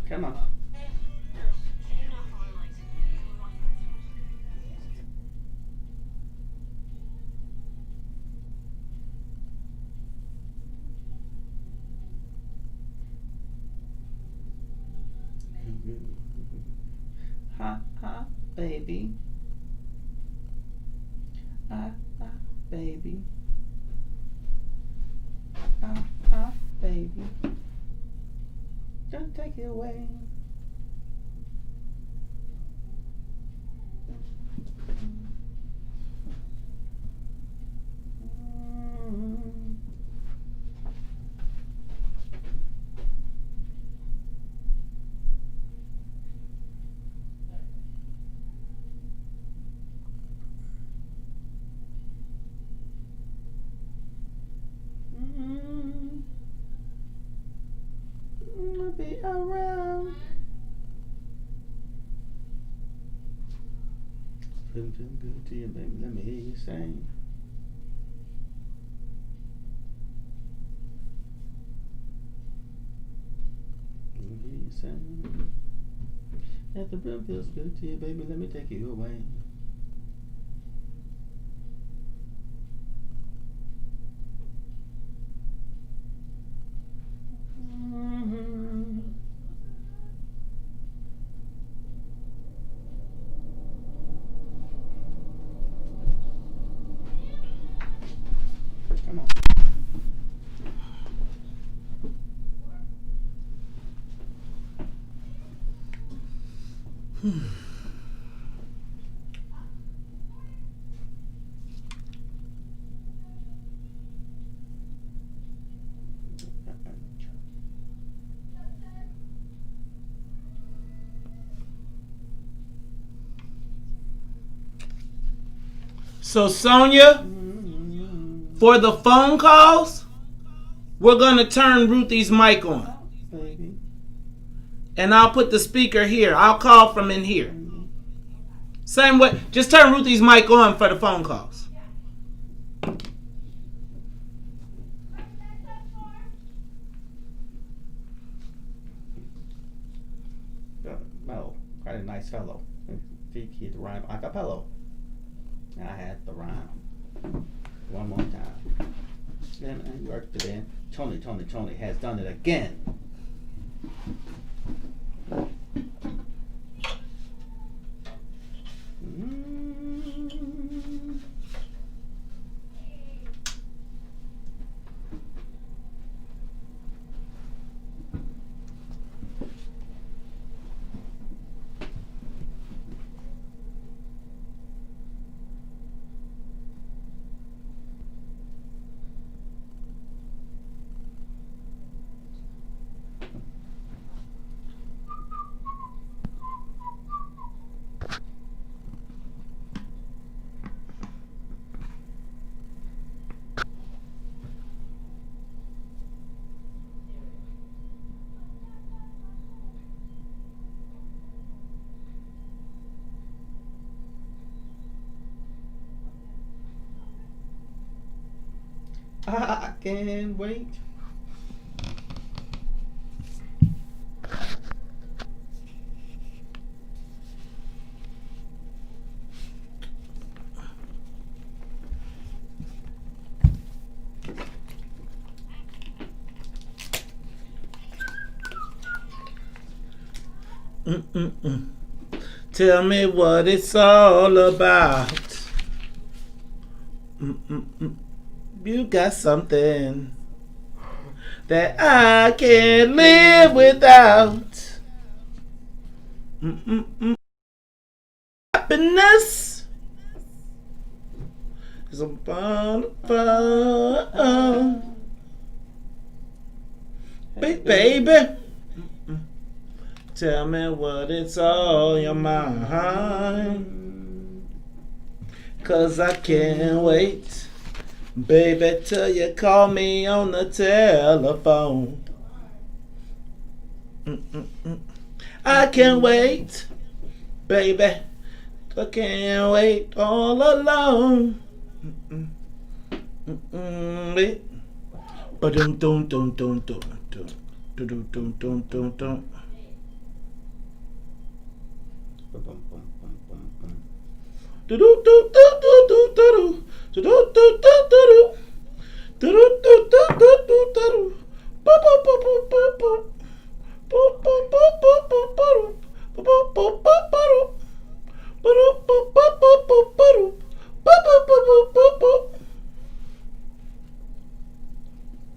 Come on. Ha ha, baby. Ha ha, baby. Ha ha, baby. Don't take it away. I'll be around. Feeling good to you, baby. Let me hear you sing. Let me hear you sing. If the room feels good to you, baby, let me take you away. Come on. So Sonia, for the phone calls, we're going to turn Ruthie's mic on. Baby. And I'll put the speaker here. I'll call from in here. Same way. Just turn Ruthie's mic on for the phone calls. Mellow. Quite a nice fellow. He had the rhyme a cappella. And I had the rhyme. One more time. Then I worked it in. Tony has done it again. I can't wait. Mm-mm-mm. Tell me what it's all about. Mm-mm-mm. You got something that I can't live without. Mm-mm-mm. Happiness is a fun. Baby. Tell me what it's all your mind. 'Cause I can't wait, baby, till you call me on the telephone. Mm-mm-mm. I can't wait, baby. I can't wait all alone. Mm-mm. Mm-mm. Ba-dum-dum-dum-dum-dum.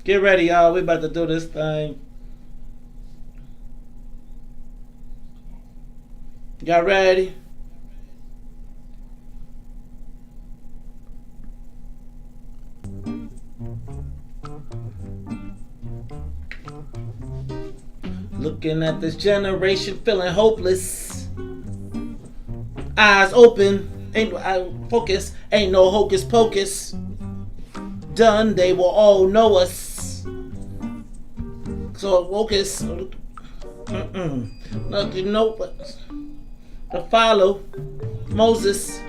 Get ready, y'all. We about to do this thing. Y'all ready? Looking at this generation, feeling hopeless. Eyes open, ain't focus, ain't no hocus pocus. Done, they will all know us. So focus. Nothing, no, but to follow Moses.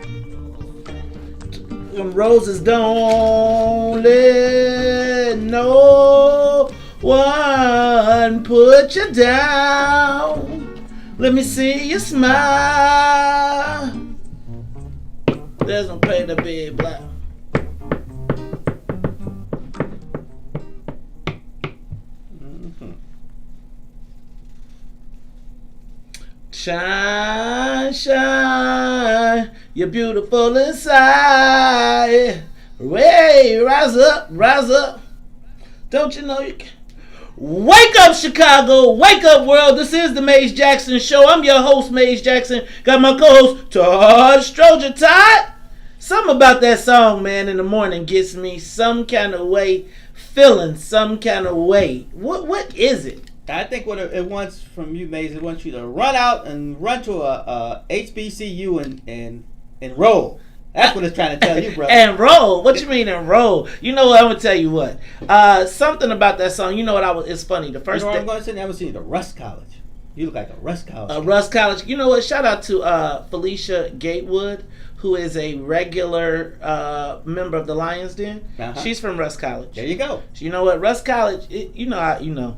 Them roses don't let no one put you down. Let me see you smile. There's no pay to be black. Shine, shine, you're beautiful inside. Way, rise up, rise up. Don't you know you can? Wake up, Chicago. Wake up, world. This is the Maze Jackson Show. I'm your host, Maze Jackson. Got my co-host, Todd Stroger. Todd, something about that song, man, in the morning gets me some kind of way, feeling some kind of way. What is it? I think what it wants from you, Maze, it wants you to run out and run to a HBCU and roll. That's what it's trying to tell you, brother. And roll. What you mean and roll? You know what? I'm gonna tell you what. Something about that song. You know what? It's funny. The first. You know what I'm going to say? I was seeing the Rust College. You look like a Rust College. Rust College. You know what? Shout out to Felicia Gatewood, who is a regular member of the Lions Den. Uh-huh. She's from Rust College. There you go. You know what? Rust College. You know.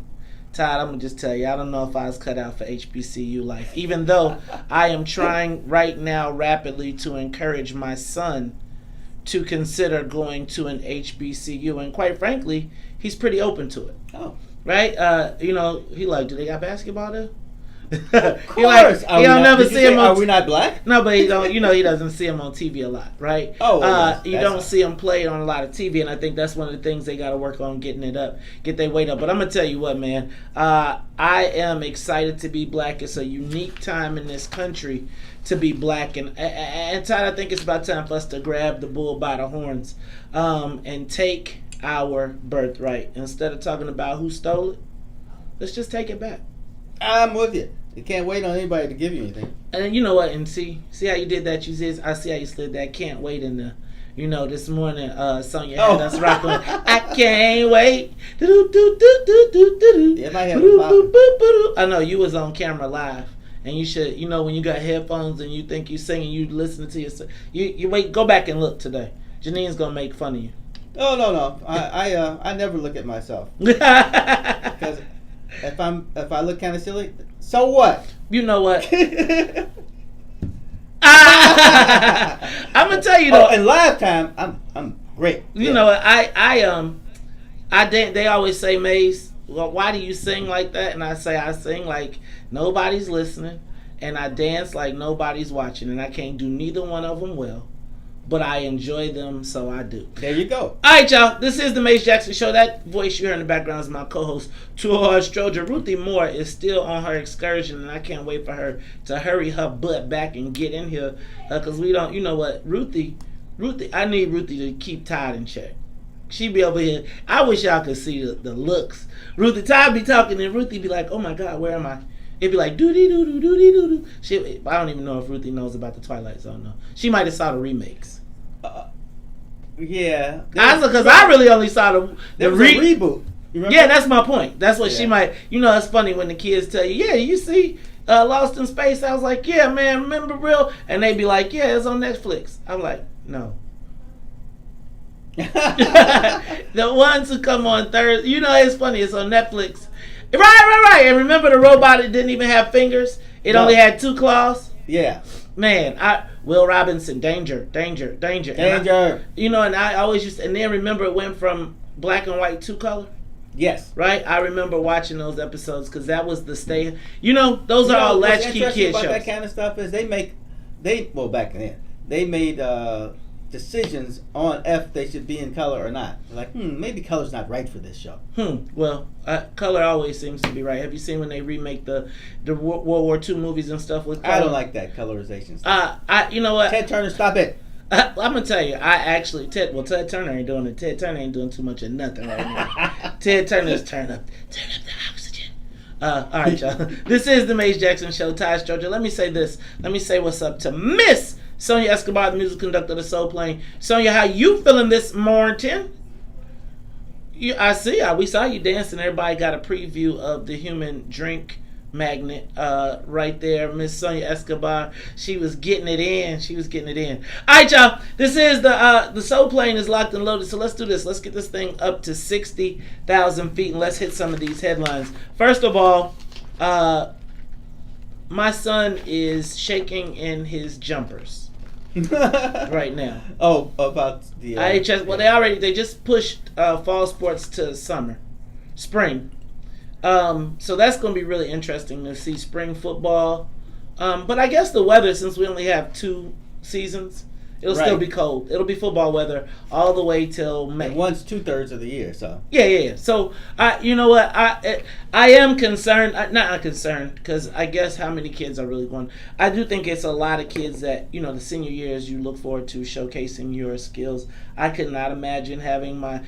Todd, I'm going to just tell you, I don't know if I was cut out for HBCU life, even though I am trying right now rapidly to encourage my son to consider going to an HBCU, and quite frankly, he's pretty open to it. Oh. Right? He like, do they got basketball there? Of course. He don't never see him on. Are we not black? No, but he don't. He doesn't see him on TV a lot, right? Oh, you don't see him play on a lot of TV, and I think that's one of the things they got to work on, getting it up, get their weight up. But I'm gonna tell you what, man. I am excited to be black. It's a unique time in this country to be black, and Todd, I think it's about time for us to grab the bull by the horns, and take our birthright instead of talking about who stole it. Let's just take it back. I'm with you. You can't wait on anybody to give you anything. And you know what? And see how you did that. I see how you slid that. Can't wait in the. This morning, Sonia had us rocking. I can't wait. Yeah, might have I know you was on camera live, and you should. When you got headphones and you think you singing, you listening to yourself. You wait. Go back and look today. Janine's gonna make fun of you. Oh no. I never look at myself because if I look kind of silly, so what? You know what? I'm gonna tell you though. In live time, I'm great. You know what? They always say, Maze, well, why do you sing like that? And I say I sing like nobody's listening, and I dance like nobody's watching, and I can't do neither one of them well. But I enjoy them, so I do. There you go. All right, y'all. This is the Mace Jackson Show. That voice you hear in the background is my co-host, Stroger. Ruthie Moore is still on her excursion, and I can't wait for her to hurry her butt back and get in here. Because we don't, you know what, Ruthie, I need Ruthie to keep Todd in check. She be over here. I wish y'all could see the looks. Ruthie, Todd be talking, and Ruthie be like, oh my God, where am I? It'd be like doo-dee-doo-doo-doo-dee-doo-doo. I don't even know if Ruthie knows about the Twilight Zone, though. She might have saw the remakes. Yeah. Because I really only saw the reboot. Yeah, that's my point. That's what she might. You know, it's funny when the kids tell you, yeah, you see Lost in Space. I was like, yeah, man, remember real? And they be like, yeah, it's on Netflix. I'm like, no. The ones who come on Thursday, you know, it's funny. It's on Netflix. Right. And remember the robot that didn't even have fingers? It only had 2 claws? Yeah. Man, Will Robinson, danger. And I always used to, and then remember it went from black and white to color? Yes. Right? I remember watching those episodes because that was the stay. You know, those are all latchkey kid shows. That kind of stuff is back then, they made decisions on if they should be in color or not. Like, maybe color's not right for this show. Well, color always seems to be right. Have you seen when they remake the World War II movies and stuff with color? I don't like that colorization stuff. You know what? Ted Turner, stop it. I'm gonna tell you, Ted Turner ain't doing it. Ted Turner ain't doing too much of nothing right now. Ted Turner's turn up the oxygen. All right, y'all. This is the Mace Jackson Show. Todd Stroger. Let me say this. Let me say what's up to Miss Sonia Escobar, the music conductor of the Soul Plane. Sonia, how you feeling this morning? I see. We saw you dancing. Everybody got a preview of the human drink magnet right there. Miss Sonia Escobar. She was getting it in. All right, y'all. This is the Soul Plane is locked and loaded. So let's do this. Let's get this thing up to 60,000 feet and let's hit some of these headlines. First of all, my son is shaking in his jumpers right now. Oh, about the IHS. Well, they just pushed fall sports to spring. So that's going to be really interesting to see spring football. But I guess the weather, since we only have 2 seasons, it'll still be cold. It'll be football weather all the way till May. And once 2/3 of the year, so. Yeah. So, you know what? I am concerned. Not concerned, because I guess how many kids are really going. I do think it's a lot of kids that, you know, the senior years you look forward to showcasing your skills. I could not imagine having woo!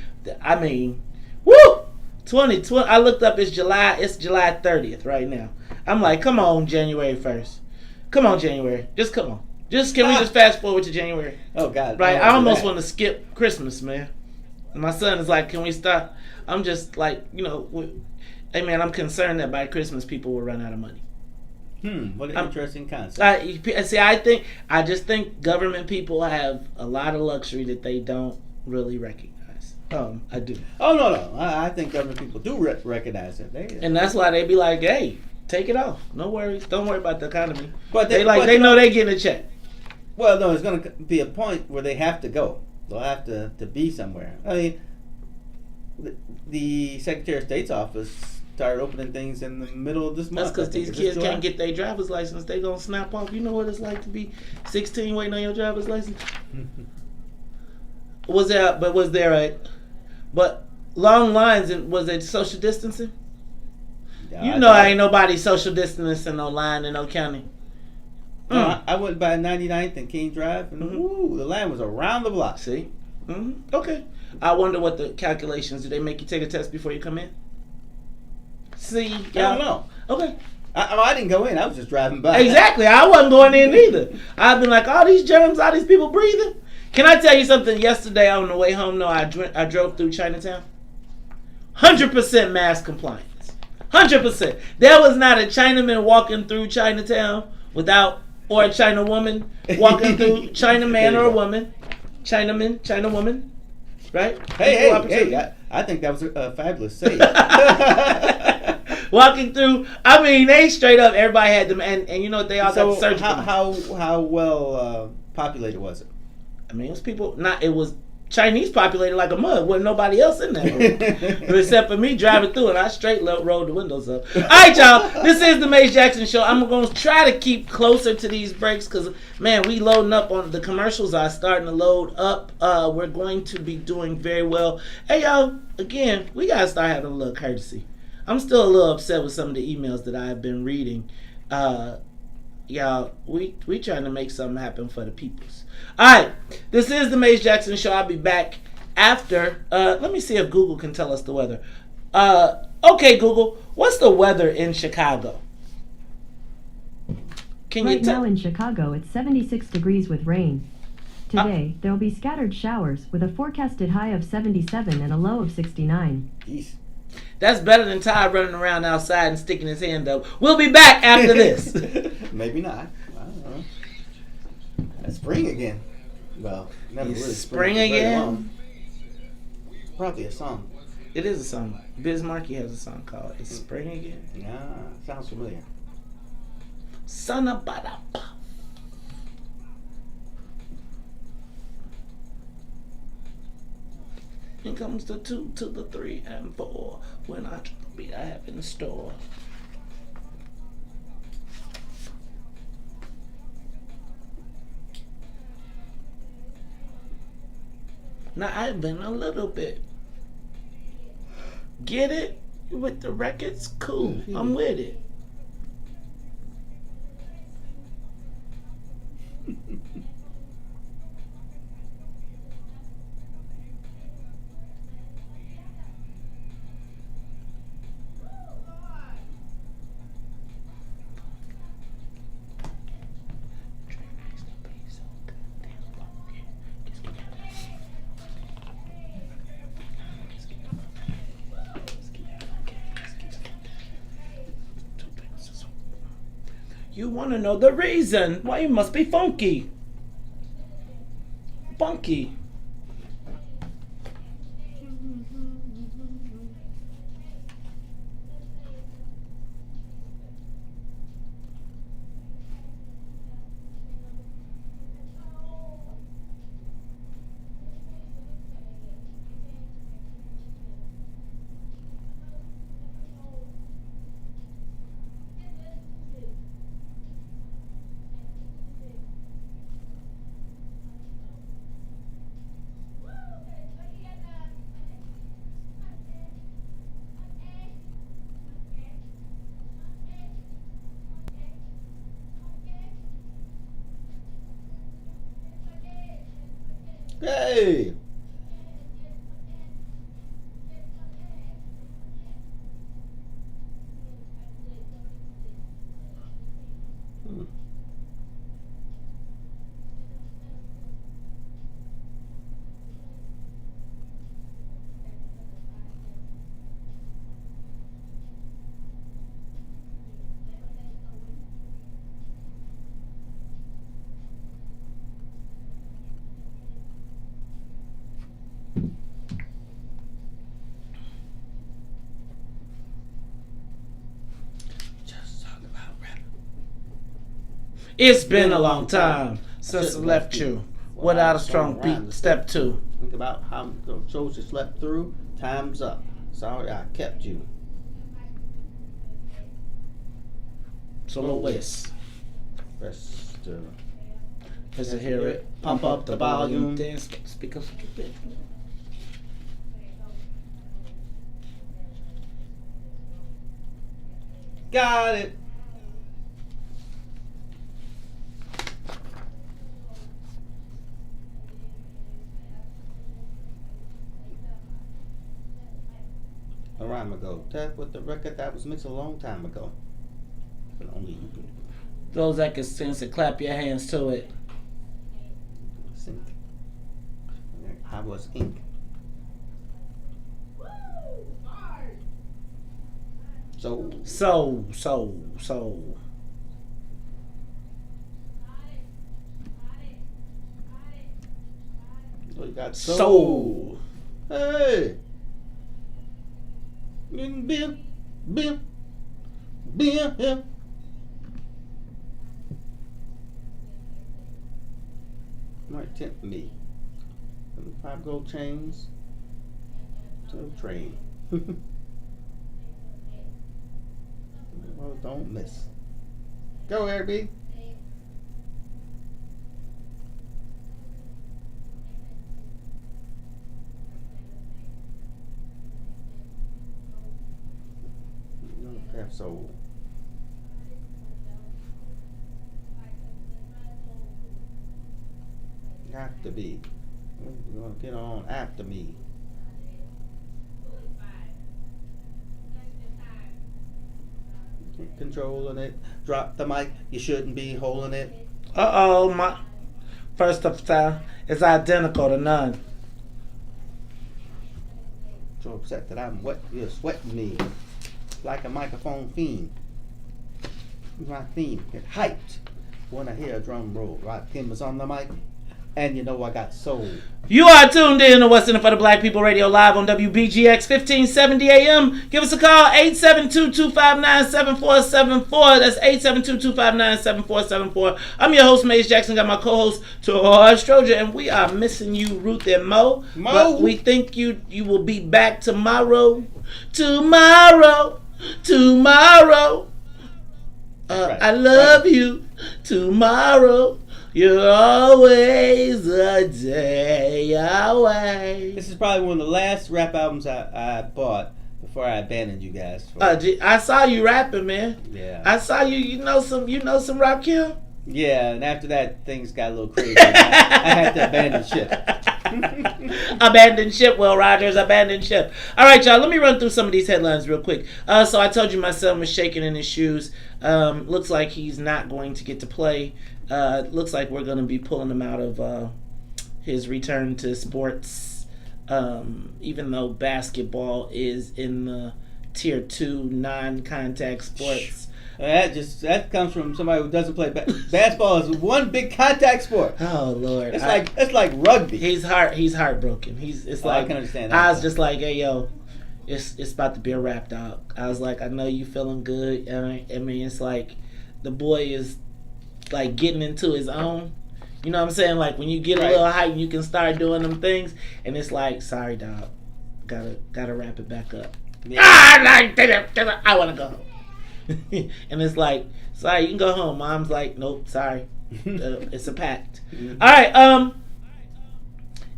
2020. I looked up. It's July 30th right now. I'm like, come on, January 1st. Come on, January. Just come on. Can we just fast forward to January? Oh God! Right. I almost want to skip Christmas, man. And my son is like, can we stop? I'm just like, you know, hey man, I'm concerned that by Christmas people will run out of money. What an interesting concept. I just think government people have a lot of luxury that they don't really recognize. I do. Oh no! I think government people do recognize it. And that's why they be like, "Hey, take it off. No worries. Don't worry about the economy." But they know they getting a check. Well, no, it's going to be a point where they have to go. They'll have to be somewhere. I mean, the Secretary of State's office started opening things in the middle of this month. That's because these kids can't get their driver's license. They gonna snap off. You know what it's like to be 16 waiting on your driver's license. But long lines, and was it social distancing? Yeah, ain't nobody social distancing no line in no county. I went by 99th and King Drive, and the line was around the block. See? Okay. I wonder what the calculations. Do they make you take a test before you come in? See? I don't know. Okay. I didn't go in. I was just driving by. Exactly. I wasn't going in either. I've been like, all these germs, all these people breathing. Can I tell you something? Yesterday on the way home, I drove through Chinatown. 100% mask compliance. 100%. There was not a Chinaman walking through Chinatown or a China woman walking through Chinaman or a woman. Chinaman, China woman. right? Hey, I think that was a fabulous save. Walking through, I mean, they straight up, everybody had them, and you know what, they all got So surgical. how well populated was it? I mean, it was people, it was Chinese populated like a mug. Wasn't nobody else in there. Except for me driving through, and I straight rolled the windows up. All right, y'all. This is the Mace Jackson Show. I'm going to try to keep closer to these breaks because, man, we loading up on the commercials are starting to load up. We're going to be doing very well. Hey, y'all, again, we got to start having a little courtesy. I'm still a little upset with some of the emails that I've been reading. Y'all, we trying to make something happen for the peoples. All right, this is the Mace Jackson Show. I'll be back after. Let me see if Google can tell us the weather. Okay, Google, what's the weather in Chicago? Can you tell? Right now in Chicago, it's 76 degrees with rain. Today, there will be scattered showers with a forecasted high of 77 and a low of 69. Jeez. That's better than Todd running around outside and sticking his hand up. We'll be back after this. Maybe not. I don't know. It's spring again. Well, never really spring again. Probably a song. It is a song. Biz Markie has a song called "It's Spring Again." Yeah, sounds familiar. Son of a. Here comes the 2 to the 3 and 4. When I be I have in the store. Now I've been a little bit. Get it? With the records? Cool. I'm with it. You want to know the reason why you must be funky. Funky. Hey! It's been a long time since I left you without a strong beat. Step 2. Think about how the shows you slept through. Time's up. Sorry I kept you. Solo West. Let's hear it. Pump up the volume. Dance. Speak up. Got it. A rhyme ago. That with the record that was mixed a long time ago. But only you can Those that can sense it, clap your hands to it. sing. I was ink. So you got soul. Hey. Bill. Might tempt me. 5 gold chains to a train. Well, don't miss. Go, Airbnb. Have soul. Have to be. We're gonna get on after me. Controlling it. Drop the mic. You shouldn't be holding it. My first of all, it's identical to none. So upset that I'm wet. You're sweating me like a microphone fiend. My theme. Get hyped when I hear a drum roll. Right, Kim is on the mic. And you know I got soul. You are tuned in to What's in it for the Black People Radio live on WBGX 1570 AM. Give us a call, 872-259-7474. That's 872-259-7474. I'm your host, Mace Jackson. Got my co-host, Todd Stroger, and we are missing you, Ruthie and Mo. But we think you will be back tomorrow. Tomorrow. Right. I love you. Tomorrow. You're always a day away. This is probably one of the last rap albums I bought before I abandoned you guys. I saw you rapping, man. Yeah. I saw you. You know some Rakim? Yeah, and after that, things got a little crazy. I had to abandon ship. Abandon ship, Will Rogers. Abandon ship. All right, y'all. Let me run through some of these headlines real quick. So I told you my son was shaking in his shoes. Looks like he's not going to get to play. Looks like we're going to be pulling him out of his return to sports, even though basketball is in the tier 2 non-contact sports. That comes from somebody who doesn't play basketball. Is one big contact sport. Oh Lord, it's like rugby. He's heartbroken. It's like I can understand that. I was just like, hey yo, it's about to be a wrap, dog. I was like, I know you feeling good. I mean, it's like the boy is like getting into his own. You know what I'm saying? Like when you get a little hype, you can start doing them things, and it's like, sorry, dog, gotta wrap it back up. Yeah. I want to go home. And it's like, sorry, you can go home. Mom's like, nope, sorry, it's a pact. All right,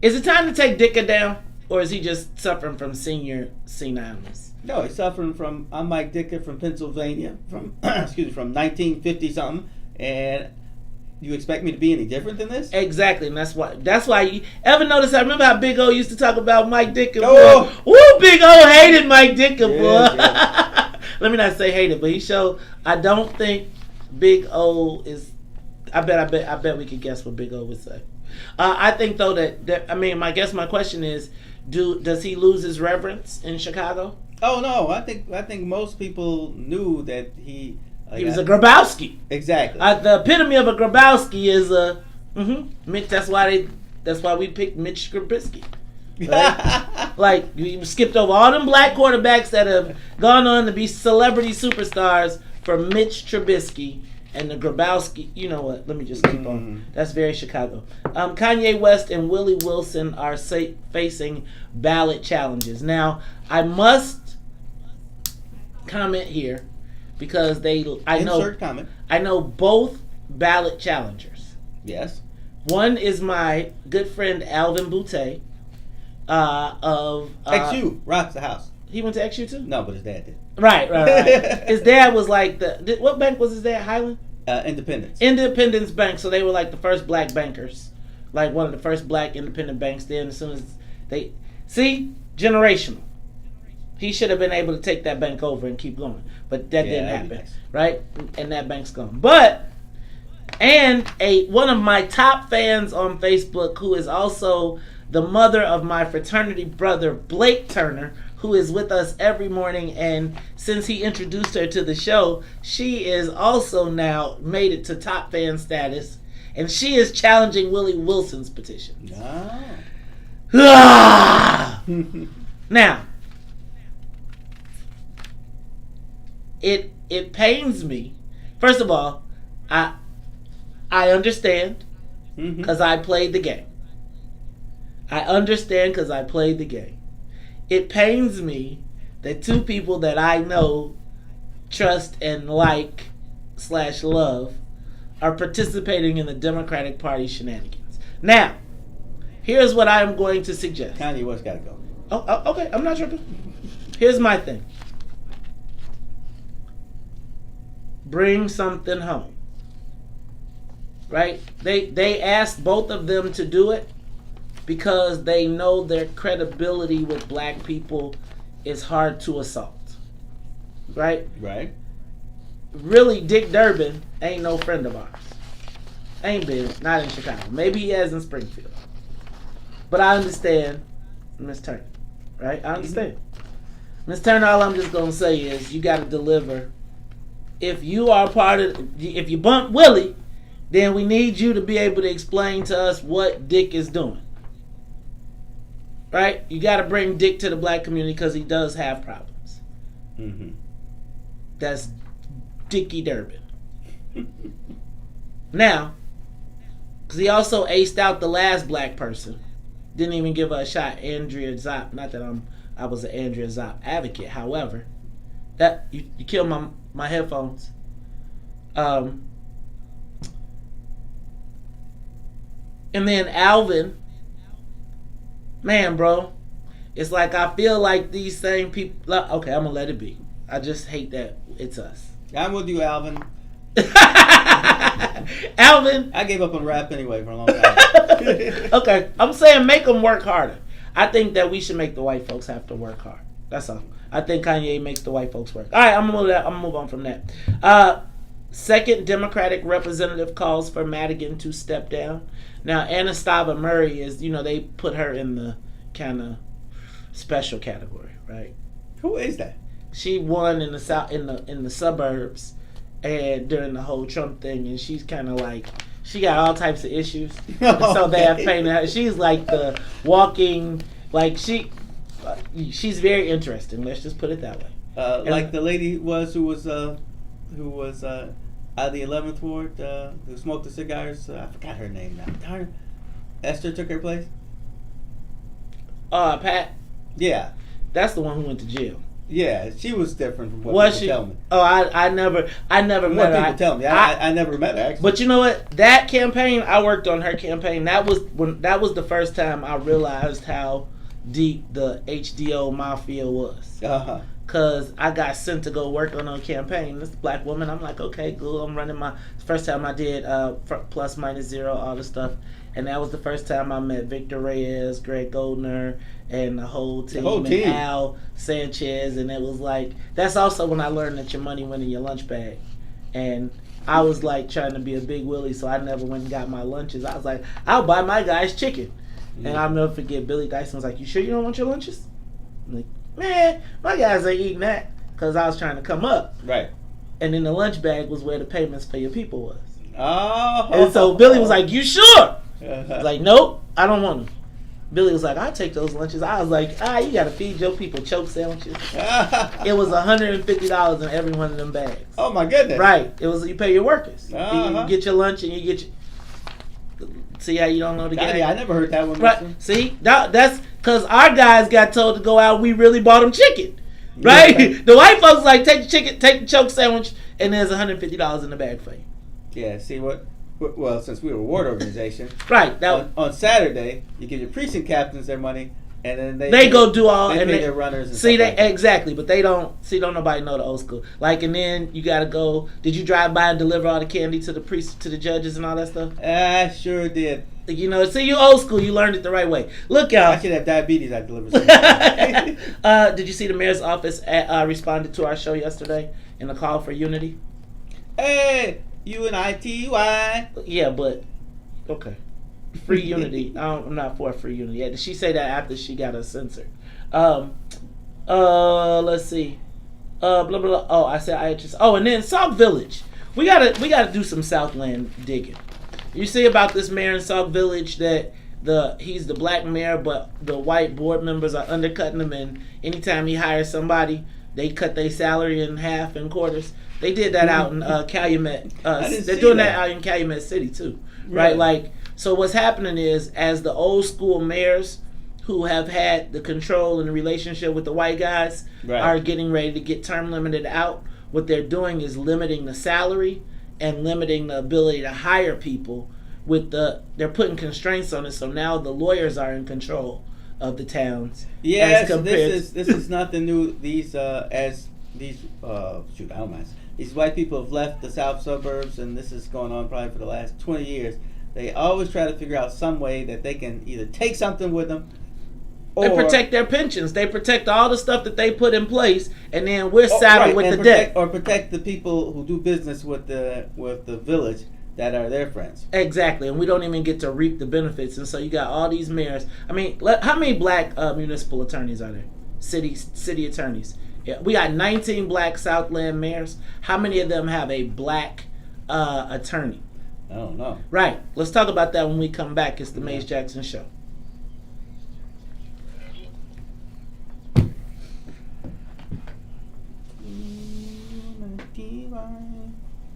is it time to take Dicka down, or is he just suffering from senior senileness? No, he's suffering from. I'm Mike Dicka from Pennsylvania, from 1950 something. And you expect me to be any different than this? Exactly, and that's why you ever notice? I remember how Big O used to talk about Mike Dicka. Oh. Woo, Big O hated Mike Dicka, boy. Yeah. Let me not say hated, but he showed. I don't think Big O is. I bet we could guess what Big O would say. I think though that I mean, my question is, does he lose his reverence in Chicago? Oh no, I think most people knew that he was a Grabowski. Exactly. The epitome of a Grabowski is Mitch. That's why we picked Mitch Trubisky. Right? Like you skipped over all them black quarterbacks that have gone on to be celebrity superstars for Mitch Trubisky and the Grabowski. You know what? Let me just keep on. That's very Chicago. Kanye West and Willie Wilson are facing ballot challenges. Now I must comment here. Because I know both ballot challengers. Yes. One is my good friend Alvin Boutte of XU rocks the house. He went to XU too? No, but his dad did. Right. His dad was like what bank was his dad? Highland? Independence Bank. So they were like the first black bankers, like one of the first black independent banks. Then as soon as they generational. He should have been able to take that bank over and keep going. But that didn't happen. Nice. Right? And that bank's gone. But, and one of my top fans on Facebook, who is also the mother of my fraternity brother, Blake Turner, who is with us every morning. And since he introduced her to the show, she is also now made it to top fan status. And she is challenging Willie Wilson's petition. Oh. Now, it pains me. First of all, I understand because I played the game. I understand because I played the game. It pains me that two people that I know, trust, and like / love are participating in the Democratic Party shenanigans. Now, here's what I'm going to suggest. Kanye West gotta go. Oh, okay. I'm not tripping. Here's my thing. Bring something home. Right? They asked both of them to do it because they know their credibility with black people is hard to assault. Right? Right. Really, Dick Durbin ain't no friend of ours. Ain't been. Not in Chicago. Maybe he has in Springfield. But I understand Miss Turner. Right? I understand. Miss Turner, all I'm just going to say is you got to deliver. If you are part of, if you bump Willie, then we need you to be able to explain to us what Dick is doing. Right? You got to bring Dick to the black community because he does have problems. Mm-hmm. That's Dickie Durbin. Now, because he also aced out the last black person. Didn't even give her a shot, Andrea Zopp. Not that I was an Andrea Zopp advocate. However, that you killed my headphones. And then Alvin, man, bro, it's like I feel like these same people. Okay, I'm gonna let it be. I just hate that it's us. I'm with you, Alvin. Alvin, I gave up on rap anyway for a long time. Okay, I'm saying make them work harder. I think that we should make the white folks have to work hard. That's all. I think Kanye makes the white folks work. All right, I'm gonna move on from that. Second Democratic representative calls for Madigan to step down. Now, Anastasia Murray is, they put her in the kind of special category, right? Who is that? She won in the south, in the suburbs, and during the whole Trump thing, and she's kind of like, she got all types of issues. So they have painted her. She's like the walking, like she's very interesting. Let's just put it that way. Like the lady who was out of the 11th ward, who smoked the cigars. I forgot her name now. Darn. Esther took her place. Pat. Yeah. That's the one who went to jail. Yeah, she was different from what Was people she? tell me. Oh, I never From met what her. people tell me. I never met her, actually. But you know what? That campaign, I worked on her campaign. That was the first time I realized how deep the HDO mafia was. Uh-huh. Cause I got sent to go work on a campaign. This black woman, I'm like, okay, cool. I'm running first time I did plus minus zero, all this stuff, and that was the first time I met Victor Reyes, Greg Goldner, and the whole team. And Al Sanchez, and it was like that's also when I learned that your money went in your lunch bag, and I was like trying to be a big Willie, so I never went and got my lunches. I was like, I'll buy my guys chicken, and I'll never forget Billy Dyson was like, you sure you don't want your lunches? I'm like, man, my guys ain't eating that because I was trying to come up. Right. And then the lunch bag was where the payments for your people was. Oh. And so Billy was like, you sure? Uh-huh. I was like, nope, I don't want them. Billy was like, I'll take those lunches. I was like, you got to feed your people choke sandwiches. It was $150 in every one of them bags. Oh, my goodness. Right. It was, you pay your workers. Uh-huh. You get your lunch and you get your... See how you don't know the game? Yeah, I never heard that one. Right. See, that's because our guys got told to go out. We really bought them chicken, right? Yeah. The white folks like take the chicken, take the choke sandwich, and there's $150 in the bag for you. Yeah. See what? Well, since we were a ward organization, right? On Saturday, you give your precinct captains their money, and then they go do all they and pay they, their runners. And see, stuff like that. Exactly, but they don't nobody know the old school. Like, and then you gotta go. Did you drive by and deliver all the candy to the judges and all that stuff? I sure did. See, you old school. You learned it the right way. Look, y'all. I should have diabetes. I delivered some. Did you see the mayor's office responded to our show yesterday in a call for unity? Hey, UNITY. Yeah, but okay. Free unity. I'm not for free unity. Yeah, did she say that after she got us censored? Let's see. Blah blah blah. Oh, I said I just. Oh, and then Sauk Village. We gotta do some Southland digging. You see about this mayor in Sauk Village that he's the black mayor, but the white board members are undercutting him, and anytime he hires somebody, they cut their salary in half and quarters. They did that out in Calumet. They're doing that out in Calumet City too, right? Like, so what's happening is, as the old school mayors who have had the control and the relationship with the white guys are getting ready to get term limited out, what they're doing is limiting the salary and limiting the ability to hire people. They're putting constraints on it, so now the lawyers are in control of the towns. Yes, this is nothing new. These white people have left the south suburbs, and this is going on probably for the last 20 years. They always try to figure out some way that they can either take something with them, or they protect their pensions. They protect all the stuff that they put in place, and then we're saddled with the debt. Or protect the people who do business with the village that are their friends. Exactly, and we don't even get to reap the benefits. And so you got all these mayors. I mean, how many black municipal attorneys are there? City attorneys. Yeah, we got 19 black Southland mayors. How many of them have a black attorney? I don't know. Right. Let's talk about that when we come back. It's the Mace Jackson Show.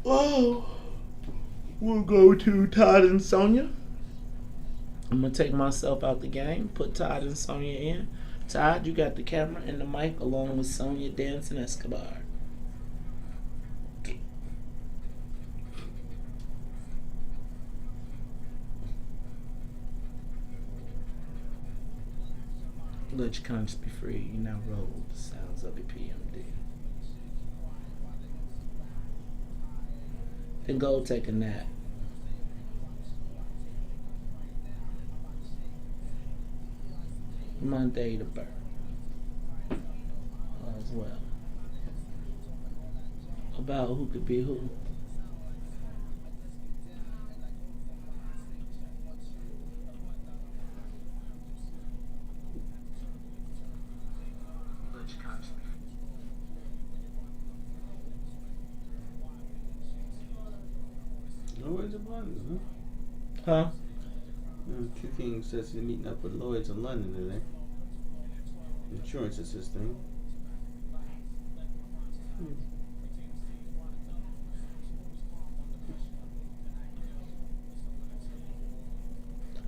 Oh, we'll go to Todd and Sonia. I'm going to take myself out the game, put Todd and Sonia in. Todd, you got the camera and the mic along with Sonia dancing Escobar. Let your conscience be free. You now roll the sounds of the PMD. Then go take a nap. Monday to birth as well. About who could be who. Lloyd's of London, Huh? Q King says he's meeting up with Lloyd's in London today. Insurance is his thing.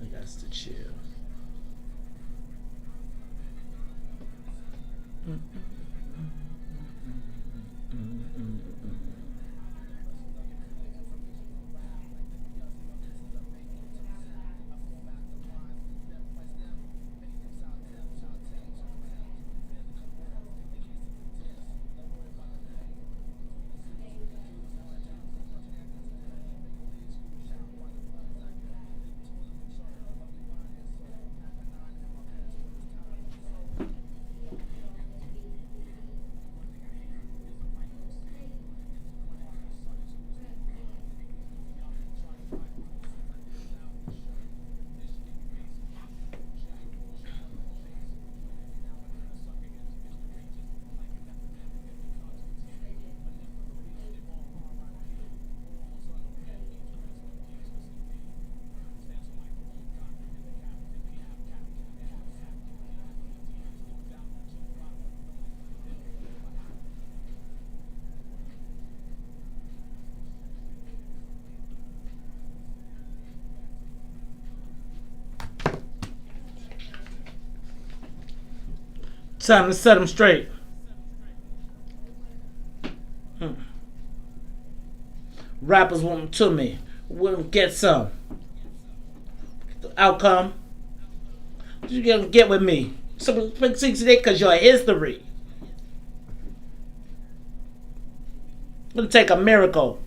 I got to chill. Time to set them straight. Rappers want them to me. We'll get some. The outcome. You gonna get with me. So because your history. Gonna take a miracle.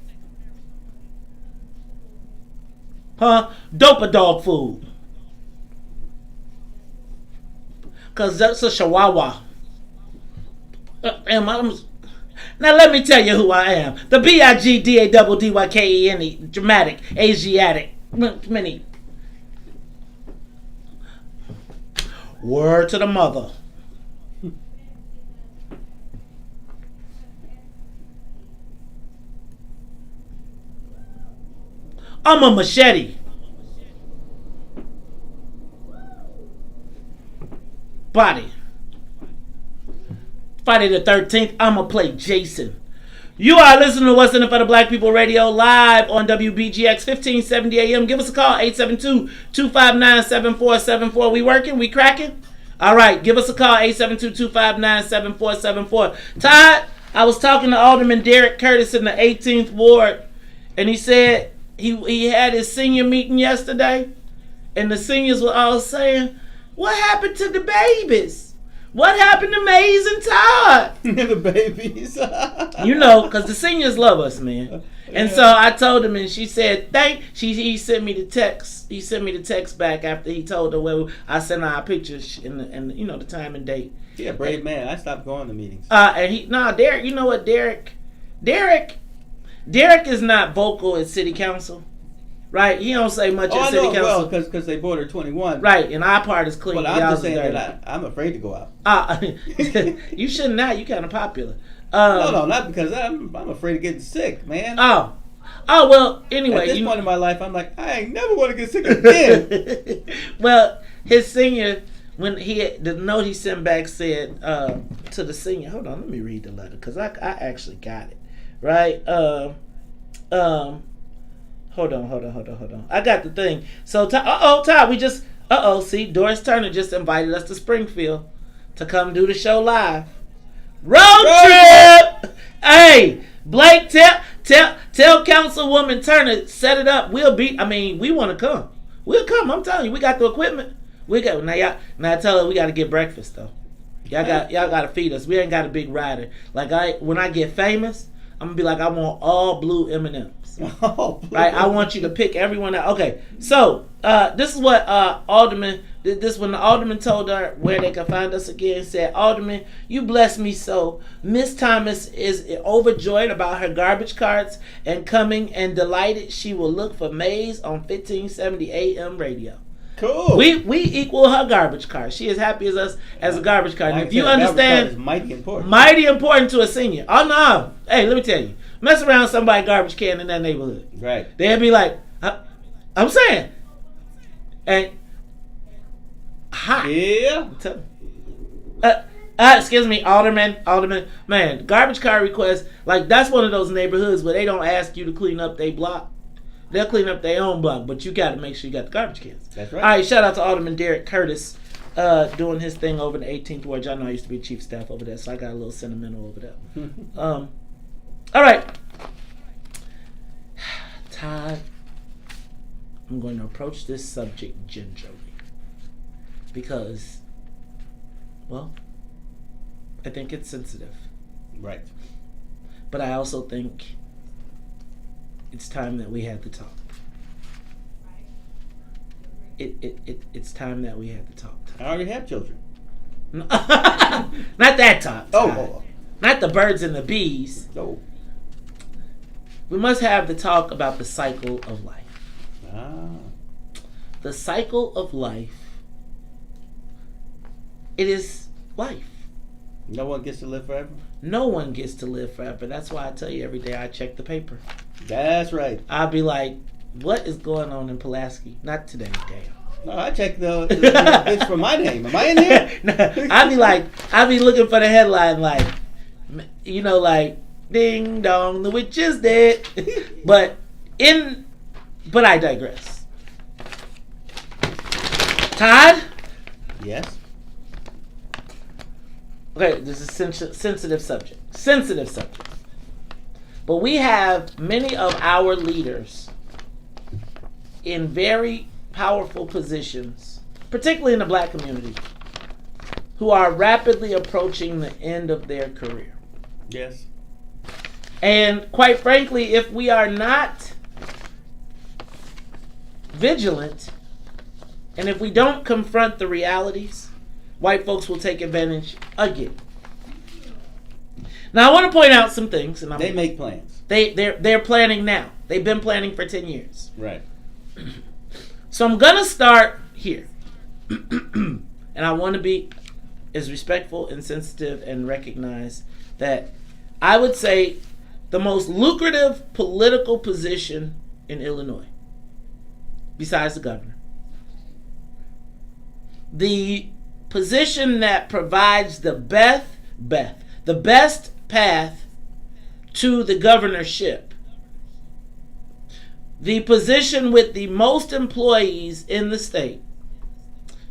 Huh? Dope a dog food. Cause that's a chihuahua. Now let me tell you who I am. The BIGDADDYKENE, dramatic, Asiatic, many. Word to the mother. I'm a machete. Friday the 13th, I'm going to play Jason. You are listening to What's in It for the Black People Radio live on WBGX 1570 AM. Give us a call, 872-259-7474. We working? We cracking? All right, give us a call, 872-259-7474. Todd, I was talking to Alderman Derek Curtis in the 18th Ward, and he said he had his senior meeting yesterday, and the seniors were all saying, what happened to the babies? What happened to Maze and Todd? The babies. You know, because the seniors love us, man. And so I told him, and she said, he sent me the text. He sent me the text back after he told her where I sent her our pictures and you know, the time and date. Yeah, brave man. I stopped going to meetings. Derek, you know what, Derek is not vocal at city council. Right, he don't say much at city council. Well, because they border 21. Right, and our part is clean. But I'm just saying that I'm afraid to go out. You should not. You kind of popular. No, not because I'm afraid of getting sick, man. Oh, well. Anyway, at this point in my life, I'm like, I ain't never want to get sick again. Well, his senior, when the note he sent back said to the senior. Hold on, let me read the letter because I actually got it. Right. Hold on. I got the thing. So, Todd, we just... see, Doris Turner just invited us to Springfield to come do the show live. Road trip! Hey, Blake, tell Councilwoman Turner, set it up. We want to come. We'll come, I'm telling you. We got the equipment. Now I tell her we got to get breakfast, though. Y'all got to feed us. We ain't got a big rider. When I get famous, I'm going to be like, I want all blue M&Ms. Right, I want you to pick everyone out. Okay, so this is what Alderman. This when the Alderman told her where they could find us again. Said, Alderman, you bless me so. Miss Thomas is overjoyed about her garbage carts and coming and delighted she will look for Maze on 1570 AM radio. Cool. We equal her garbage cart. She is happy as us as a garbage cart. And if you understand, is mighty important. Mighty important to a senior. Oh no! Hey, let me tell you. Mess around with somebody garbage can in that neighborhood. Right. They'll be like, I'm saying. And hot. Yeah. Excuse me, Alderman. Man, garbage car request, that's one of those neighborhoods where they don't ask you to clean up their block. They'll clean up their own block, but you got to make sure you got the garbage cans. That's right. All right, shout out to Alderman Derek Curtis doing his thing over in the 18th Ward. Y'all know I used to be chief staff over there, so I got a little sentimental over there. All right. Todd, I'm going to approach this subject gingerly because, well, I think it's sensitive. Right. But I also think it's time that we had to talk. It's time that we had to talk. I already have children. Not that talk. Oh. Not the birds and the bees. No. We must have the talk about the cycle of life. The cycle of life. It is life. No one gets to live forever? No one gets to live forever. That's why I tell you every day I check the paper. That's right. I'll be like, what is going on in Pulaski? Not today, damn. No, I check the it's for my name. Am I in here? No, I'll be looking for the headline ding dong, the witch is dead. but I digress. Todd? Yes. Okay, this is sensitive subject. But we have many of our leaders in very powerful positions, particularly in the black community, who are rapidly approaching the end of their career. Yes. And quite frankly, if we are not vigilant, and if we don't confront the realities, white folks will take advantage again. Now, I want to point out some things. And they make plans. They're planning now. They've been planning for 10 years. Right. So I'm going to start here. And I want to be as respectful and sensitive and recognize that I would say the most lucrative political position in Illinois, besides the governor, the position that provides the best path to the governorship, the position with the most employees in the state,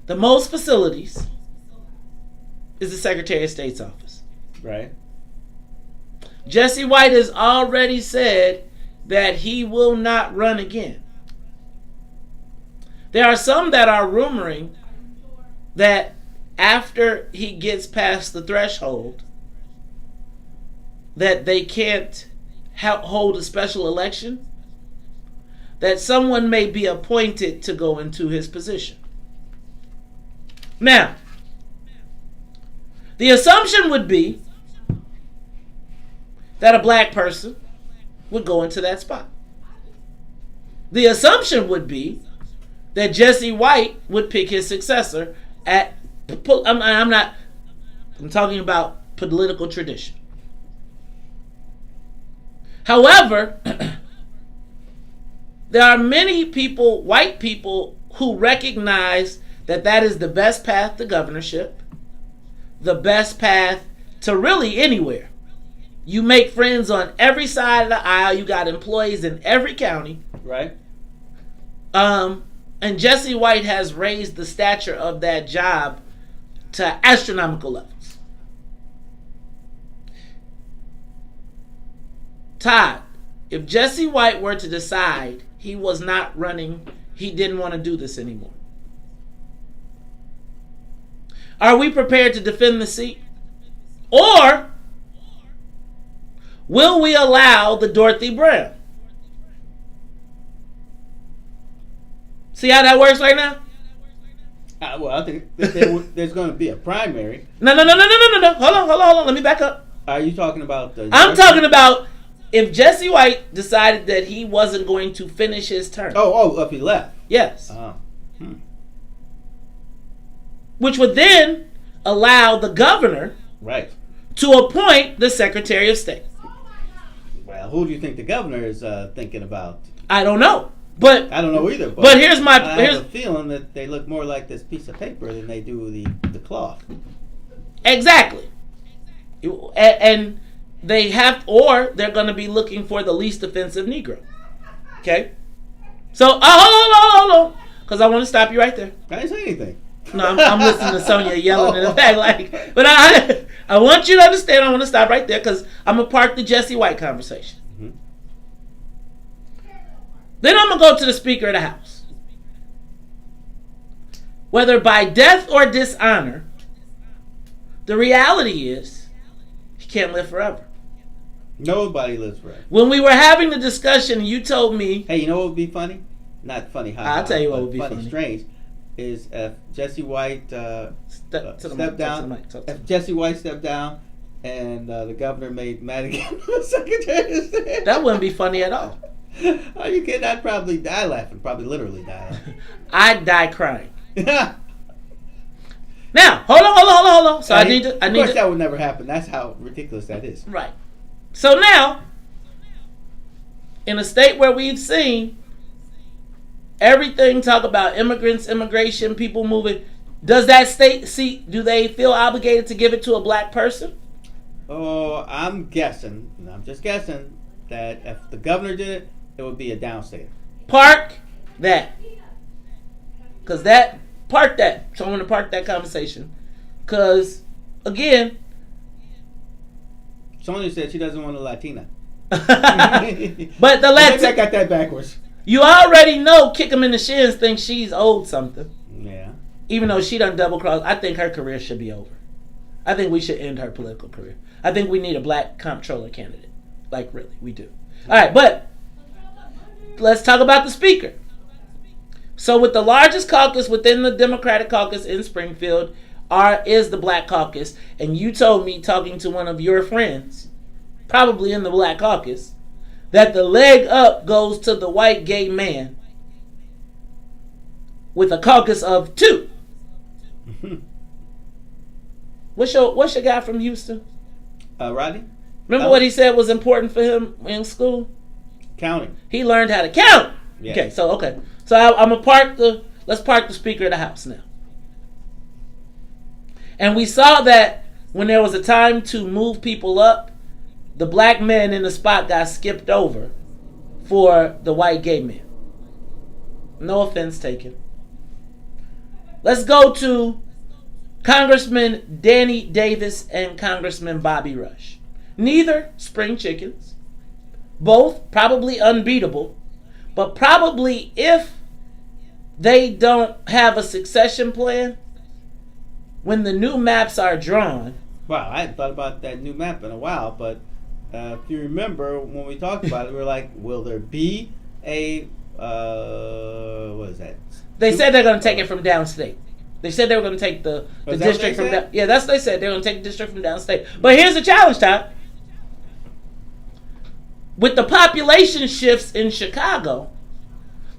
the most facilities, is the Secretary of State's office. Right. Jesse White has already said that he will not run again. There are some that are rumoring that after he gets past the threshold, that they can't hold a special election, that someone may be appointed to go into his position. Now, the assumption would be that a black person would go into that spot. The assumption would be that Jesse White would pick his successor at, I'm talking about political tradition. However, there are many people, white people, who recognize that that is the best path to governorship, the best path to really anywhere. You make friends on every side of the aisle. You got employees in every county. Right. And Jesse White has raised the stature of that job to astronomical levels. Todd, if Jesse White were to decide he was not running, he didn't want to do this anymore, are we prepared to defend the seat? Or will we allow the Dorothy Brown? See how that works right now? Well, I think there's going to be a primary. No. Hold on. Let me back up. Are you talking about the... I'm talking about if Jesse White decided that he wasn't going to finish his term. If he left. Yes. Which would then allow the governor to appoint the Secretary of State. Well, who do you think the governor is thinking about? I don't know. But I don't know either. But here's I have a feeling that they look more like this piece of paper than they do the cloth. Exactly. And they have, or they're going to be looking for the least offensive Negro. Okay? So, hold on. Because I want to stop you right there. I didn't say anything. No, I'm listening to Sonia yelling in the back. But I want you to understand, I want to stop right there because I'm going to park the Jesse White conversation. Mm-hmm. Then I'm going to go to the Speaker of the House. Whether by death or dishonor, the reality is he can't live forever. Nobody lives forever. When we were having the discussion, you told me... Hey, you know what would be funny? Not funny. I'll tell you what would be funny. Strange is if Jesse White stepped down. If Jesse White stepped down and the governor made Madigan the Secretary of State. That wouldn't be funny at all. Are you kidding? I'd probably die laughing. Probably literally die laughing. I'd die crying. Now, hold on. So I need to. Of course, that would never happen. That's how ridiculous that is. Right. So now, in a state where we've seen everything talk about immigrants, immigration, people moving, does that state seat, do they feel obligated to give it to a black person? Oh, I'm just guessing, that if the governor did it, it would be a downstate. Park that. Park that. So I want to park that conversation. Because, again... Someone said she doesn't want a Latina. But the Latina... I got that backwards. You already know Kick 'em in the Shins thinks she's owed something. Yeah. Even though she done double cross, I think her career should be over. I think we should end her political career. I think we need a black comptroller candidate. Like, really, we do. All right, but let's talk about the Speaker. So with the largest caucus within the Democratic caucus in Springfield is the Black Caucus. And you told me, talking to one of your friends, probably in the Black Caucus, that the leg up goes to the white gay man with a caucus of 2. What's your guy from Houston? Rodney? Remember what he said was important for him in school? Counting. He learned how to count. Yeah. Okay. So I'm gonna let's park the Speaker of the House now. And we saw that when there was a time to move people up, the black men in the spot got skipped over for the white gay men. No offense taken. Let's go to Congressman Danny Davis and Congressman Bobby Rush. Neither spring chickens. Both probably unbeatable. But probably if they don't have a succession plan, when the new maps are drawn. Wow, I hadn't thought about that new map in a while, but if you remember when we talked about it, we were like, will there be a, what is that? They said they're going to take it from downstate. They said they were going to take the district from down. Yeah, that's what they said. They're going to take the district from downstate. But here's the challenge, Todd. With the population shifts in Chicago,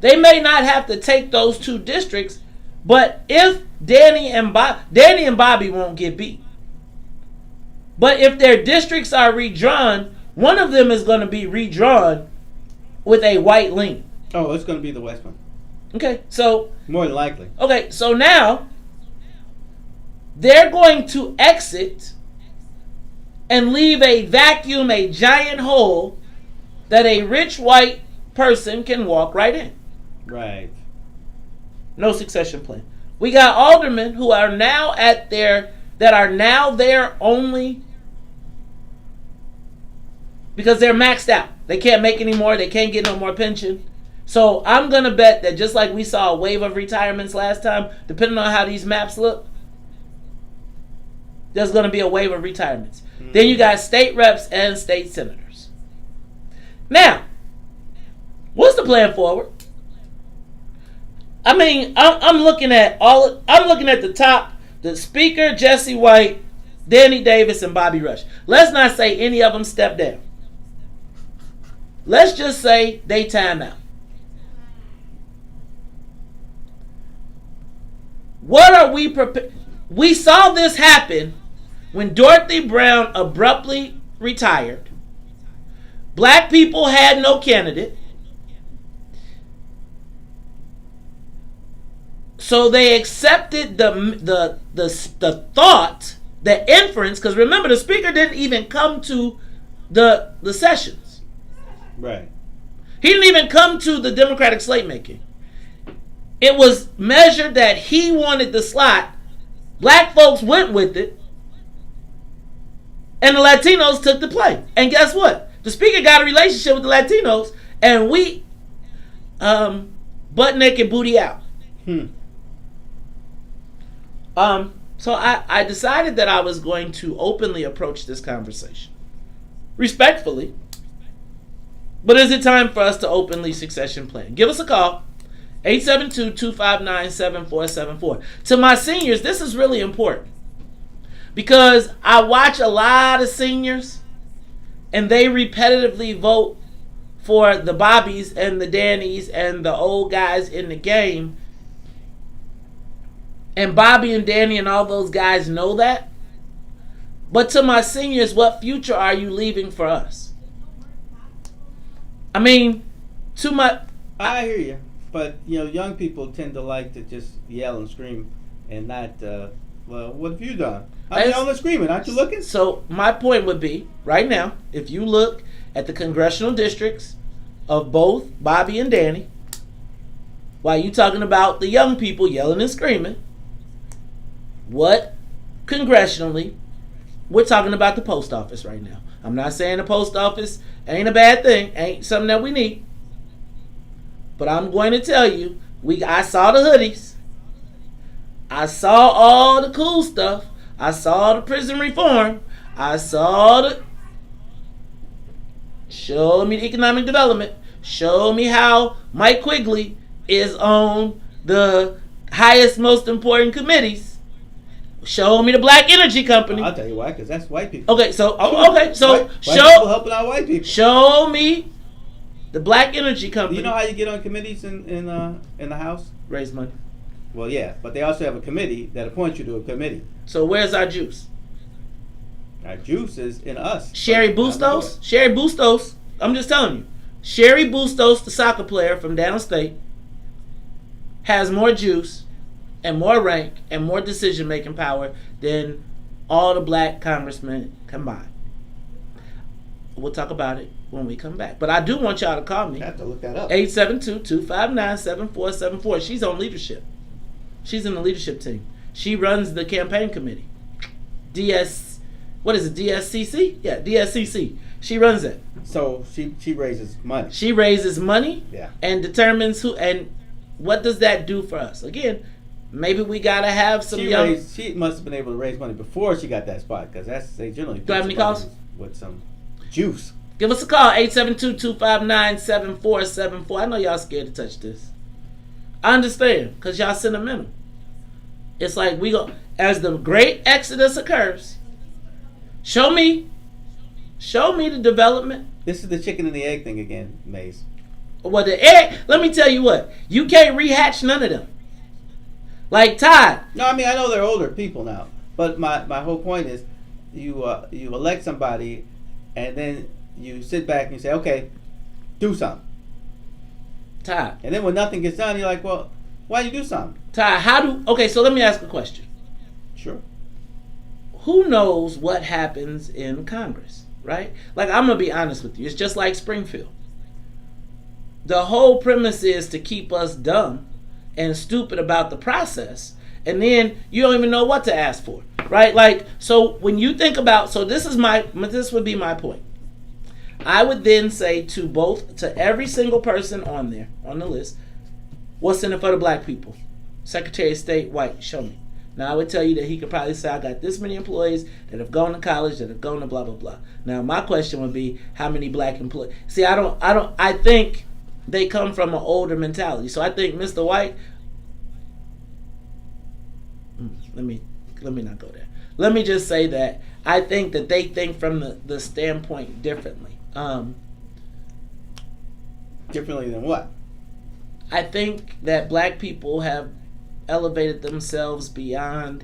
they may not have to take those two districts, but if Danny and Bobby won't get beat. But if their districts are redrawn, one of them is going to be redrawn with a white lean. Oh, it's going to be the West one. Okay, so more than likely. Okay, so now they're going to exit and leave a vacuum, a giant hole that a rich white person can walk right in. Right. No succession plan. We got aldermen who are now that are now there only because they're maxed out. They can't make any more. They can't get no more pension. So I'm going to bet that just like we saw a wave of retirements last time, depending on how these maps look, there's going to be a wave of retirements. Mm-hmm. Then you got state reps and state senators. Now, what's the plan forward? I mean, I'm looking at the top, the speaker, Jesse White, Danny Davis, and Bobby Rush. Let's not say any of them step down. Let's just say they time out. What are we prepared? We saw this happen when Dorothy Brown abruptly retired. Black people had no candidate. So they accepted the thought, the inference, because remember the speaker didn't even come to the sessions. Right. He didn't even come to the Democratic slate making. It was measured that he wanted the slot. Black folks went with it. And the Latinos took the play. And guess what? The speaker got a relationship with the Latinos. And we butt naked booty out. So I decided that I was going to openly approach this conversation. Respectfully. But is it time for us to openly succession plan? Give us a call. 872-259-7474. To my seniors, this is really important. Because I watch a lot of seniors and they repetitively vote for the Bobbies and the Dannys and the old guys in the game. And Bobby and Danny and all those guys know that. But to my seniors, what future are you leaving for us? I mean, I hear you. But, young people tend to like to just yell and scream and not, well, what have you done? I'm yelling and screaming. Aren't you looking? So my point would be, right now, if you look at the congressional districts of both Bobby and Danny, while you talking about the young people yelling and screaming, what congressionally, we're talking about the post office right now. I'm not saying the post office ain't a bad thing, ain't something that we need. But I'm going to tell you, I saw the hoodies. I saw all the cool stuff. I saw the prison reform. I saw show me the economic development. Show me how Mike Quigley is on the highest, most important committees. Show me the Black Energy Company. I'll tell you why, because that's white people. Okay, so white people helping out white people. Show me the Black Energy Company. Do you know how you get on committees in the House? Raise money. Well, yeah, but they also have a committee that appoints you to a committee. So where's our juice? Our juice is in us. Sherry Bustos? Sherry Bustos, I'm just telling you. Sherry Bustos, the soccer player from downstate, has more juice and more rank and more decision-making power than all the black congressmen combined. We'll talk about it when we come back. But I do want y'all to call me. I have to look that up. 872-259-7474. She's on leadership. She's in the leadership team. She runs the campaign committee. What is it, DSCC? Yeah, DSCC. She runs it. So she raises money. She raises money, yeah, and determines who, and what does that do for us? Again, maybe we gotta have some young. She must have been able to raise money before she got that spot, because they generally. Do I have any calls? With some juice. Give us a call, 872-259-7474. I know y'all scared to touch this. I understand, because y'all sentimental. It's like we go, as the great exodus occurs, show me the development. This is the chicken and the egg thing again, Maze. Well, the egg, let me tell you what, you can't rehatch none of them. Like Todd. No, I mean, I know they're older people now, but my whole point is you elect somebody and then you sit back and you say, okay, do something. Todd. And then when nothing gets done, you're like, well, why you do something? Todd, okay, so let me ask a question. Sure. Who knows what happens in Congress, right? Like, I'm going to be honest with you. It's just like Springfield. The whole premise is to keep us dumb and stupid about the process, and then you don't even know what to ask for, right? Like, so when you think about, this would be my point. I would then say to every single person on there, on the list, what's in it for the black people? Secretary of State, white, show me. Now, I would tell you that he could probably say, I got this many employees that have gone to college, that have gone to blah, blah, blah. Now, my question would be, how many black employees? See, I think they come from an older mentality. So I think Mr. White, let me not go there. Let me just say that I think that they think from the standpoint differently. Differently than what? I think that black people have elevated themselves beyond.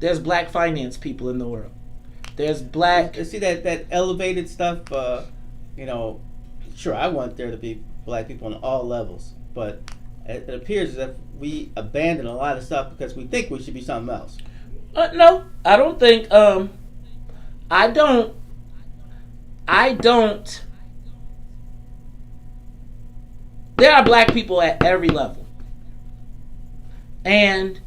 There's black finance people in the world. There's black. See that elevated stuff. Sure, I want there to be black people on all levels, but it appears as if we abandon a lot of stuff because we think we should be something else. No, I don't think. I don't. There are black people at every level. And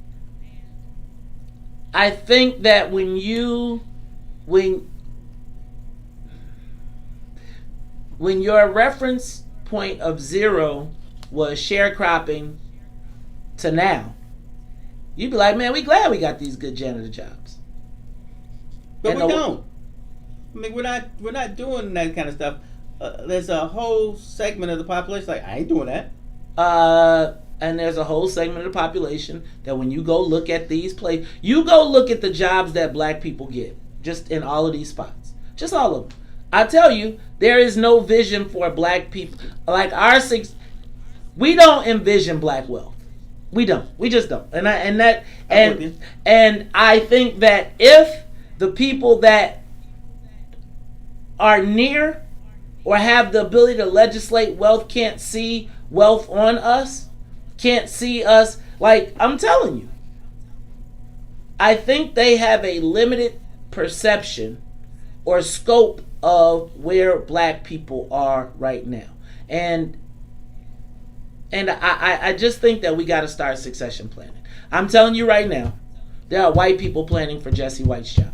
I think that when your reference point of zero was sharecropping to now, you'd be like, man, we glad we got these good janitor jobs. But we don't. I mean, we're not doing that kind of stuff. There's a whole segment of the population like, I ain't doing that. And there's a whole segment of the population that when you go look at these places, you go look at the jobs that black people get, just in all of these spots. Just all of them. I tell you, there is no vision for black people. Like we don't envision black wealth. We don't. We just don't. And I think that if the people that are near or have the ability to legislate wealth can't see wealth on us, can't see us, like, I'm telling you, I think they have a limited perception or scope of where black people are right now. And I just think that we got to start succession planning. I'm telling you right now, there are white people planning for Jesse White's job.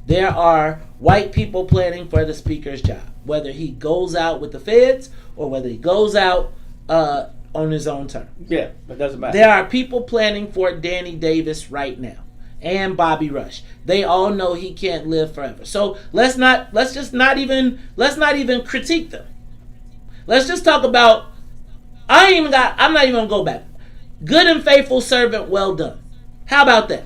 There are white people planning for the speaker's job, whether he goes out with the feds or whether he goes out on his own term. Yeah, it doesn't matter. There are people planning for Danny Davis right now and Bobby Rush. They all know he can't live forever. So let's not even critique them. Let's just talk about. I'm not even gonna go back. Good and faithful servant, well done. How about that?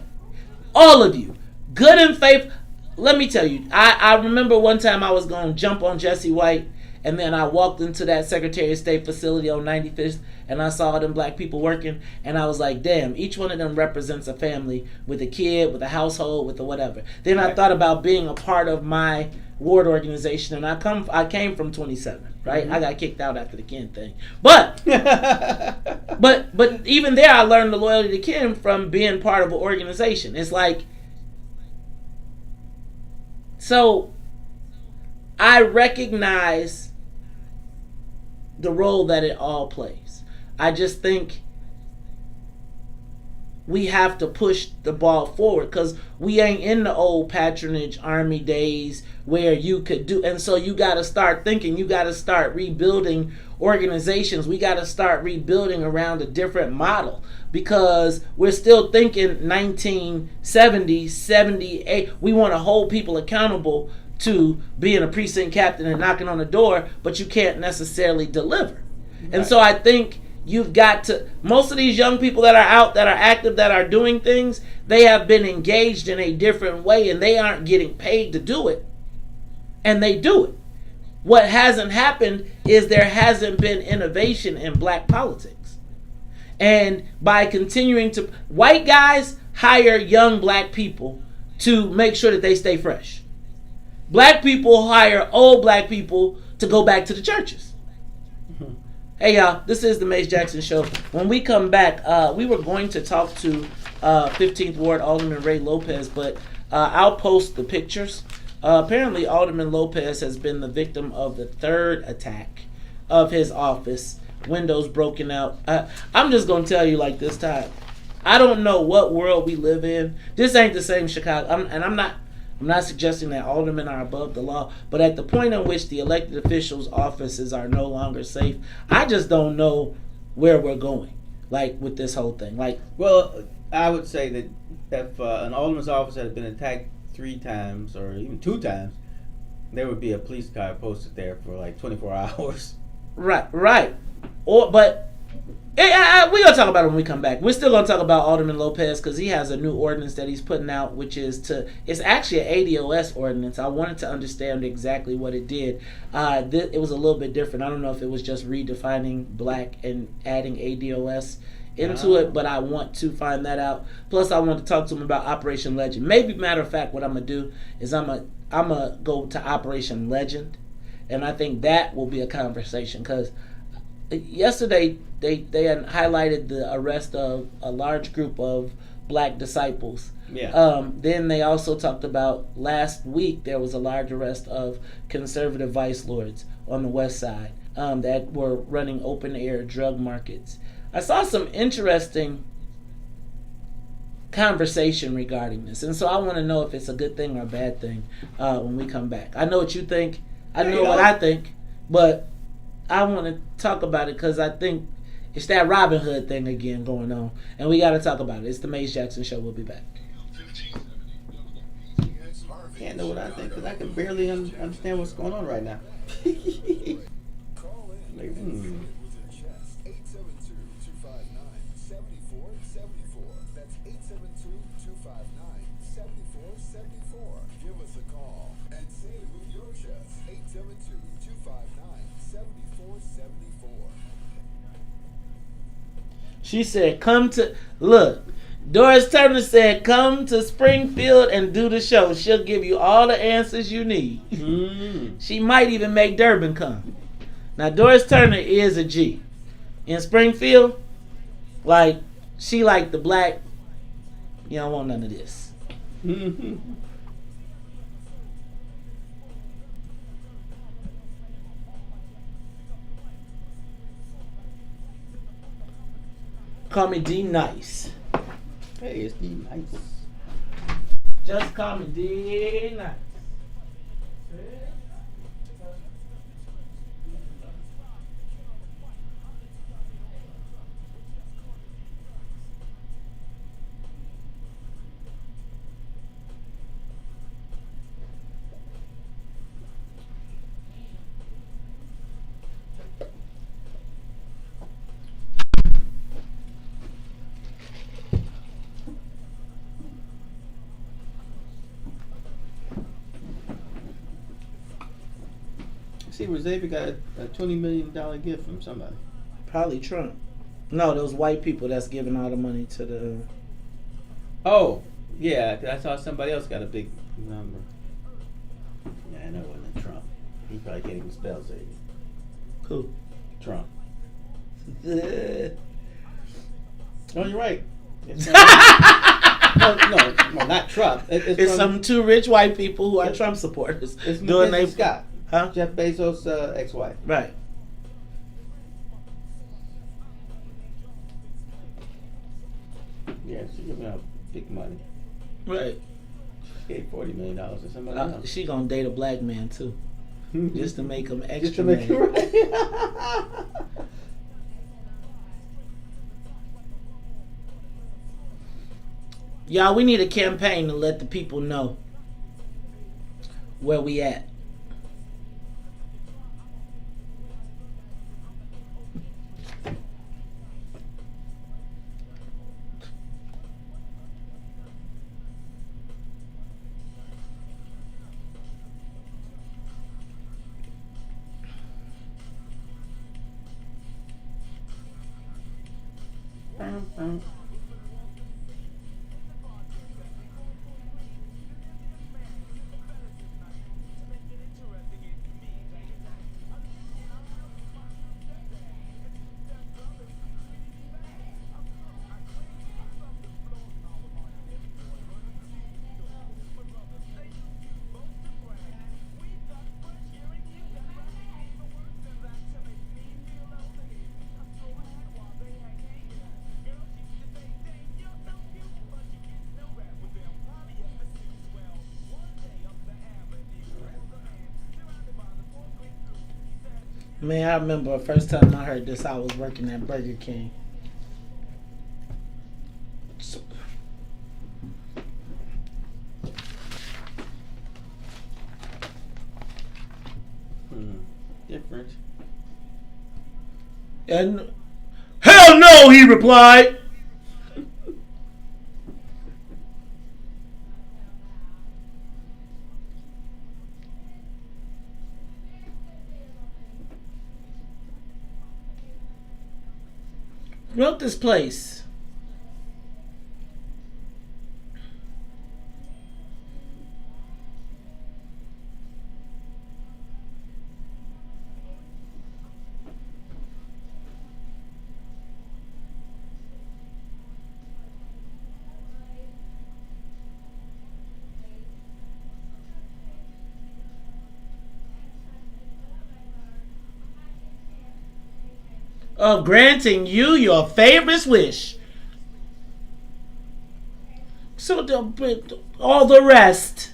All of you, good and faithful. Let me tell you, I remember one time I was going to jump on Jesse White, and then I walked into that Secretary of State facility on 95th, and I saw them black people working, and I was like, damn, each one of them represents a family with a kid, with a household, with a whatever. Then I thought about being a part of my ward organization, and I came from 27, right? Mm-hmm. I got kicked out after the Ken thing, but but even there, I learned the loyalty to Ken from being part of an organization. It's like, so I recognize the role that it all plays. I just think we have to push the ball forward, because we ain't in the old patronage army days where you could do, and so you got to start thinking, you got to start rebuilding organizations. We got to start rebuilding around a different model, because we're still thinking 1970, 78. We want to hold people accountable to being a precinct captain and knocking on the door, but you can't necessarily deliver. Right. And so I think you've got to, most of these young people that are out, that are active, that are doing things, they have been engaged in a different way, and they aren't getting paid to do it. And they do it. What hasn't happened is there hasn't been innovation in black politics. And by continuing to, white guys hire young black people to make sure that they stay fresh. Black people hire old black people to go back to the churches. Hey y'all, this is the Mace Jackson Show. When we come back, we were going to talk to 15th Ward Alderman Ray Lopez, but I'll post the pictures. Apparently, Alderman Lopez has been the victim of the third attack of his office. Windows broken out. I'm just going to tell you like this, Todd. I don't know what world we live in. This ain't the same Chicago. I'm not suggesting that aldermen are above the law, but at the point in which the elected officials' offices are no longer safe, I just don't know where we're going, like, with this whole thing. Like, well, I would say that if an alderman's office had been attacked 3 times or even 2 times, there would be a police car posted there for like 24 hours. Right. But we're going to talk about it when we come back. We're still going to talk about Alderman Lopez, because he has a new ordinance that he's putting out, which is it's actually an ADOS ordinance. I wanted to understand exactly what it did. It was a little bit different. I don't know if it was just redefining black and adding ADOS into it, but I want to find that out. Plus, I want to talk to him about Operation Legend. Maybe, matter of fact, what I'm going to do is I'm going to go to Operation Legend, and I think that will be a conversation, because yesterday they had highlighted the arrest of a large group of black disciples. Yeah. Then they also talked about last week there was a large arrest of conservative vice lords on the west side that were running open air drug markets. I saw some interesting conversation regarding this, and so I want to know if it's a good thing or a bad thing when we come back. I know what you think. I know what I think, but I want to talk about it because I think it's that Robin Hood thing again going on, and we got to talk about it. It's the Mace Jackson Show. We'll be back. Can't know what I think because I can barely understand what's going on right now. Like, She said, Doris Turner said, come to Springfield and do the show. She'll give you all the answers you need. She might even make Durbin come. Now, Doris Turner is a G. In Springfield, like, she like the black, you don't want none of this. Call me D Nice. Hey, it's D Nice. Just call me D Nice. see where Xavier got a $20 million gift from somebody. Probably Trump. No, those white people that's giving all the money to the. Oh, yeah, 'cause I saw somebody else got a big number. Yeah, I know it wasn't Trump. He probably can't even spell Xavier. Who? Trump. Oh, you're right. It's no, not Trump. It's from, some two rich white people who are Trump supporters. It's doing Mrs. Scott. Huh? Jeff Bezos' ex-wife. Right. Yeah, she giving out big money. Right. She gave $40 million to somebody else. She gonna date a black man too, just to make him extra. Just to make mad. it right. Y'all, we need a campaign to let the people know where we at. Man, I remember the first time I heard this, I was working at Burger King. Different. And hell no, he replied. Wrote this place. Of granting you your favorite wish. So all the rest.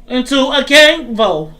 Into a canvo.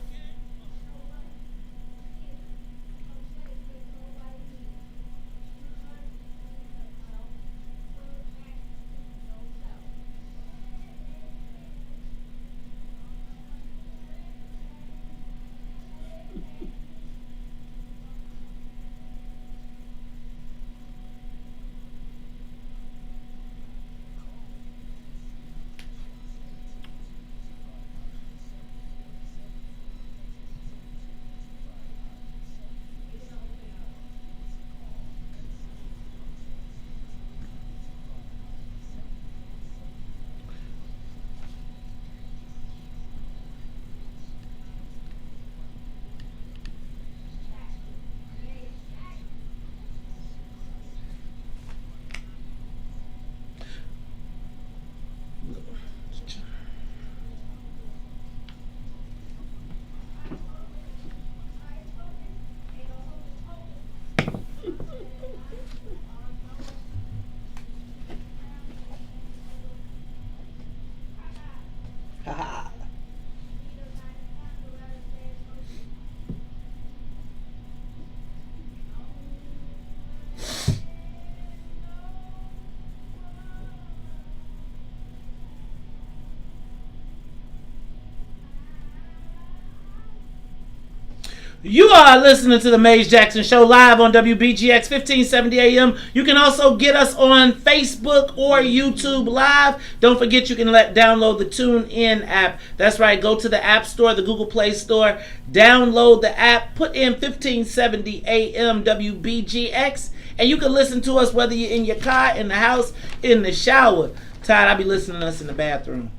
You are listening to the Maze Jackson Show live on WBGX 1570 AM. You can also get us on Facebook or YouTube Live. Don't forget you can download the TuneIn app. That's right. Go to the App Store, the Google Play Store. Download the app. Put in 1570 AM WBGX. And you can listen to us whether you're in your car, in the house, in the shower. Todd, I be listening to us in the bathroom.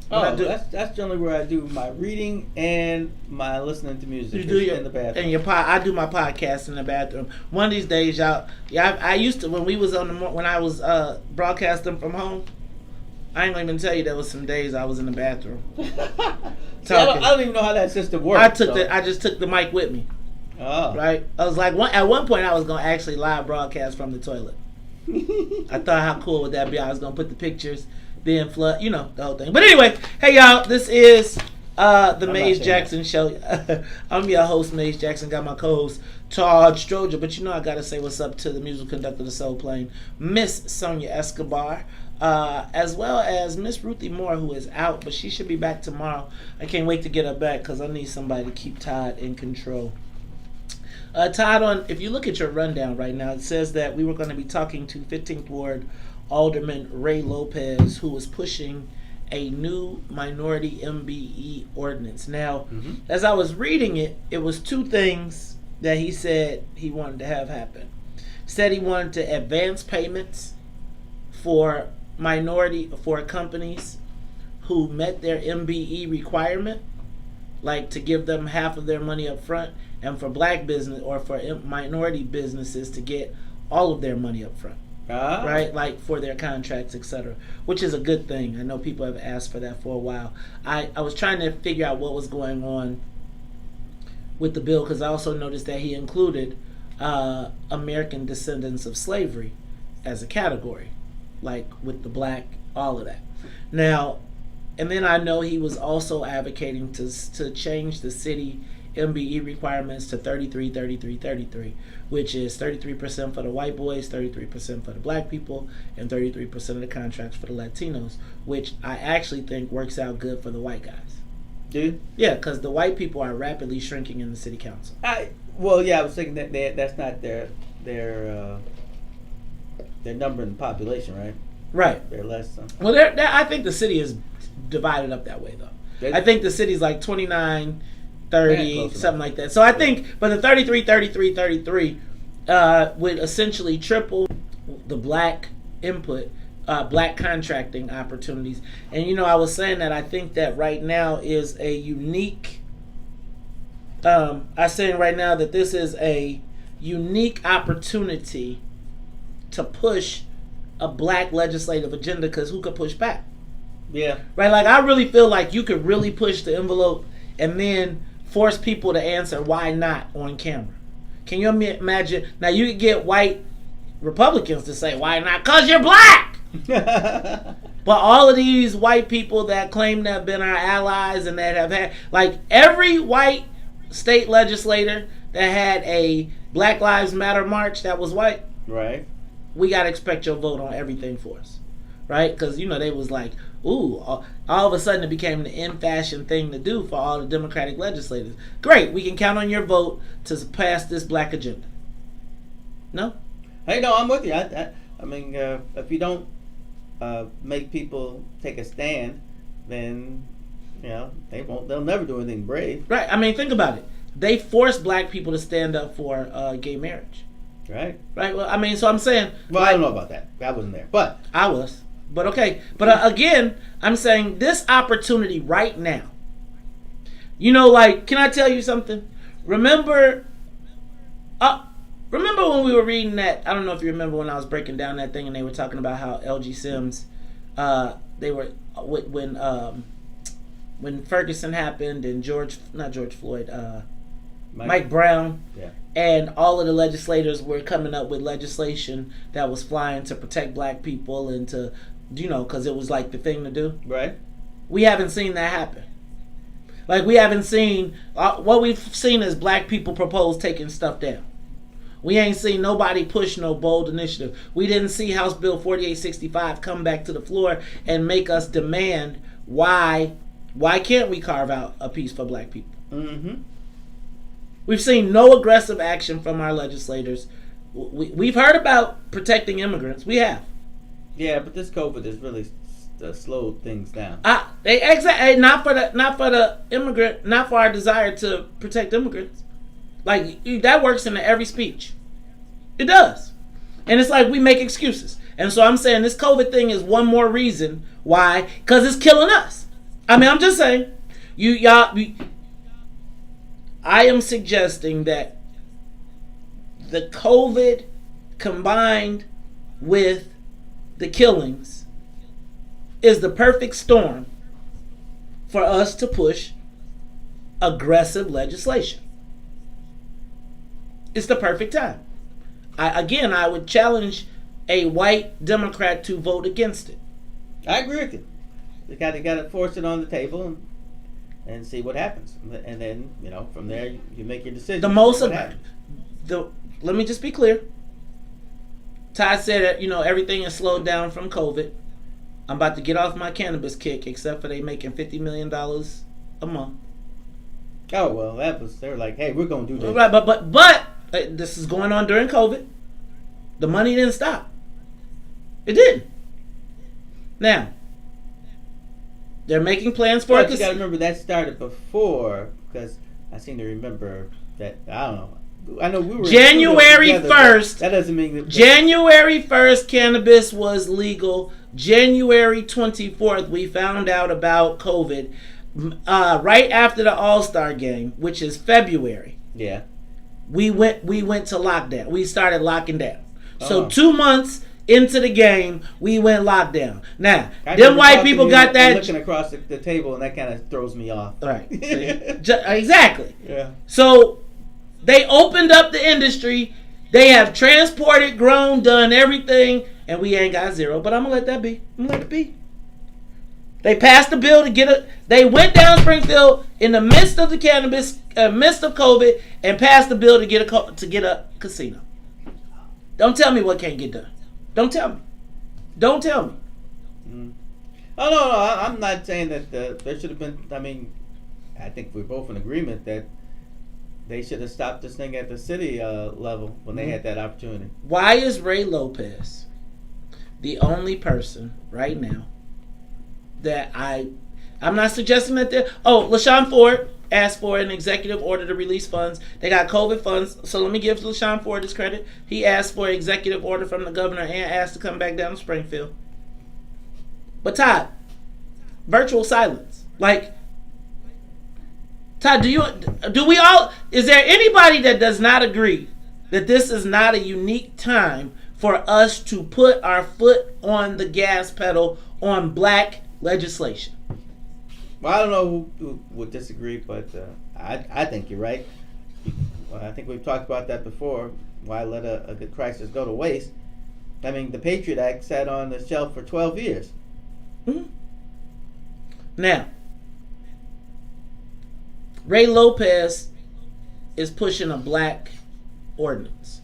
That's generally where I do my reading and my listening to music. You do in the bathroom. And I do my podcast in the bathroom. One of these days, y'all. Yeah, I used to when we was when I was broadcasting from home. I ain't gonna even tell you there was some days I was in the bathroom. See, I don't even know how that system works. I just took the mic with me. Oh. Right. I was like at one point I was gonna actually live broadcast from the toilet. I thought how cool would that be? I was gonna put the pictures. Then flood, the whole thing. But anyway, hey y'all, this is the Maze Jackson Show. I'm your host, Maze Jackson. Got my co-host Todd Stroger, but I gotta say what's up to the musical conductor of the Soul Plane, Miss Sonia Escobar, as well as Miss Ruthie Moore, who is out, but she should be back tomorrow. I can't wait to get her back because I need somebody to keep Todd in control. Todd, if you look at your rundown right now, it says that we were going to be talking to 15th Ward Alderman Ray Lopez, who was pushing a new minority MBE ordinance. Now, as I was reading it, it was two things that he said he wanted to have happen. He said he wanted to advance payments for companies who met their MBE requirement, like to give them half of their money up front, and for black business or for minority businesses to get all of their money up front. Right, like for their contracts, etc., which is a good thing. I know people have asked for that for a while. I was trying to figure out what was going on with the bill because I also noticed that he included American descendants of slavery as a category, like with the black, all of that. Now, and then I know he was also advocating to change the city MBE requirements to 33, 33, 33, which is 33% for the white boys, 33% for the black people, and 33% of the contracts for the Latinos, which I actually think works out good for the white guys. Dude? Yeah, because the white people are rapidly shrinking in the city council. I was thinking that's not their number in the population, right? Right. They're less. Well, I think the city is divided up that way, though. I think the city's like 29... 30, something like that. So I think, but the 33, 33, 33 would essentially triple the black input, black contracting opportunities. And, I was saying that I think that right now is a unique, I'm saying right now that this is a unique opportunity to push a black legislative agenda because who could push back? Yeah. Right, like I really feel like you could really push the envelope and then force people to answer why not on camera. Can you imagine? Now you could get white Republicans to say why not? Because you're black. But all of these white people that claim to have been our allies and that have had, like every white state legislator that had a Black Lives Matter march that was white, right? We got to expect your vote on everything for us. Right? Because, they was like, ooh, all of a sudden it became the in-fashion thing to do for all the Democratic legislators. Great, we can count on your vote to pass this black agenda. No? Hey, no, I'm with you. I mean, if you don't make people take a stand, then, they'll never do anything brave. Right. I mean, think about it. They forced black people to stand up for gay marriage. Right. Right. Well, I mean, so I'm saying. Well, I don't know about that. I wasn't there, but I was. But okay. But again, I'm saying this opportunity right now. Can I tell you something? Remember when we were reading that? I don't know if you remember when I was breaking down that thing and they were talking about how LG Sims, they were when Ferguson happened and not George Floyd, Mike Brown. Yeah. And all of the legislators were coming up with legislation that was flying to protect black people and to, because it was like the thing to do. Right. We haven't seen that happen. Like we haven't seen, what we've seen is black people propose taking stuff down. We ain't seen nobody push no bold initiative. We didn't see House Bill 4865 come back to the floor and make us demand why can't we carve out a piece for black people? Mm-hmm. We've seen no aggressive action from our legislators. We've heard about protecting immigrants. We have. Yeah, but this COVID has really slowed things down. Not for the immigrant, not for our desire to protect immigrants. Like, that works in every speech. It does. And it's like we make excuses. And so I'm saying this COVID thing is one more reason why, because it's killing us. I mean, I'm just saying, I am suggesting that the COVID combined with the killings is the perfect storm for us to push aggressive legislation. It's the perfect time. I would challenge a white Democrat to vote against it. I agree with you. You got to force it on the table and see what happens, and then from there you make your decision. Let me just be clear. Todd said that everything is slowed down from COVID. I'm about to get off my cannabis kick, except for they making $50 million a month. Oh well, they were like, hey, we're gonna do this. Right, but this is going on during COVID. The money didn't stop. It didn't. Now, they're making plans for it. But you got to remember that started before, because I seem to remember that, I don't know. I know we were January 1st. That doesn't mean that January 1st, cannabis was legal. January 24th, we found out about COVID. Right after the All-Star game, which is February. Yeah. We went to lockdown. We started locking down. So 2 months into the game, we went lockdown. Now, them white people got that. Looking across the table, and that kind of throws me off. Right. Exactly. Yeah. So they opened up the industry. They have transported, grown, done everything, and we ain't got zero. But I'm gonna let that be. I'm gonna let it be. They passed the bill to get it. They went down Springfield in the midst of the cannabis, midst of COVID, and passed the bill to get a casino. Don't tell me what can't get done. Don't tell me. Don't tell me. Oh no, I'm not saying that there should have been. I mean, I think we're both in agreement that they should have stopped this thing at the city level when they had that opportunity. Why is Ray Lopez the only person right now that I'm not suggesting that LaShawn Ford asked for an executive order to release funds. They got COVID funds, so let me give LaShawn Ford his credit. He asked for an executive order from the governor and asked to come back down to Springfield. But Todd, virtual silence. Like, Todd, is there anybody that does not agree that this is not a unique time for us to put our foot on the gas pedal on black legislation? Well, I don't know who would disagree, but I think you're right. I think we've talked about that before. Why let a good crisis go to waste? I mean, the Patriot Act sat on the shelf for 12 years. Mm-hmm. Now, Ray Lopez is pushing a black ordinance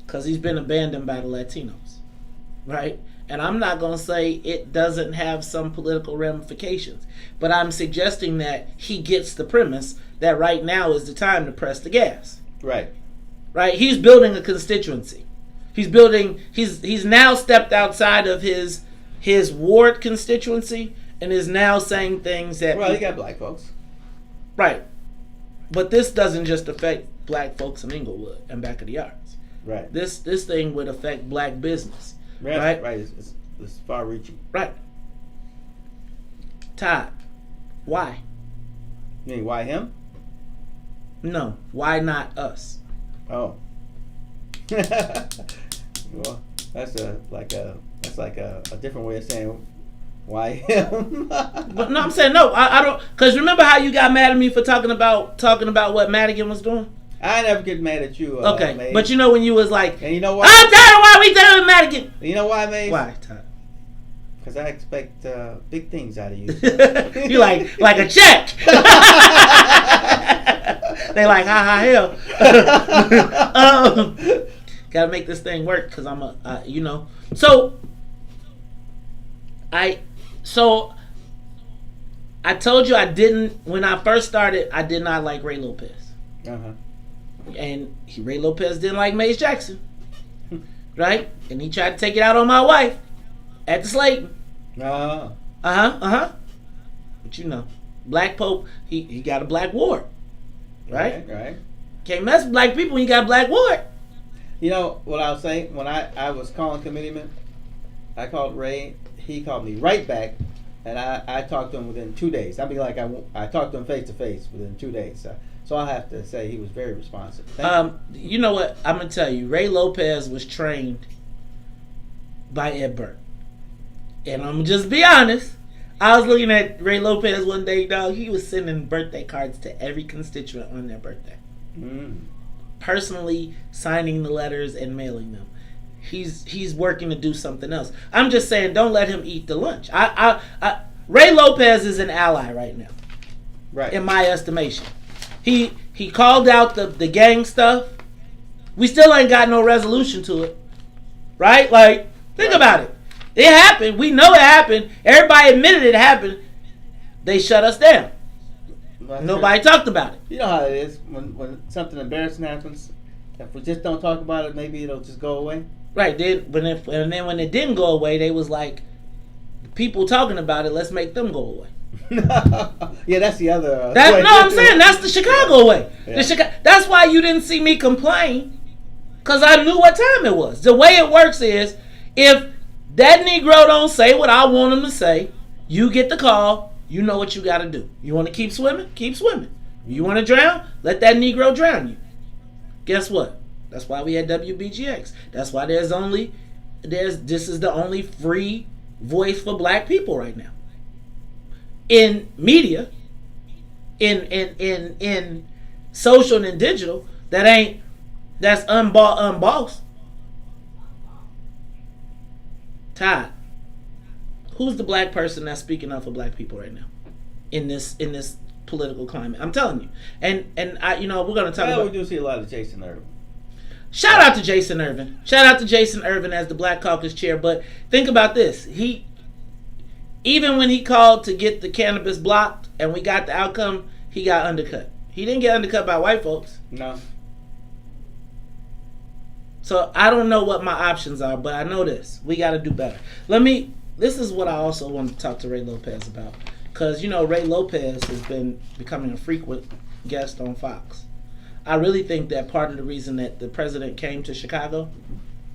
because he's been abandoned by the Latinos, right? And I'm not going to say it doesn't have some political ramifications, but I'm suggesting that he gets the premise that right now is the time to press the gas. Right. Right? He's building a constituency. He's now stepped outside of his ward constituency and is now saying things that... Well, you got black folks. Right. But this doesn't just affect black folks in Inglewood and back of the yards. Right. This thing would affect black business. Right. It's far-reaching. Right. Todd, why? You mean why him? No, why not us? Oh. Well, that's like a different way of saying why him. But no, I'm saying no. I don't, because remember how you got mad at me for talking about what Madigan was doing? I never get mad at you. Okay, Maze. but you know when you was like, and you know what? I'm tired of why we done with Madigan. You know why, Maze? Why, Todd? Because I expect big things out of you. You like a check. They like, hell. Gotta make this thing work because I'm So I told you when I first started, I did not like Ray Lopez. And Ray Lopez didn't like Mace Jackson, right? And he tried to take it out on my wife at the Slayton. But you know, Black Pope, he got a black ward, right? Right. Can't mess with black people when you got a black ward. You know what I was saying? When I was calling committeeman, I called Ray. He called me right back, and I talked to him within 2 days. I mean, like I talked to him face to face within 2 days. So I have to say he was very responsive. You know what? I'm gonna tell you, Ray Lopez was trained by Ed Burke, and I'm just be honest. I was looking at Ray Lopez one day, dog. He was sending birthday cards to every constituent on their birthday. Personally signing the letters and mailing them. He's working to do something else. I'm just saying, don't let him eat the lunch. Ray Lopez is an ally right now, right? In my estimation, he called out the gang stuff. We still ain't got no resolution to it, right? Like, think about it. It happened. We know it happened. Everybody admitted it happened. They shut us down. Nobody talked about it. You know how it is when something embarrassing happens. If we just don't talk about it, maybe it'll just go away. Right. And then when it didn't go away, they was like, people talking about it. Let's make them go away. Yeah, that's the other. I'm saying that's the Chicago way. Yeah. That's why you didn't see me complain, because I knew what time it was. The way it works is, if that Negro don't say what I want him to say, you get the call. You know what you got to do. You want to keep swimming? Keep swimming. You want to drown? Let that Negro drown you. Guess what? That's why we had WBGX. That's why this is the only free voice for black people right now. In media, in social and digital, that's unbossed. Todd, who's the black person that's speaking up for black people right now in this political climate? I'm telling you, and we're gonna talk about. We do see a lot of Jason Irvin. Shout out to Jason Irvin. Shout out to Jason Irvin as the Black Caucus chair. But think about this: even when he called to get the cannabis blocked and we got the outcome, he got undercut. He didn't get undercut by white folks. No. So I don't know what my options are, but I know this: we got to do better. This is what I also want to talk to Ray Lopez about, because Ray Lopez has been becoming a frequent guest on Fox. I really think that part of the reason that the president came to Chicago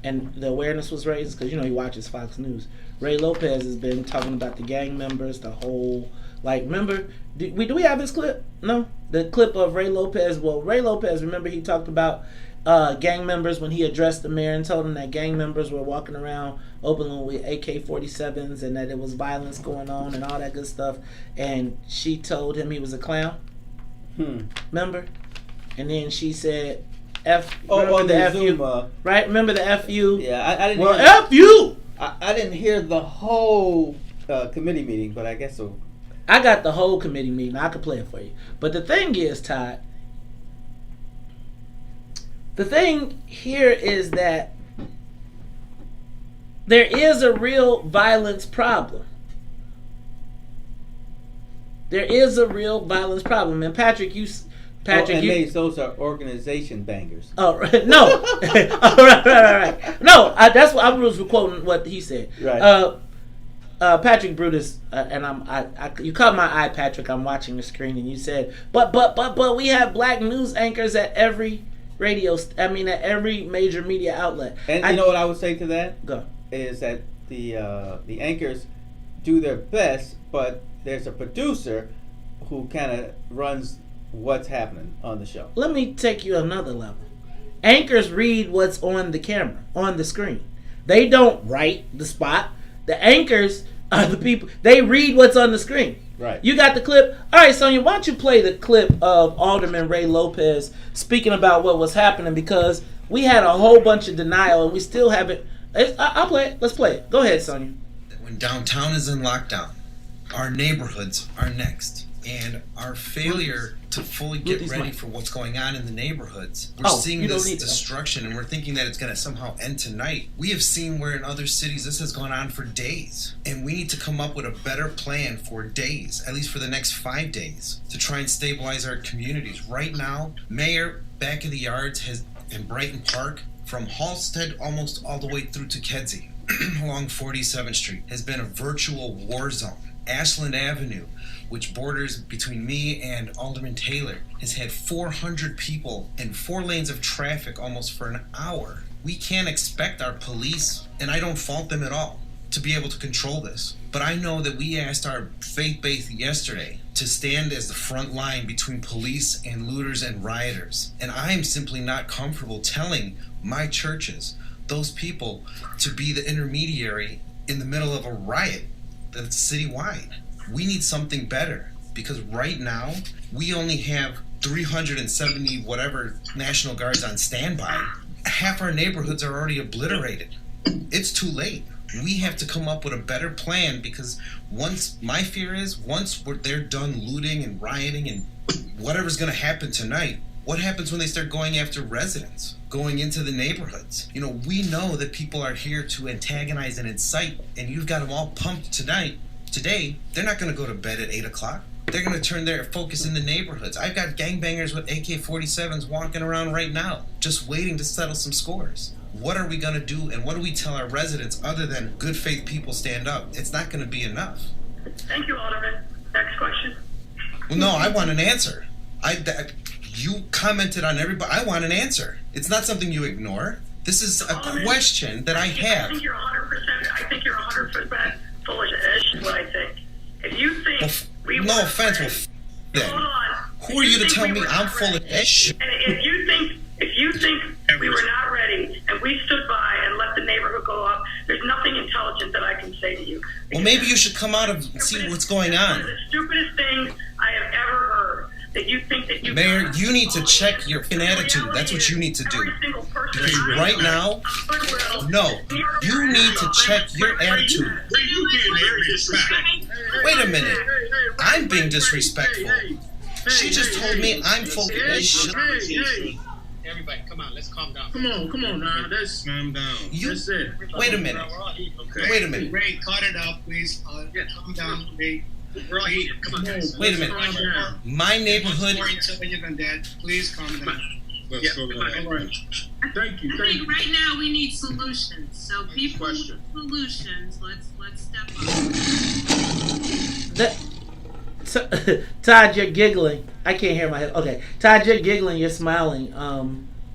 and the awareness was raised, because he watches Fox News. Ray Lopez has been talking about the gang members, the whole, remember, do we have this clip? No? The clip of Ray Lopez. Well, Ray Lopez, remember, he talked about gang members when he addressed the mayor and told him that gang members were walking around openly with AK-47s and that there was violence going on and all that good stuff, and she told him he was a clown. Remember? And then she said, remember the F you, right? Remember the F you? Yeah, I didn't. Well, F you. I didn't hear the whole committee meeting, but I guess so. I got the whole committee meeting. I could play it for you. But the thing is, Todd, the thing here is that there is a real violence problem. There is a real violence problem. And Patrick, those are organization bangers. Oh, right. No. right. No, that's what I was quoting what he said. Right. Patrick Brutus, and you caught my eye, Patrick. I'm watching the screen, and you said, but we have black news anchors at every at every major media outlet. And you know what I would say to that? Go. Is that the anchors do their best, but there's a producer who kind of runs what's happening on the show. Let me take you another level. Anchors read what's on the camera, on the screen. They don't write the spot. The anchors are the people. They read what's on the screen. Right. You got the clip. All right, Sonia, why don't you play the clip of Alderman Ray Lopez speaking about what was happening, because we had a whole bunch of denial and we still haven't. I'll play it. Let's play it. Go ahead, Sonia. When downtown is in lockdown, our neighborhoods are next. and our failure to fully get Ruthie's ready mic. for what's going on in the neighborhoods. We're seeing you don't this need to. destruction, and we're thinking that it's going to somehow end tonight. We have seen where in other cities this has gone on for days, and we need to come up with a better plan for days, at least for the next 5 days, to try and stabilize our communities. Right now, Mayor Back of the Yards has in Brighton Park, from Halstead almost all the way through to Kedzie, along 47th Street, has been a virtual war zone. Ashland Avenue, which borders between me and Alderman Taylor, has had 400 people and 4 lanes of traffic almost for an hour. We can't expect our police, and I don't fault them at all, to be able to control this. But I know that we asked our faith base yesterday to stand as the front line between police and looters and rioters. And I am simply not comfortable telling my churches, those people, to be the intermediary in the middle of a riot that's citywide. We need something better, because right now we only have 370 whatever National Guards on standby. Half our neighborhoods are already obliterated. It's too late. We have to come up with a better plan, because my fear is once they're done looting and rioting and whatever's going to happen tonight, what happens when they start going after residents, going into the neighborhoods? You know, we know that people are here to antagonize and incite, and you've got them all pumped today. They're not going to go to bed at 8 o'clock. They're going to turn their focus in the neighborhoods. I've got gangbangers with AK-47s walking around right now, just waiting to settle some scores. What are we going to do, and what do we tell our residents other than good faith people stand up? It's not going to be enough. Thank you, Alderman. Next question. Well, no, I want an answer. You commented on everybody. I want an answer. It's not something you ignore. This is a question that I have. I think you're 100% foolish. That's what I think. If you think no offense, then hold on. who are you to tell me I'm full of shit? And if you think we were not ready and we stood by and let the neighborhood go up, there's nothing intelligent that I can say to you. Well, maybe you should come out and see what's going on. One of the stupidest things I have ever heard. That you think that you Mayor, you need to check your attitude. That's what you need to do. Because right now, no, you need to check your attitude. Wait a minute. I'm being disrespectful. She just told me I'm full of shit. Everybody, come on, let's calm down. Come on now. Let's calm down. That's it. Wait a minute. Wait a minute. Ray, cut it out, please. Calm down, Ray. We're all here. Come on, guys. Wait a minute. My neighborhood. More intelligent than that. Please calm down. Let's go All right. Thank you. I think right now we need solutions. So people with solutions, let's step up. Todd, you're giggling. I can't hear my head. Okay, Todd, you're giggling. You're smiling.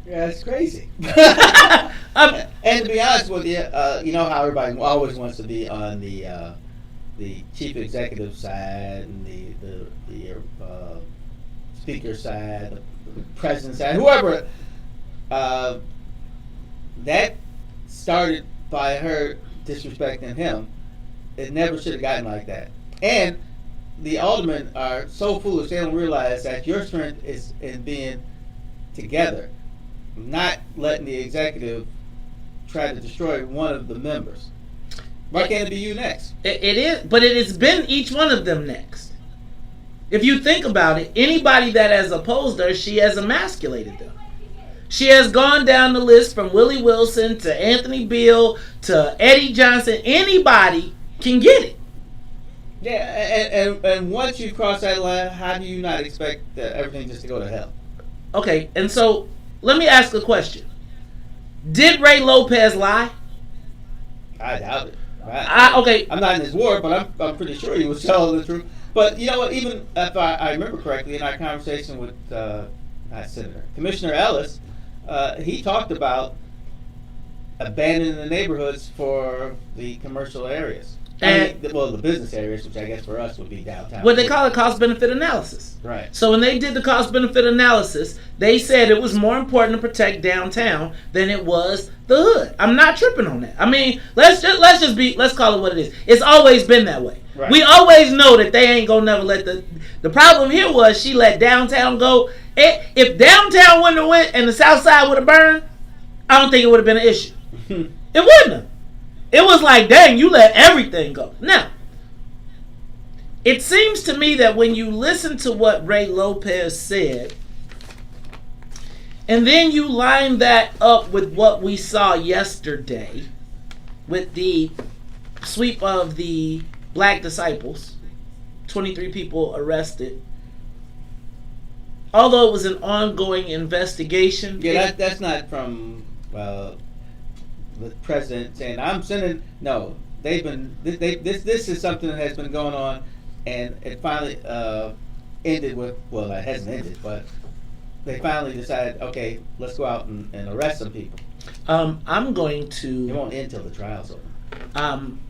Yeah, it's crazy. And to be honest with you, you know how everybody always wants to be on the chief executive side and the speaker side, the president side, whoever. That started by her disrespecting him. It never should have gotten like that. And the aldermen are so foolish, they don't realize that your strength is in being together, not letting the executive try to destroy one of the members. Why can't it be you next? It is, but it has been each one of them next. If you think about it, anybody that has opposed her, she has emasculated them. She has gone down the list from Willie Wilson to Anthony Beale to Eddie Johnson. Anybody can get it. Yeah, and once you cross that line, how do you not expect everything just to go to hell? Okay, and so let me ask a question. Did Ray Lopez lie? I doubt it. Okay. I'm not in his ward, but I'm pretty sure he was telling the truth. But you know what? Even if I remember correctly, in our conversation with not Senator Commissioner Ellis, he talked about abandoning the neighborhoods for the commercial areas. The business areas, which I guess for us would be downtown. What they call a cost-benefit analysis. Right. So when they did the cost-benefit analysis, they said it was more important to protect downtown than it was the hood. I'm not tripping on that. I mean, let's call it what it is. It's always been that way. Right. We always know that they ain't gonna never let the problem here was she let downtown go. If downtown wouldn't have went and the south side would have burned, I don't think it would have been an issue. It wouldn't have. It was like, dang, you let everything go. Now, it seems to me that when you listen to what Ray Lopez said, and then you line that up with what we saw yesterday with the sweep of the Black Disciples, 23 people arrested. Although it was an ongoing investigation. Yeah, that's not from the president saying, I'm sending, no. They've been, this is something that has been going on, and it finally ended with, well, it hasn't ended, but they finally decided, okay, let's go out and arrest some people. I'm going to... It won't end till the trial's over. I'm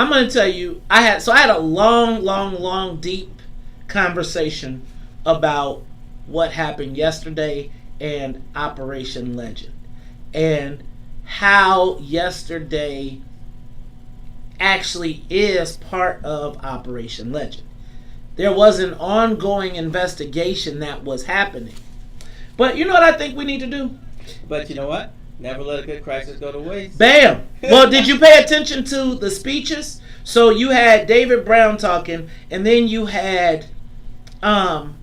going to tell you, I had a long, deep conversation about what happened yesterday and Operation Legend, and how yesterday actually is part of Operation Legend. There was an ongoing investigation that was happening. But you know what I think we need to do? But you know what? Never let a good crisis go to waste. Bam! Well, did you pay attention to the speeches? So you had David Brown talking, and then you had John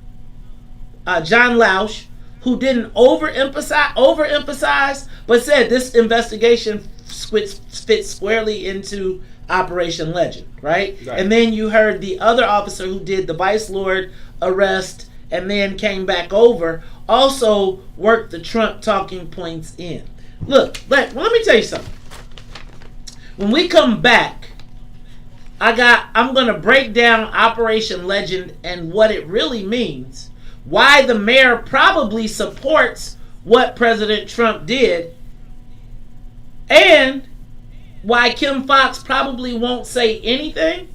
Lausch, who didn't overemphasize, but said this investigation fits squarely into Operation Legend, right? And then you heard the other officer who did the Vice Lord arrest and then came back over, also worked the Trump talking points in. Look, let me tell you something. When we come back, I'm going to break down Operation Legend and what it really means, why the mayor probably supports what President Trump did, and why Kim Foxx probably won't say anything,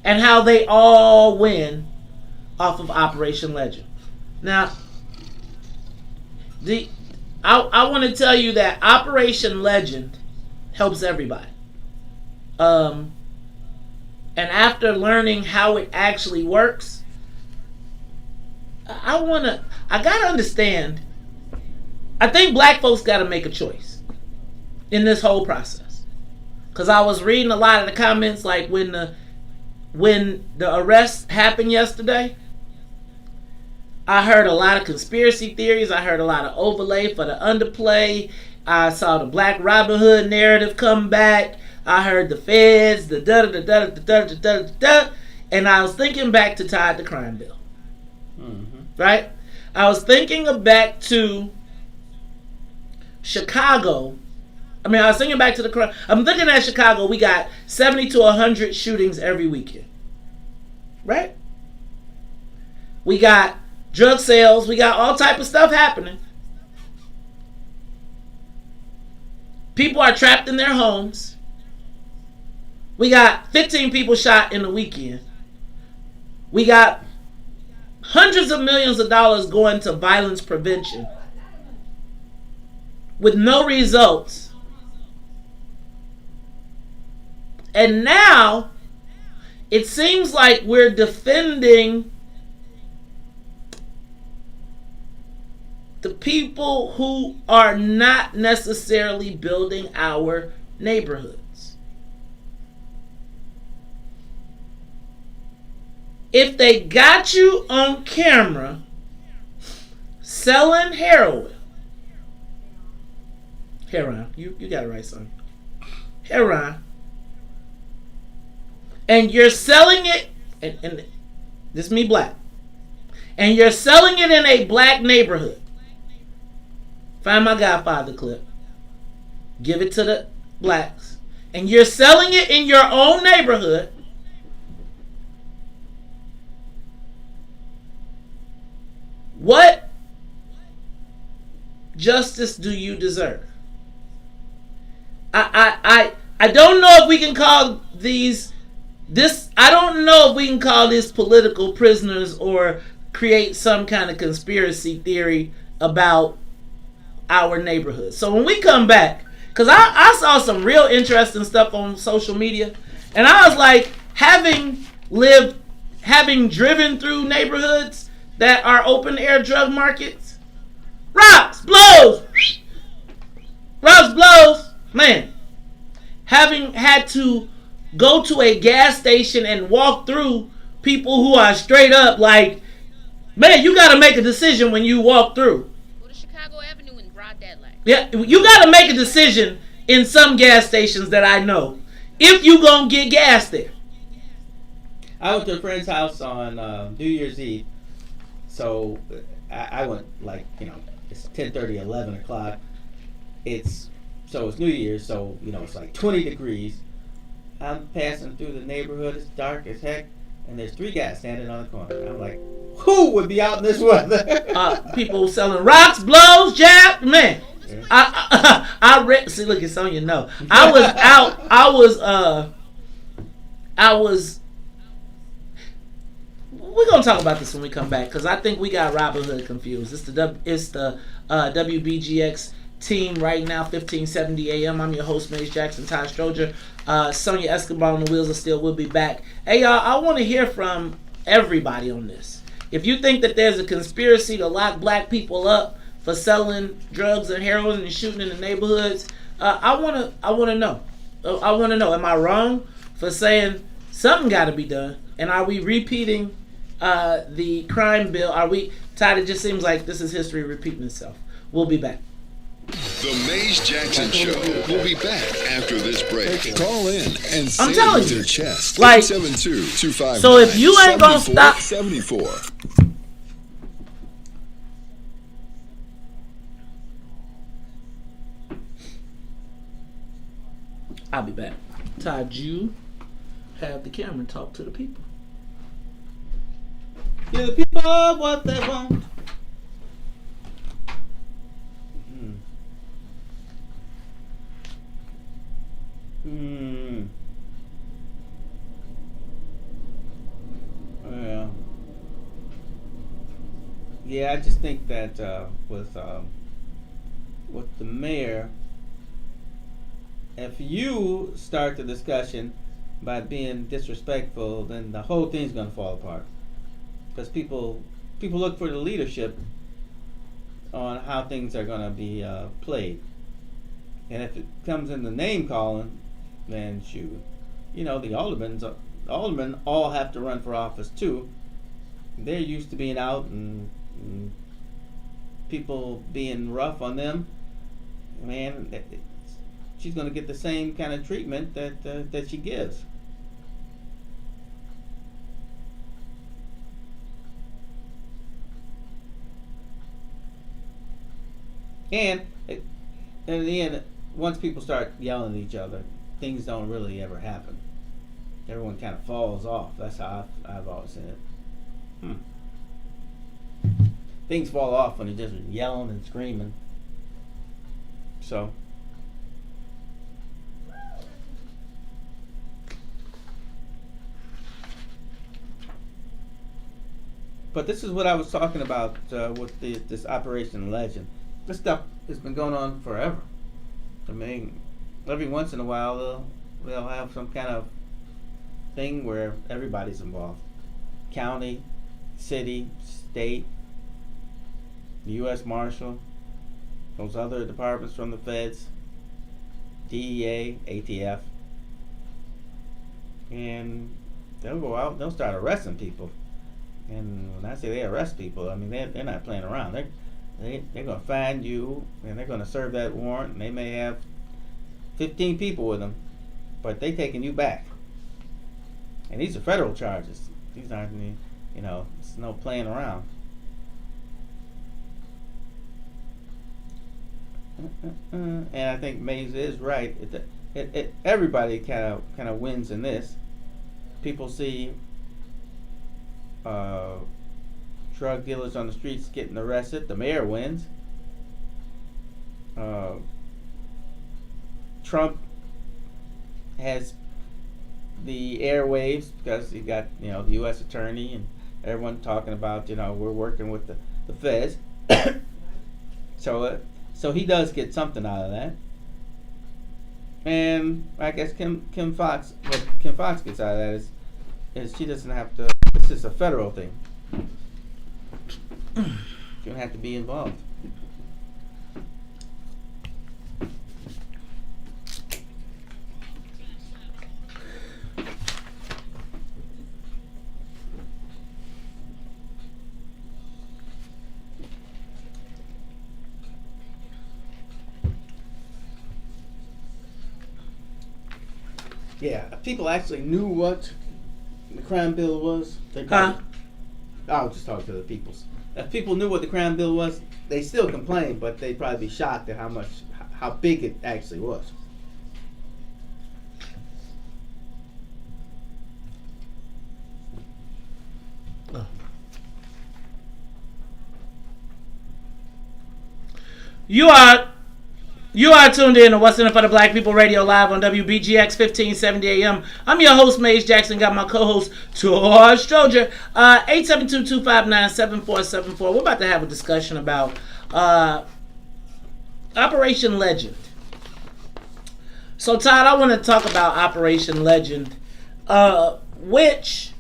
and how they all win off of Operation Legend. Now, I want to tell you that Operation Legend helps everybody. And after learning how it actually works, I gotta understand. I think black folks gotta make a choice in this whole process. Because I was reading a lot of the comments, like when the arrest happened yesterday, I heard a lot of conspiracy theories. I heard a lot of overlay for the underplay. I saw the Black Robin Hood narrative come back. I heard the feds, the da-da-da-da-da-da-da-da-da. And I was thinking back to Todd the Crime Bill. Mm-hmm. Right? I was thinking back to Chicago. I was thinking back to the crime. I'm thinking at Chicago, we got 70 to 100 shootings every weekend. Right? We got drug sales. We got all type of stuff happening. People are trapped in their homes. We got 15 people shot in a weekend. We got hundreds of millions of dollars going to violence prevention with no results. And now it seems like we're defending the people who are not necessarily building our neighborhoods. If they got you on camera selling heroin, you got it right, son. Heroin. And you're selling it, and this is me black, and you're selling it in a black neighborhood. Find my Godfather clip. Give it to the blacks. And you're selling it in your own neighborhood. What justice do you deserve? I don't know if we can call I don't know if we can call this political prisoners or create some kind of conspiracy theory about our neighborhood. So when we come back, because I saw some real interesting stuff on social media, and I was like, having driven through neighborhoods that are open air drug markets, rocks, blows, man, having had to go to a gas station and walk through people who are straight up like, man, you got to make a decision when you walk through. Go to Chicago Avenue in broad daylight. Yeah, you got to make a decision in some gas stations that I know if you gonna get gas there. I went to a friend's house on New Year's Eve, so I went like, it's 10:30, 11 o'clock. It's New Year's, so it's like 20 degrees. I'm passing through the neighborhood. It's dark as heck, and there's 3 guys standing on the corner. I'm like, who would be out in this weather? People selling rocks, blows, jab, man. Yeah. I read. See, look at Sonia. No, I was out. I was. We're gonna talk about this when we come back because I think we got Robin Hood confused. It's the WBGX team right now, 1570 AM. I'm your host, Mace Jackson, Todd Stroger. Sonia Escobar on the wheels of steel will be back. Hey y'all, I want to hear from everybody on this. If you think that there's a conspiracy to lock black people up for selling drugs and heroin and shooting in the neighborhoods, I wanna know. I want to know. Am I wrong for saying something got to be done? And are we repeating the crime bill? Are we, Todd? It just seems like this is history repeating itself. We'll be back. The Mace Jackson Show will be back after this break. Call in and say I'm telling with you, your chest. like, 872-259-7474. so if you ain't gonna stop, 74. I'll be back. Todd, you have the camera talk to the people. Give the people what they want. Yeah, I just think that with the mayor, if you start the discussion by being disrespectful, then the whole thing's going to fall apart. Because people look for the leadership on how things are going to be played. And if it comes in the name calling, then shoot, the aldermen all have to run for office too. They're used to being out and people being rough on them. Man, she's going to get the same kind of treatment that she gives. And in the end, once people start yelling at each other, things don't really ever happen. Everyone kind of falls off. That's how I've always seen it. Things fall off when you're just yelling and screaming. So. But this is what I was talking about with this Operation Legend. This stuff has been going on forever. I mean, every once in a while they'll have some kind of thing where everybody's involved. County, city, state, the U.S. Marshal, those other departments from the feds, DEA, ATF. And they'll go out and they'll start arresting people. And when I say they arrest people, I mean they're not playing around. They're going to find you and they're going to serve that warrant, and they may have 15 people with them, but they taking you back. And these are federal charges. These aren't, it's no playing around. And I think Mays is right. Everybody kind of wins in this. People see drug dealers on the streets getting arrested. The mayor wins. Trump has the airwaves because he got the U.S. attorney and everyone talking about we're working with the feds. So he does get something out of that. And I guess Kim Fox, what Kim Fox gets out of that is she doesn't have to. This is a federal thing. She don't have to be involved. Yeah, if people actually knew what the crime bill was, they Huh? probably, I'll just talk to the peoples. If people knew what the crime bill was, they still complain, but they'd probably be shocked at how big it actually was. You are tuned in to What's in it for the Black People Radio live on WBGX 1570 AM. I'm your host, Maze Jackson. Got my co-host, Todd Stroger. 872-259-7474. We're about to have a discussion about Operation Legend. So, Todd, I want to talk about Operation Legend, which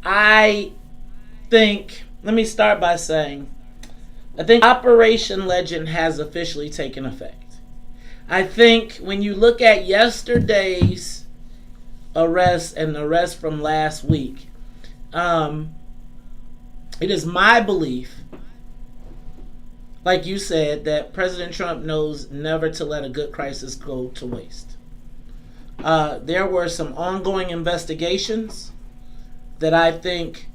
I think, let me start by saying, I think Operation Legend has officially taken effect. I think when you look at yesterday's arrest and the arrest from last week, it is my belief, like you said, that President Trump knows never to let a good crisis go to waste. There were some ongoing investigations that I think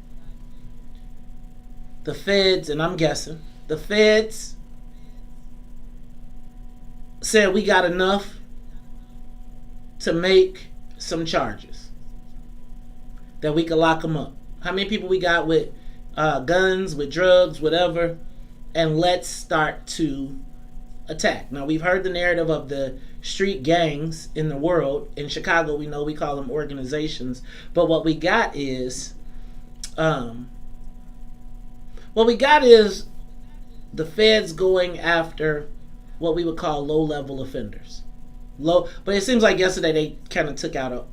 the feds, and I'm guessing, the feds said we got enough to make some charges that we could lock them up. How many people we got with guns, with drugs, whatever, and let's start to attack. Now, we've heard the narrative of the street gangs in the world. In Chicago, we know we call them organizations. But what we got is the feds going after what we would call low-level offenders. But it seems like yesterday they kind of took out a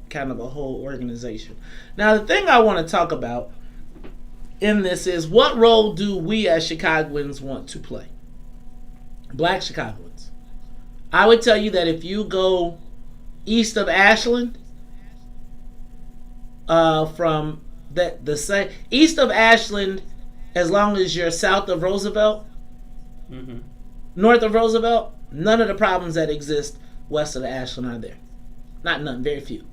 whole organization. Now, the thing I want to talk about in this is, what role do we as Chicagoans want to play? Black Chicagoans. I would tell you that if you go east of Ashland, east of Ashland, as long as you're south of Roosevelt, north of Roosevelt, none of the problems that exist west of the Ashland are there. Not none, very few.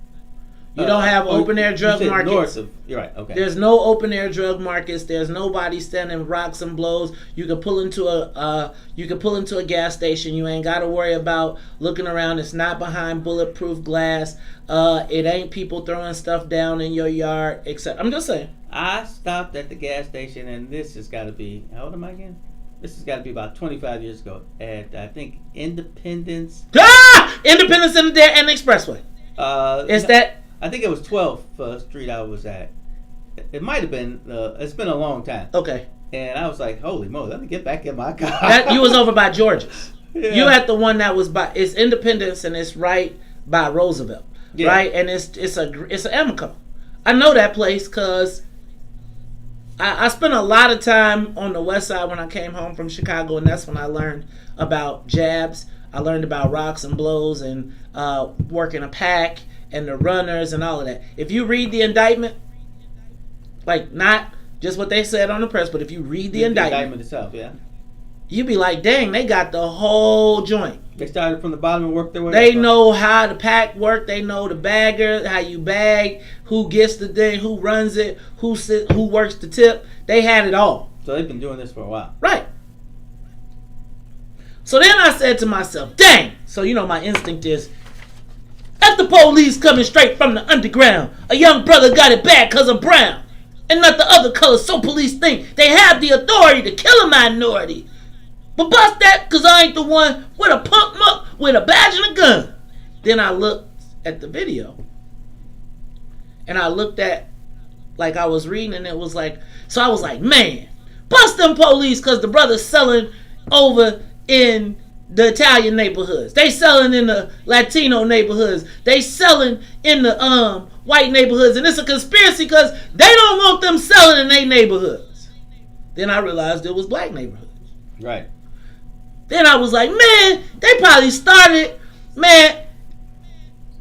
You don't have open air drug markets. You're right. Okay. There's no open air drug markets. There's nobody standing rocks and blows. You can pull into a gas station. You ain't got to worry about looking around. It's not behind bulletproof glass. It ain't people throwing stuff down in your yard. Except, I'm just saying. I stopped at the gas station, and this has got to be, how old am I again? This has got to be about 25 years ago. At I think Independence. Independence and the Expressway. I think it was 12th Street I was at. It might have been, it's been a long time. Okay. And I was like, holy moly, let me get back in my car. You was over by George's. Yeah. You at the one that was it's Independence, and it's right by Roosevelt. Yeah. Right? And it's an Amoco. I know that place because I spent a lot of time on the west side when I came home from Chicago, and that's when I learned about jabs. I learned about rocks and blows and working a pack and the runners and all of that. If you read the indictment, like not just what they said on the press, but if you read the indictment itself, yeah, you be like, dang, they got the whole joint. They started from the bottom and worked their way up. They know how the pack work. They know the bagger, how you bag, who gets the thing, who runs it, who works the tip. They had it all. So they've been doing this for a while. Right. So then I said to myself, dang. So you know my instinct is, if the police coming straight from the underground, a young brother got it bad because I'm brown, and not the other color, so police think they have the authority to kill a minority. But bust that, because I ain't the one with a punk muck with a badge and a gun. Then I looked at the video, and I looked at, like I was reading, and it was like, so I was like, man, bust them police, because the brother's selling over in the Italian neighborhoods. They selling in the Latino neighborhoods. They selling in the white neighborhoods. And it's a conspiracy because they don't want them selling in their neighborhoods. Then I realized it was black neighborhoods. Right. Then I was like, man, they probably started, man,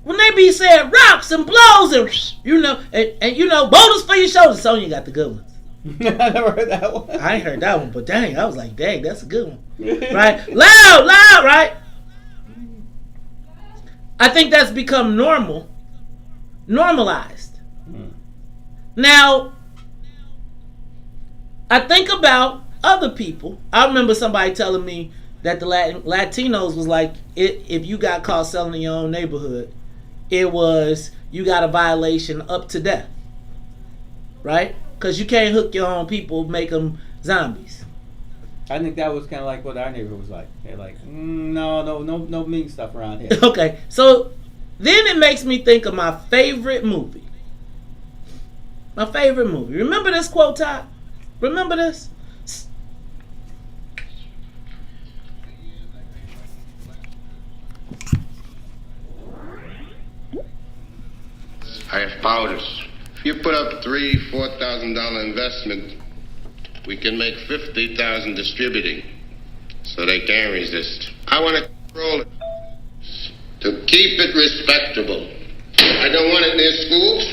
when they be saying rocks and blows and you know, boulders for your shoulders. Sonia got the good ones. I never heard that one. I ain't heard that one, but dang, I was like, dang, that's a good one. Right? Loud, right? I think that's become normalized. Now, I think about other people. I remember somebody telling me that the Latinos was like, if you got caught selling in your own neighborhood, it was, you got a violation up to death. Right? Because you can't hook your own people, make them zombies. I think that was kind of like what our neighborhood was like. They're like, no mean stuff around here. Okay, so then it makes me think of my favorite movie. My favorite movie. Remember this quote, Todd? Remember this? I have powders. If you put up $3,000-$4,000 investment, we can make $50,000 distributing, so they can't resist. I want to control it to keep it respectable. I don't want it near schools.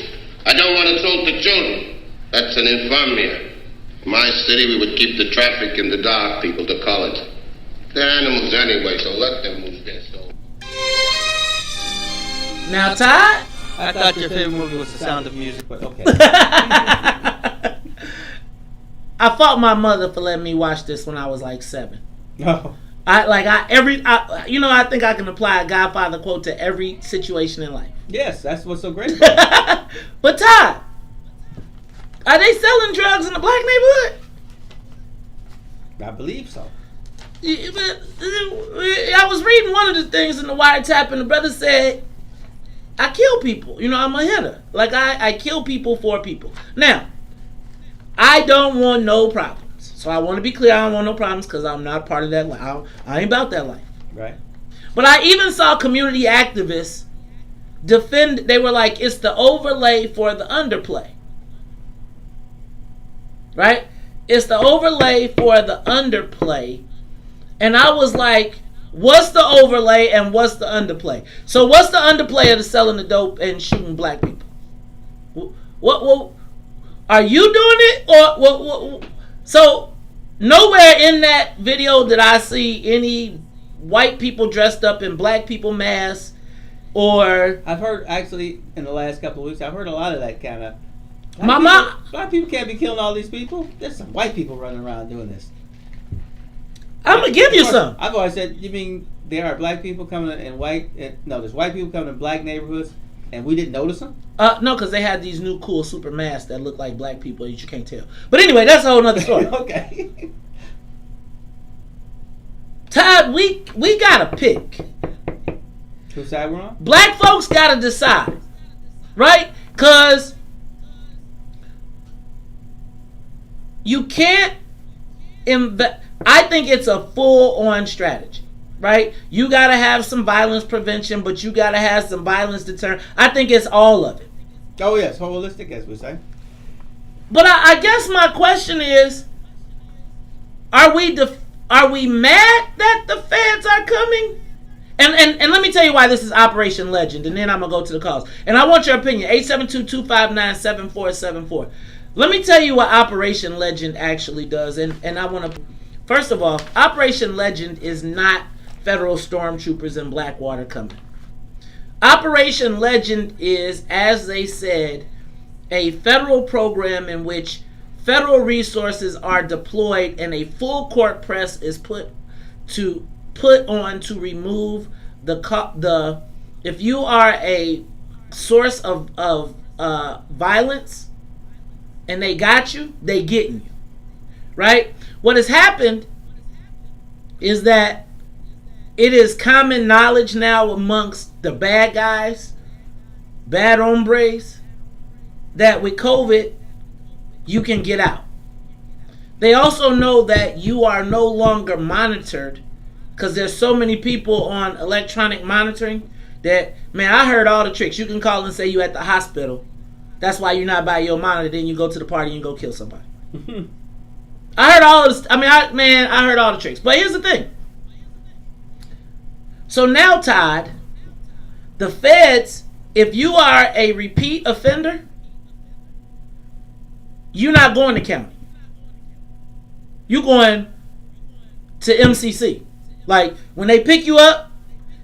I don't want it sold to children. That's an infamia. In my city, we would keep the traffic in the dark, people to call it. They're animals anyway, so let them move their soul. Now, Todd? I thought your favorite movie was The Sound of Music, but okay. I fought my mother for letting me watch this when I was like 7. No. I think I can apply a Godfather quote to every situation in life. Yes, that's what's so great about it. But Todd, are they selling drugs in the black neighborhood? I believe so. I was reading one of the things in the wiretap, and the brother said, I kill people. I'm a hitter. Like, I kill people for people. Now, I don't want no problems. So I want to be clear, I don't want no problems because I'm not part of that life. I ain't about that life. Right. But I even saw community activists defend, they were like, it's the overlay for the underplay. Right? It's the overlay for the underplay. And I was like, what's the overlay and what's the underplay? So what's the underplay of the selling the dope and shooting black people? What are you doing it? Or what? So nowhere in that video did I see any white people dressed up in black people masks, or I've heard actually in the last couple of weeks, I've heard a lot of that kind of. Black people can't be killing all these people. There's some white people running around doing this. I'm gonna give you some. I've always said, you mean there are black people coming in white? No, there's white people coming in black neighborhoods, and we didn't notice them. No, because they had these new cool super masks that look like black people that you can't tell. But anyway, that's a whole nother story. Okay. Todd, we gotta pick. Whose side we're on? Black folks gotta decide, right? Because you can't invest. I think it's a full-on strategy, right? You gotta have some violence prevention, but you gotta have some violence deterrent. I think it's all of it. Oh yes, holistic, as we say. But I guess my question is, are we mad that the feds are coming? And let me tell you why this is Operation Legend, and then I'm gonna go to the calls. And I want your opinion. 872-259-7474. Let me tell you what Operation Legend actually does, and I want to. First of all, Operation Legend is not federal stormtroopers in Blackwater coming. Operation Legend is, as they said, a federal program in which federal resources are deployed and a full court press is put on to remove the if you are a source of violence and they got you, they getting you, right? What has happened is that it is common knowledge now amongst the bad guys, bad hombres, that with COVID, you can get out. They also know that you are no longer monitored because there's so many people on electronic monitoring that, man, I heard all the tricks. You can call and say you at the hospital. That's why you're not by your monitor. Then you go to the party and you go kill somebody. I heard all this. I heard all the tricks. But here's the thing. So now, Todd, the feds, if you are a repeat offender, you're not going to county. You're going to MCC. Like, when they pick you up,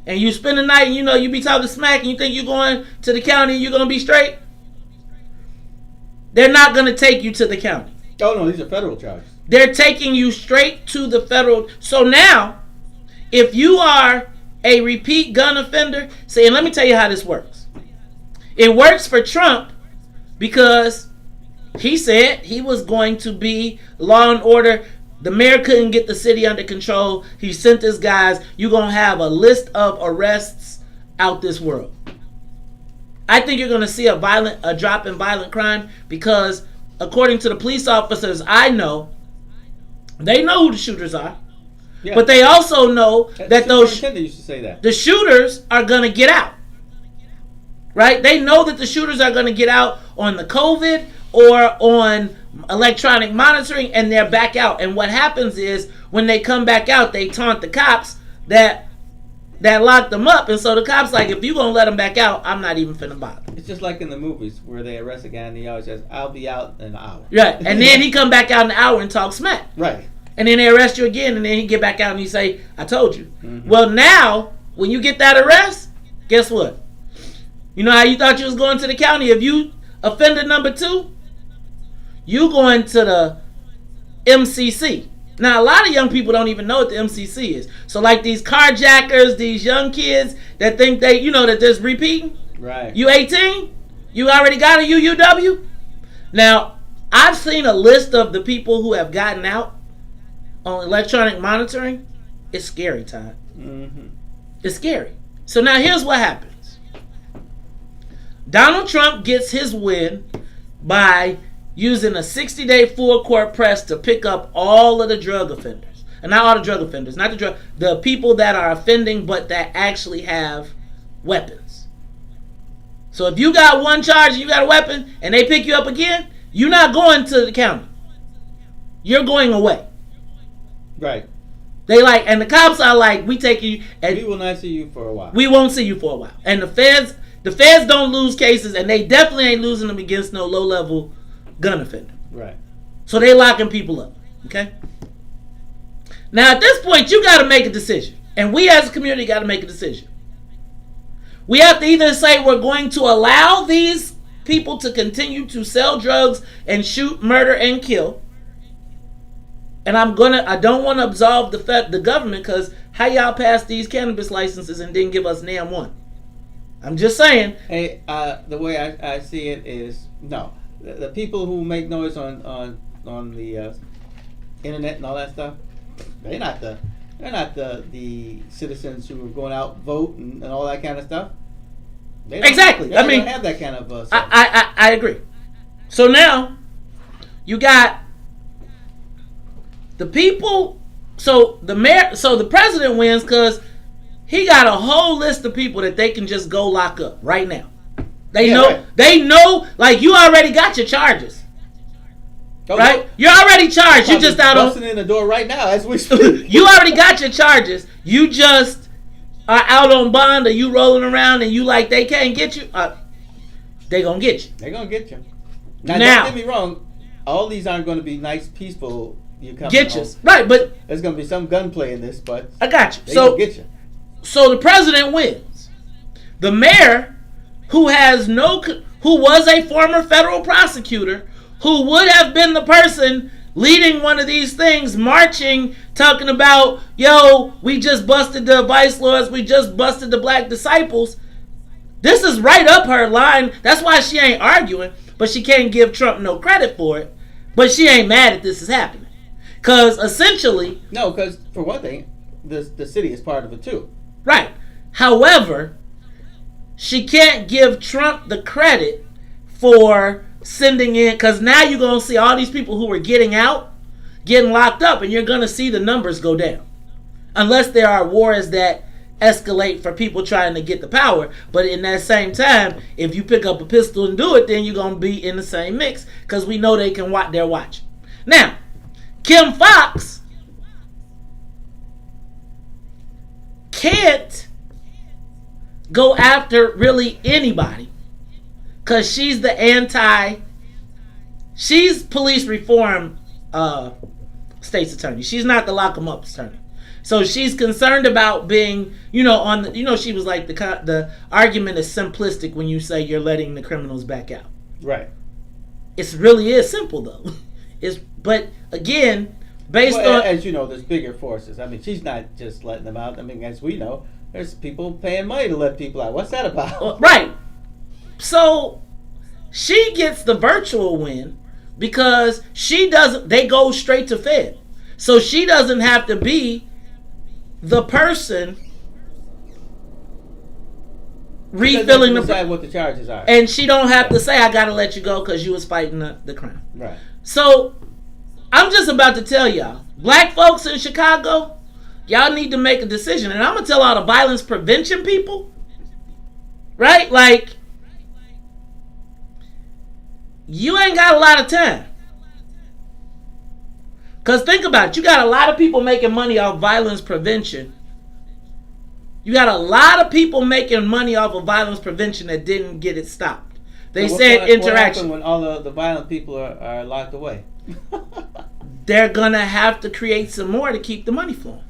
and you spend the night and you be talking smack and you think you're going to the county and you're going to be straight, they're not going to take you to the county. Oh, no, these are federal charges. They're taking you straight to the federal. So now, if you are a repeat gun offender, and let me tell you how this works. It works for Trump because he said he was going to be law and order. The mayor couldn't get the city under control. He sent his guys. You're going to have a list of arrests out this world. I think you're going to see a drop in violent crime because, according to the police officers I know, they know who the shooters are. Yeah. But they also know that used to say that. The shooters are going to get out. Right? They know that the shooters are going to get out on the COVID or on electronic monitoring, and they're back out. And what happens is when they come back out, they taunt the cops that locked them up. And so the cops like, if you're going to let them back out, I'm not even finna bother. It's just like in the movies where they arrest a guy and he always says, I'll be out in an hour. Right. And then he come back out in an hour and talk smack. Right. And then they arrest you again, and then he get back out and he say, I told you. Mm-hmm. Well, now, when you get that arrest, guess what? You know how you thought you was going to the county? If you offender number 2, you going to the MCC. Now, a lot of young people don't even know what the MCC is. So, like these carjackers, these young kids that think that there's repeating. Right. You 18? You already got a UUW? Now, I've seen a list of the people who have gotten out on electronic monitoring. It's scary, Todd. Mm-hmm. It's scary. So now here's what happens. Donald Trump gets his win by using a 60-day full court press to pick up all of the drug offenders. And not all the drug offenders, the people that are offending but that actually have weapons. So if you got one charge and you got a weapon and they pick you up again, you're not going to the county. You're going away. Right. And the cops are like, we take you, and we will not see you for a while. We won't see you for a while. And the feds don't lose cases, and they definitely ain't losing them against no low-level gun offender. Right. So they locking people up. Okay? Now at this point, you got to make a decision. And we as a community got to make a decision. We have to either say we're going to allow these people to continue to sell drugs and shoot, murder, and kill. And I don't want to absolve the government, because how y'all passed these cannabis licenses and didn't give us NAM 1? I'm just saying. Hey, the way I see it is, no. The people who make noise on the internet and all that stuff, they're not the citizens who are going out vote and all that kind of stuff. Exactly. They don't have that kind of. I agree. So now you got the people. So the president wins because he got a whole list of people that they can just go lock up right now. They know. Right. They know. Like, you already got your charges. Right? You're already charged. You just out on busting in the door right now as we speak. You already got your charges. You just are out on bond, or you rolling around and you like they can't get you. They gonna get you. They gonna get you. Now don't get me wrong. All these aren't going to be nice, peaceful. Get you right, but there's going to be some gunplay in this. But I got you. They gonna get you. So the president wins. The mayor, who was a former federal prosecutor, who would have been the person leading one of these things, marching, talking about, yo, we just busted the vice lords, we just busted the black disciples. This is right up her line. That's why she ain't arguing, but she can't give Trump no credit for it. But she ain't mad that this is happening. Because essentially... No, because for one thing, the city is part of it too. Right. However, she can't give Trump the credit for sending in, because now you're going to see all these people who are getting out, getting locked up, and you're going to see the numbers go down. Unless there are wars that escalate for people trying to get the power. But in that same time, if you pick up a pistol and do it, then you're going to be in the same mix, because we know they can watch. They're watching. Now, Kim Fox can't go after really anybody, because she's she's police reform state's attorney. She's not the lock 'em up attorney. So she's concerned about being, on the, she was like the argument is simplistic when you say you're letting the criminals back out. Right. It really is simple though. But again, based on, as you know, there's bigger forces. I mean, she's not just letting them out. I mean, as we know, there's people paying money to let people out. What's that about? Right. So she gets the virtual win because they go straight to Fed. So she doesn't have to be the person refilling decide what the charges are. And she don't have to say, I got to let you go because you was fighting the crime. Right. So I'm just about to tell y'all, black folks in Chicago, y'all need to make a decision. And I'm going to tell all the violence prevention people, right? Like, you ain't got a lot of time. Because think about it. You got a lot of people making money off violence prevention. You got a lot of people making money off of violence prevention that didn't get it stopped. They said interaction. What happened when all the violent people are locked away? They're going to have to create some more to keep the money flowing.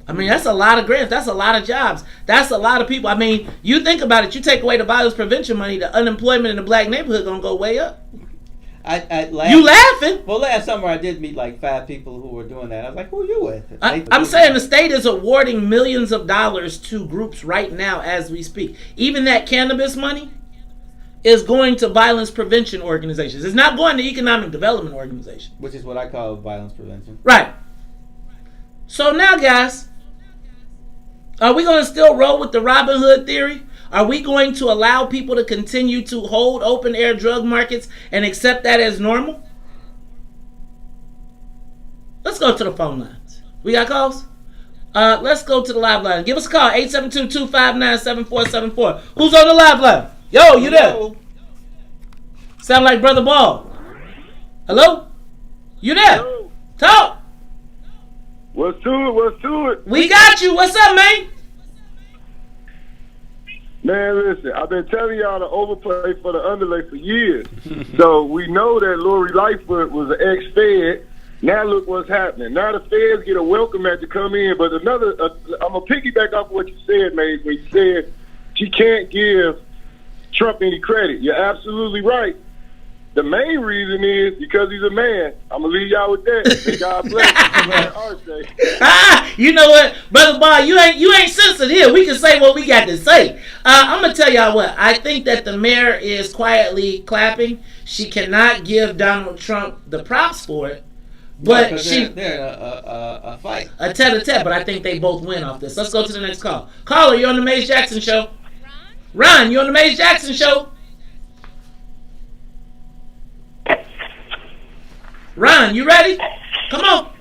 I mean, that's a lot of grants. That's a lot of jobs. That's a lot of people. I mean, you think about it. You take away the violence prevention money, the unemployment in the black neighborhood going to go way up. You laughing? Well, last summer I did meet like 5 people who were doing that. I was like, who are you with? I'm saying the state is awarding millions of dollars to groups right now as we speak. Even that cannabis money is going to violence prevention organizations. It's not going to economic development organizations. Which is what I call violence prevention. Right. So now, guys, are we going to still roll with the Robin Hood theory? Are we going to allow people to continue to hold open air drug markets and accept that as normal? Let's go to the phone lines. We got calls? Let's go to the live line. Give us a call, 872-259-7474. Who's on the live line? Yo, you there? Sound like Brother Ball. Hello? You there? Hello. Talk. What's to it? We got you. What's up, man? Man, listen, I've been telling y'all to overplay for the underlay for years. So we know that Lori Lightfoot was an ex-Fed. Now look what's happening. Now the Feds get a welcome mat to come in. But I'm going to piggyback off what you said, Maze, when you said she can't give Trump any credit. You're absolutely right. The main reason is because he's a man. I'm going to leave y'all with that. May God bless you. You know what, Brother Bob, you ain't censored here. We can say what we got to say. I'm going to tell y'all what. I think that the mayor is quietly clapping. She cannot give Donald Trump the props for it. But they're a fight. A tete-a-tete, but I think they both win off this. Let's go to the next call. Caller, you're on the Maze Jackson Show. Ron, you're on the Maze Jackson Show. Ron, you ready? Come on.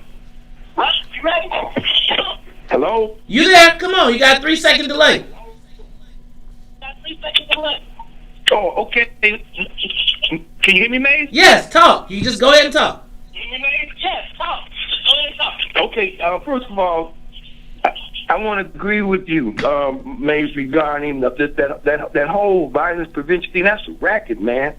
Ron, you ready? Hello? You there? Come on. You got a 3-second delay. Oh, okay. Can you hear me, Maze? Yes, talk. You just go ahead and talk. Yes, talk. Go ahead and talk. Okay, first of all, I want to agree with you, Maze, regarding that whole violence prevention thing. That's a racket, man.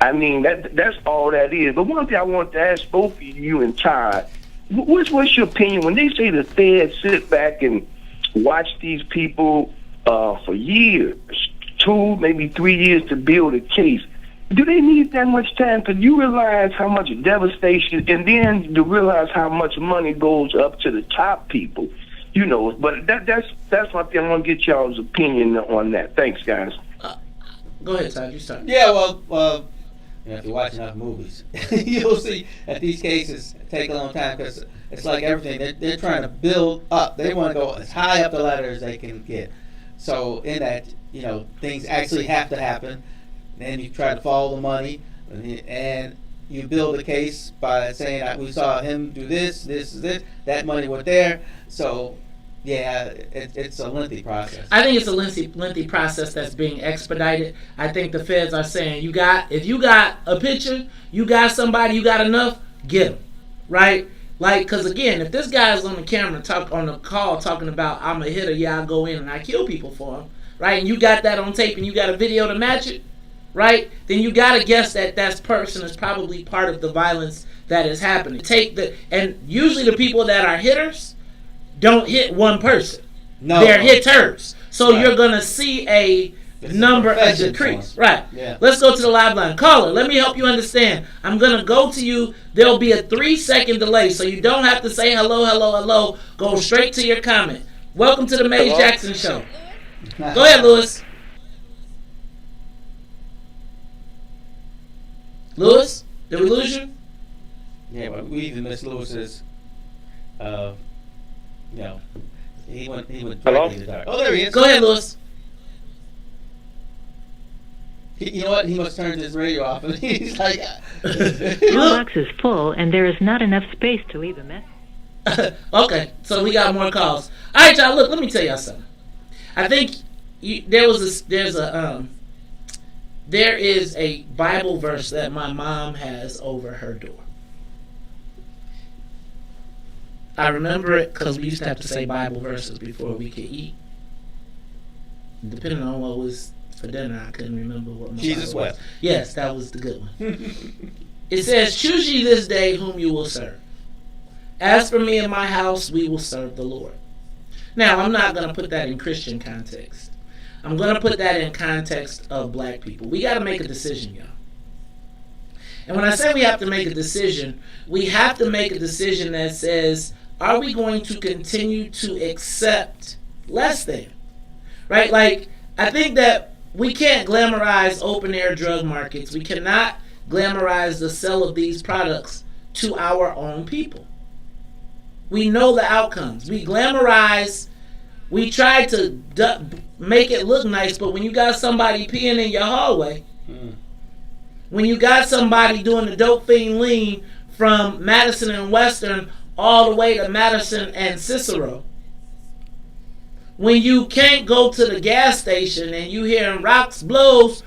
I mean, that's all that is. But one thing I want to ask both of you and Todd, what's your opinion when they say the feds sit back and watch these people for years, 2, maybe 3 years to build a case? Do they need that much time? Because you realize how much devastation, and then to realize how much money goes up to the top people. You know, but that's one thing. I want to get y'all's opinion on that. Thanks, guys. Go ahead, Todd. You start. Yeah, well, if you watch enough movies, you'll see that these cases take a long time because it's like everything. They're trying to build up. They want to go as high up the ladder as they can get. So in that, things actually have to happen. Then you try to follow the money, and you build a case by saying we saw him do this, that money went there. So, yeah, it's a lengthy process. I think it's a lengthy process that's being expedited. I think the feds are saying if you got a picture, you got somebody, you got enough, get them, right? Like, because again, if this guy's on the camera on the call talking about I'm a hitter, I go in and I kill people for him, right? And you got that on tape and you got a video to match it. right? Then you gotta guess that person is probably part of the violence that is happening. And usually the people that are hitters don't hit one person. No. They're hitters. So Right. you're gonna see a number of decrease. Right. Yeah. Let's go to the live line. Caller, let me help you understand. I'm gonna go to you. There'll be a 3-second delay, so you don't have to say hello, hello, hello. Go straight to your comment. Welcome to the Maze Jackson Show. Go ahead, Lewis. Lewis, did we lose you? Yeah, but we even missed Lewis's. He went Hello? directly in the dark. Oh, there he is. Go ahead, Lewis. You know what? He must turn his radio off, and he's like, Mailbox is full, and there is not enough space to leave a message. Okay, so we got more calls. All right, y'all. Look, let me tell y'all something. I think there is a Bible verse that my mom has over her door. I remember it because we used to have to say Bible verses before we could eat. Depending on what was for dinner, I couldn't remember what my Jesus Bible was. wept. Yes, that was the good one. It says, "Choose ye this day whom you will serve. As for me and my house, we will serve the Lord." Now, I'm not going to put that in Christian context. I'm going to put that in context of black people. We got to make a decision, y'all. And when I say we have to make a decision, we have to make a decision that says, are we going to continue to accept less than? Right? Like, I think that we can't glamorize open air drug markets. We cannot glamorize the sale of these products to our own people. We know the outcomes. We glamorize, we try to make it look nice, but when you got somebody peeing in your hallway, when you got somebody doing the dope fiend lean from Madison and Western all the way to Madison and Cicero, when you can't go to the gas station and you hearing rocks, blows,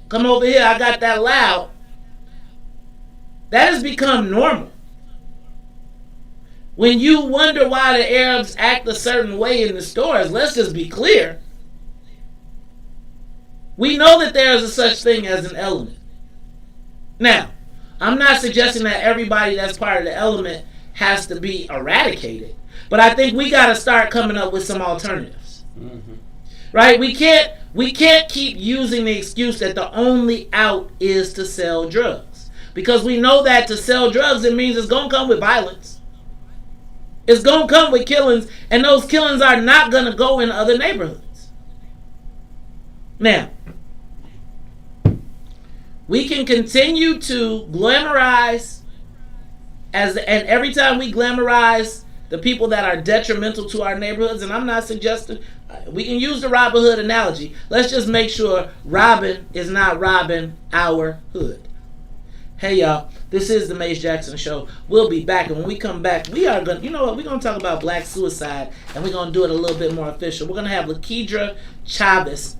come over here, I got that loud, that has become normal. When you wonder why the Arabs act a certain way in the stores, let's just be clear. We know that there is a such thing as an element. Now, I'm not suggesting that everybody that's part of the element has to be eradicated, but I think we got to start coming up with some alternatives. Mm-hmm. Right? We can't keep using the excuse that the only out is to sell drugs, because we know that to sell drugs, it means it's going to come with violence. It's going to come with killings, and those killings are not going to go in other neighborhoods. Now, we can continue to glamorize, and every time we glamorize the people that are detrimental to our neighborhoods, and I'm not suggesting, we can use the Robin Hood analogy. Let's just make sure Robin is not robbing our hood. Hey y'all, this is the Maze Jackson Show. We'll be back, and when we come back, we are going to, you know what, we're going to talk about black suicide, and we're going to do it a little bit more official. We're going to have Lakedra Chavis.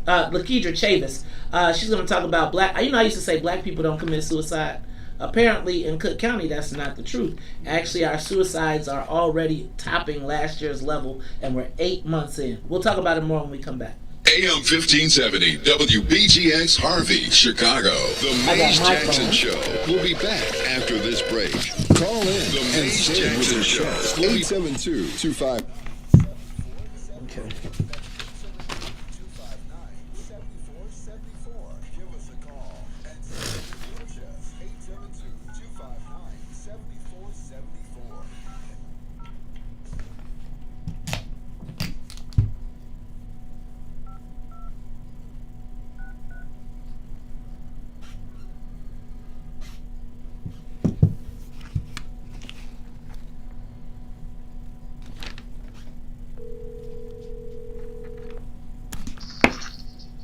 She's going to talk about black, you know, I used to say black people don't commit suicide. Apparently in Cook County, that's not the truth. Actually, our suicides are already topping last year's level, and we're 8 months in. We'll talk about it more when we come back. AM 1570, WBGX Harvey, Chicago. The Maze Jackson Show. We'll be back after this break. Call in. The Maze Jackson Show. 872-25. Okay.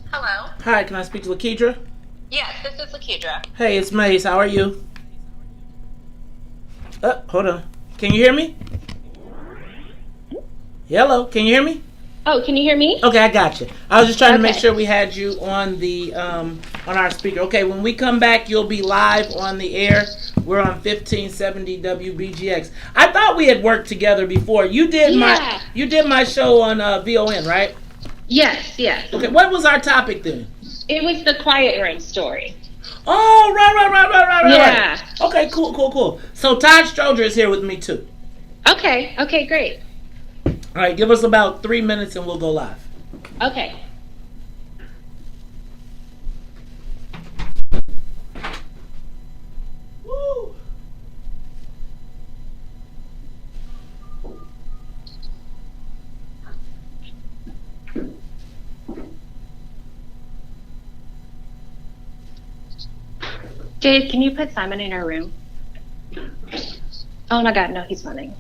Hello. Hi, can I speak to Lakedra? Yes, this is Lakedra. Hey, it's Maze. How are you? Hold on. Can you hear me? Hello, can you hear me? Oh, can you hear me? Okay, I got you. I was just trying to make sure we had you on the on our speaker. Okay, when we come back, you'll be live on the air. We're on 1570 WBGX. I thought we had worked together before. You did my show on VON, right? Yes. Okay, what was our topic then? It was the quiet room story. Oh, right. Yeah. Okay, cool. So Todd Stroger is here with me too. Okay, great. All right, give us about 3 minutes and we'll go live. Okay. Woo. Dave, can you put Simon in our room? Oh my God, no, he's running.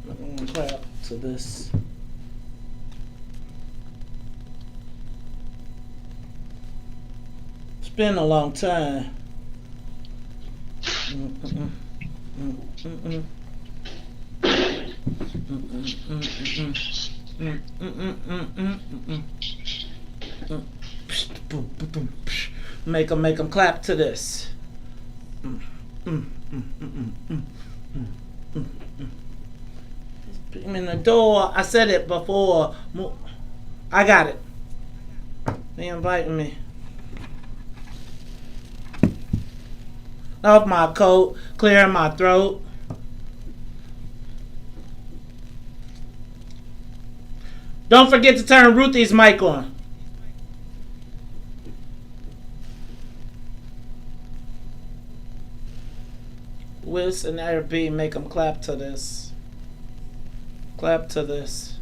I'm gonna clap to this. It's been a long time. Make them clap to this. I'm in the door. I said it before. I got it. They inviting me. Off my coat, clearing my throat. Don't forget to turn Ruthie's mic on. Wiz and RB, make them clap to this. Clap to this.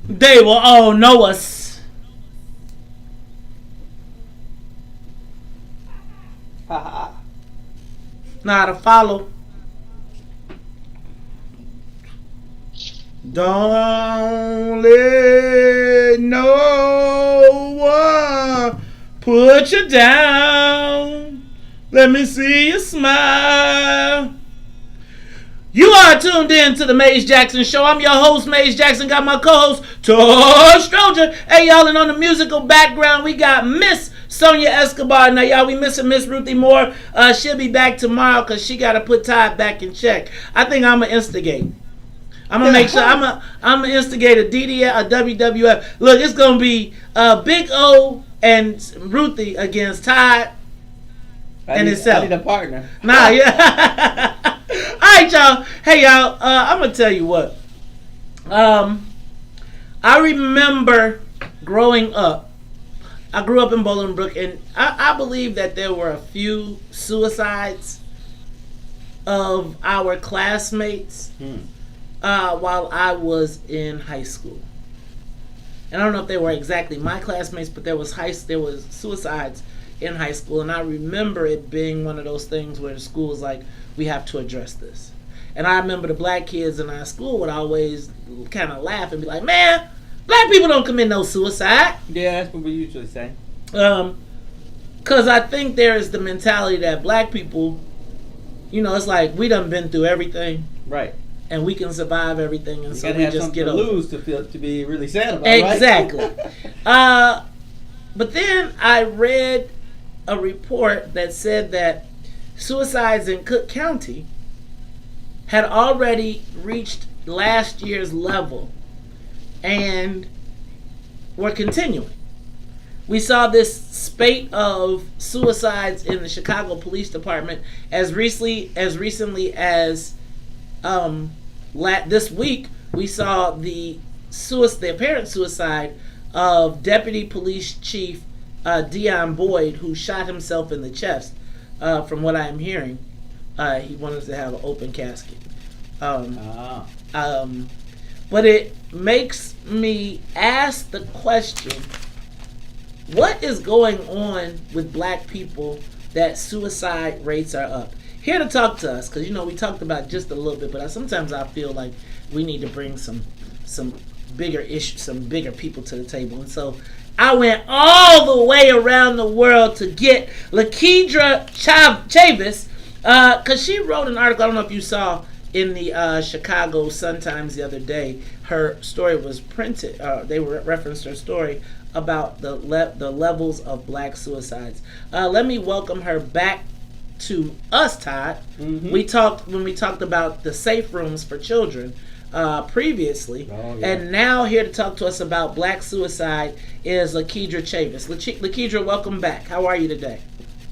They will all know us. Now to follow. Don't let no one put you down. Let me see you smile. You are tuned in to the Maze Jackson Show. I'm your host, Maze Jackson. Got my co-host, Todd Stroger. Hey, y'all, and on the musical background, we got Miss Sonia Escobar. Now, y'all, we missing Miss Ruthie more. She'll be back tomorrow because she got to put Todd back in check. I think I'm going to instigate. I'm going to make sure. I'm going to instigate a DDF, a WWF. Look, it's going to be Big O and Ruthie against Todd and himself. I need a partner. Nah, yeah. Alright, y'all. Hey, y'all. I'm going to tell you what. I remember growing up, I grew up in Bolingbrook, and I believe that there were a few suicides of our classmates while I was in high school. And I don't know if they were exactly my classmates, but there was suicides in high school, and I remember it being one of those things where the school was like, we have to address this. And I remember the black kids in our school would always kind of laugh and be like, man, black people don't commit no suicide. Yeah, that's what we usually say. Because I think there is the mentality that black people, it's like we done been through everything. Right. And we can survive everything, and so we just get over. Lose to be really sad about. Exactly. Right? But then I read a report that said that suicides in Cook County had already reached last year's level and were continuing. We saw this spate of suicides in the Chicago Police Department as recently as this week. We saw the apparent suicide of Deputy Police Chief Dion Boyd, who shot himself in the chest. From what I am hearing, he wanted to have an open casket. But it makes me ask the question, what is going on with black people that suicide rates are up? Here to talk to us, because we talked about just a little bit, but sometimes I feel like we need to bring some bigger issues, some bigger people to the table. And so I went all the way around the world to get Lakedra Chavis, because she wrote an article, I don't know if you saw, in the Chicago Sun-Times the other day. Her story was printed, they referenced her story about the levels of black suicides. Let me welcome her back to us, Todd. Mm-hmm. When we talked about the safe rooms for children previously, and now here to talk to us about black suicide is Lakedra Chavis. Lakedra, welcome back. How are you today?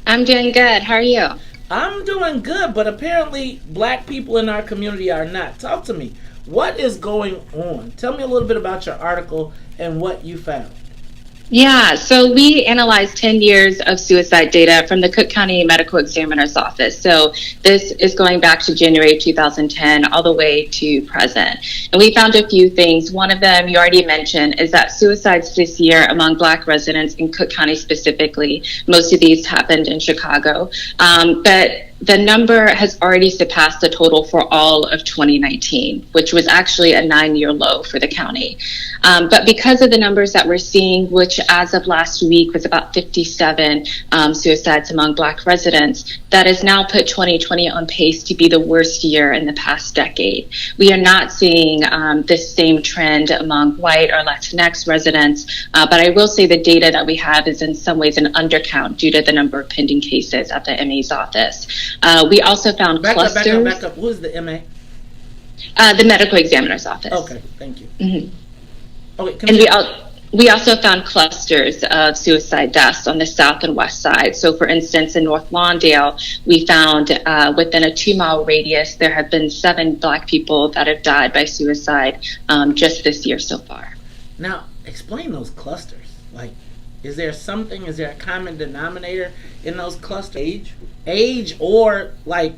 I'm doing good. How are you? I'm doing good, but apparently black people in our community are not. Talk to me. What is going on? Tell me a little bit about your article and what you found. Yeah, so we analyzed 10 years of suicide data from the Cook County Medical Examiner's Office. So this is going back to January 2010 all the way to present. And we found a few things. One of them you already mentioned is that suicides this year among black residents in Cook County specifically, most of these happened in Chicago. But the number has already surpassed the total for all of 2019, which was actually a 9-year low for the county. But because of the numbers that we're seeing, which as of last week was about 57 suicides among black residents, that has now put 2020 on pace to be the worst year in the past decade. We are not seeing this same trend among white or Latinx residents, but I will say the data that we have is in some ways an undercount due to the number of pending cases at the MA's office. We also found clusters. Back up. Who is the MA? The Medical Examiner's Office. Okay, thank you. Mm-hmm. Okay, and we also found clusters of suicide deaths on the south and west side. So, for instance, in North Lawndale, we found within a 2-mile radius, there have been 7 black people that have died by suicide just this year so far. Now, explain those clusters. Like, is there a common denominator in those clusters? Age, or like,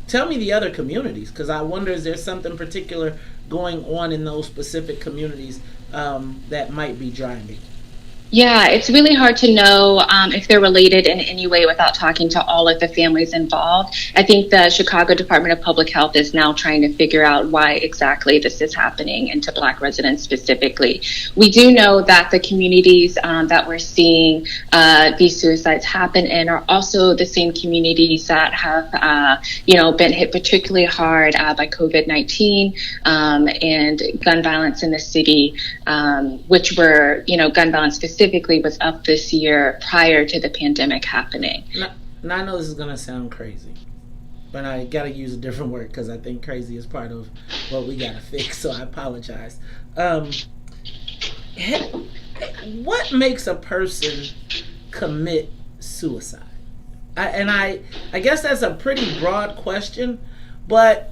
tell me the other communities, because I wonder, is there something particular going on in those specific communities that might be driving? Yeah, it's really hard to know if they're related in any way without talking to all of the families involved. I think the Chicago Department of Public Health is now trying to figure out why exactly this is happening, and to black residents specifically. We do know that the communities that we're seeing these suicides happen in are also the same communities that have been hit particularly hard by COVID-19 and gun violence in the city, which were, gun violence specifically was up this year prior to the pandemic happening. Now I know this is going to sound crazy, but I got to use a different word because I think crazy is part of what we got to fix, so I apologize. What makes a person commit suicide? I guess that's a pretty broad question, but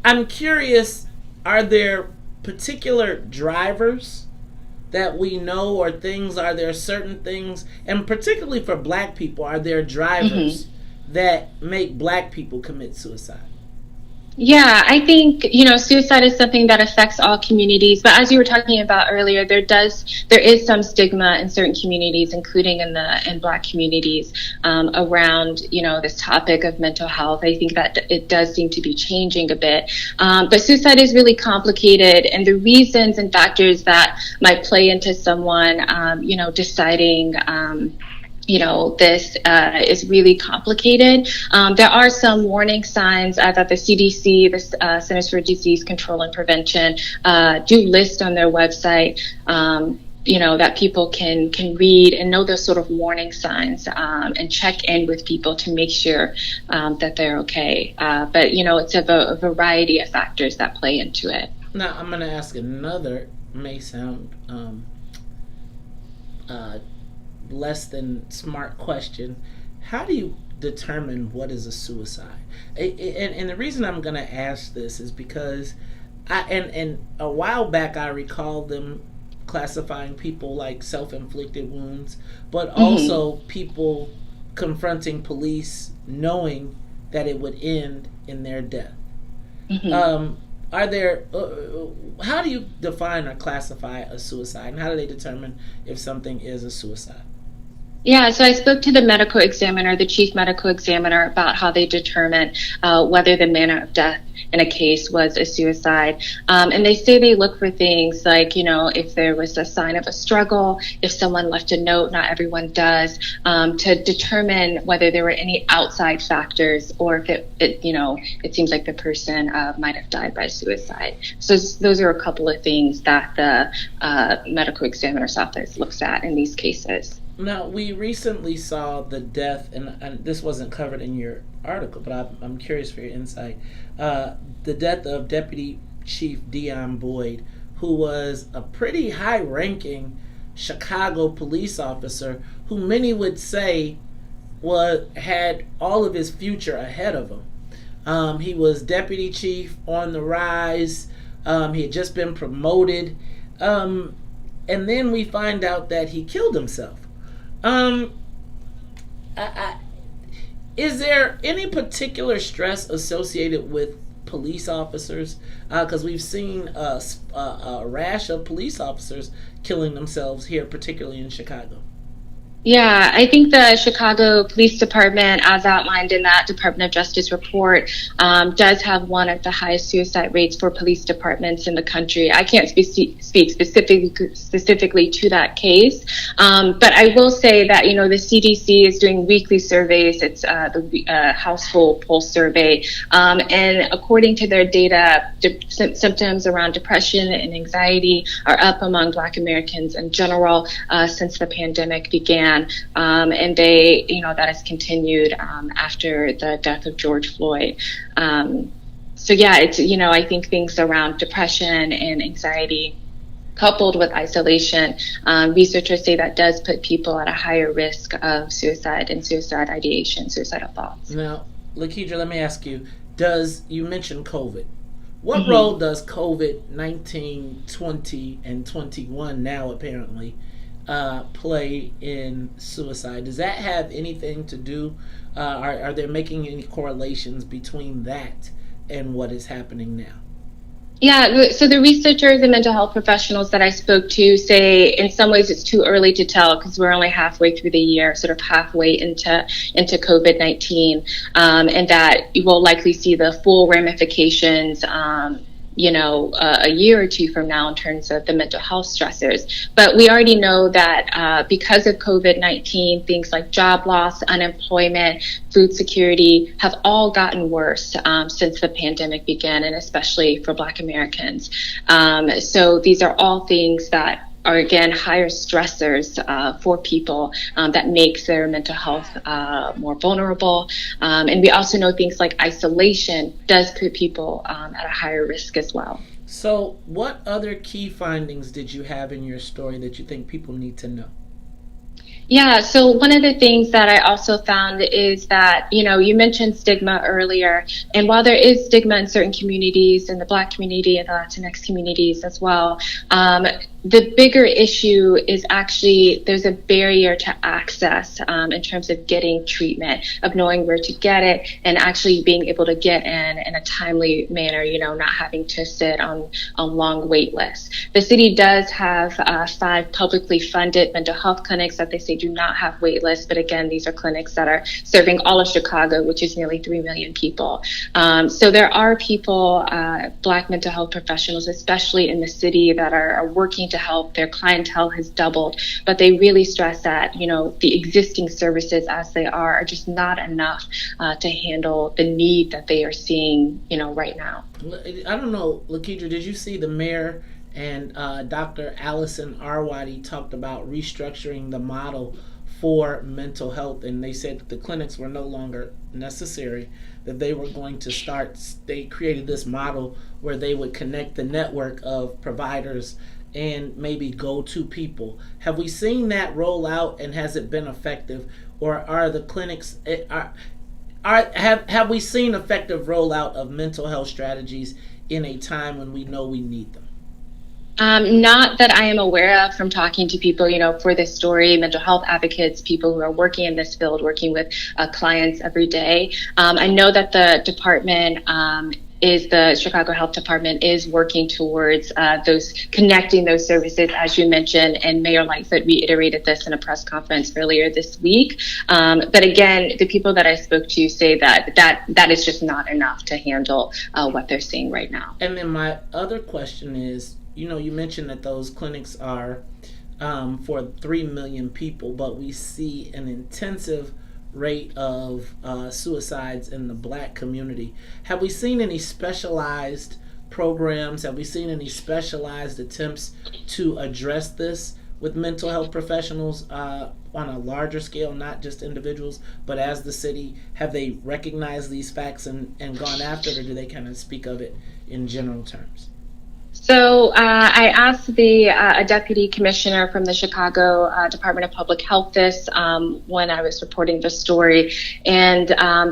I'm curious, are there particular drivers that we know, or things, are there certain things, and particularly for black people, are there drivers that make black people commit suicide? Yeah, I think, suicide is something that affects all communities. But as you were talking about earlier, there is some stigma in certain communities, including in Black communities, around, this topic of mental health. I think that it does seem to be changing a bit. But suicide is really complicated, and the reasons and factors that might play into someone, deciding, this is really complicated. There are some warning signs that the CDC, the Centers for Disease Control and Prevention, do list on their website, that people can read and know those sort of warning signs, and check in with people to make sure that they're okay. But, it's a variety of factors that play into it. Now, I'm going to ask another, may sound less than smart question. How do you determine what is a suicide? And the reason I'm going to ask this is because and a while back I recall them classifying people like self-inflicted wounds, but also people confronting police knowing that it would end in their death. Are there, how do you define or classify a suicide, and how do they determine if something is a suicide? Yeah, so I spoke to the medical examiner, the chief medical examiner, about how they determine whether the manner of death in a case was a suicide. And they say they look for things like, if there was a sign of a struggle, if someone left a note, not everyone does, to determine whether there were any outside factors, or if it seems like the person might have died by suicide. So those are a couple of things that the medical examiner's office looks at in these cases. Now, we recently saw the death, and this wasn't covered in your article, but I'm curious for your insight. The death of Deputy Chief Dion Boyd, who was a pretty high-ranking Chicago police officer who many would say had all of his future ahead of him. He was deputy chief, on the rise. He had just been promoted. And then we find out that he killed himself. Is there any particular stress associated with police officers? Because we've seen a rash of police officers killing themselves here, particularly in Chicago. Yeah, I think the Chicago Police Department, as outlined in that Department of Justice report, does have one of the highest suicide rates for police departments in the country. I can't speak specifically to that case, but I will say that, the CDC is doing weekly surveys. It's the household pulse survey, and according to their data, symptoms around depression and anxiety are up among Black Americans in general since the pandemic began. And they, that has continued after the death of George Floyd. So yeah, it's, I think things around depression and anxiety coupled with isolation, researchers say that does put people at a higher risk of suicide and suicide ideation, suicidal thoughts. Now, Lakedra, let me ask you, you mentioned COVID. What role does COVID-19, 20, and 21 now apparently play in suicide? Does that have anything to do, are they making any correlations between that and what is happening now? Yeah, so the researchers and mental health professionals that I spoke to say in some ways it's too early to tell because we're only halfway through the year, sort of halfway into COVID-19, and that you will likely see the full ramifications a year or two from now in terms of the mental health stressors. But we already know that because of COVID-19, things like job loss, unemployment, food security have all gotten worse since the pandemic began, and especially for Black Americans. So these are all things that are, again, higher stressors for people that makes their mental health more vulnerable. And we also know things like isolation does put people at a higher risk as well. So what other key findings did you have in your story that you think people need to know? Yeah, so one of the things that I also found is that, you mentioned stigma earlier, and while there is stigma in certain communities, in the Black community and the Latinx communities as well, the bigger issue is actually there's a barrier to access in terms of getting treatment, of knowing where to get it, and actually being able to get in a timely manner, not having to sit on long wait lists. The city does have 5 publicly funded mental health clinics that they say do not have wait lists, but again, these are clinics that are serving all of Chicago, which is nearly 3 million people. So there are people, Black mental health professionals, especially in the city, that are working to help. Their clientele has doubled, but they really stress that, the existing services as they are just not enough to handle the need that they are seeing, right now. I don't know, Lakedra, did you see the mayor and Dr. Allison Arwady talked about restructuring the model for mental health, and they said that the clinics were no longer necessary, that they were going to they created this model where they would connect the network of providers and maybe go-to people. Have we seen that roll out, and has it been effective? Or are the clinics, have we seen effective rollout of mental health strategies in a time when we know we need them? Not that I am aware of from talking to people, for this story, mental health advocates, people who are working in this field, working with clients every day. I know that the department the Chicago Health Department is working towards connecting those services, as you mentioned, and Mayor Lightfoot reiterated this in a press conference earlier this week. But again, the people that I spoke to say that is just not enough to handle what they're seeing right now. And then my other question is, you mentioned that those clinics are for 3 million people, but we see an intensive rate of suicides in the Black community. Have we seen any specialized programs? Have we seen any specialized attempts to address this with mental health professionals on a larger scale, not just individuals, but as the city? Have they recognized these facts and gone after it, or do they kind of speak of it in general terms? So I asked a deputy commissioner from the Chicago Department of Public Health this when I was reporting the story, and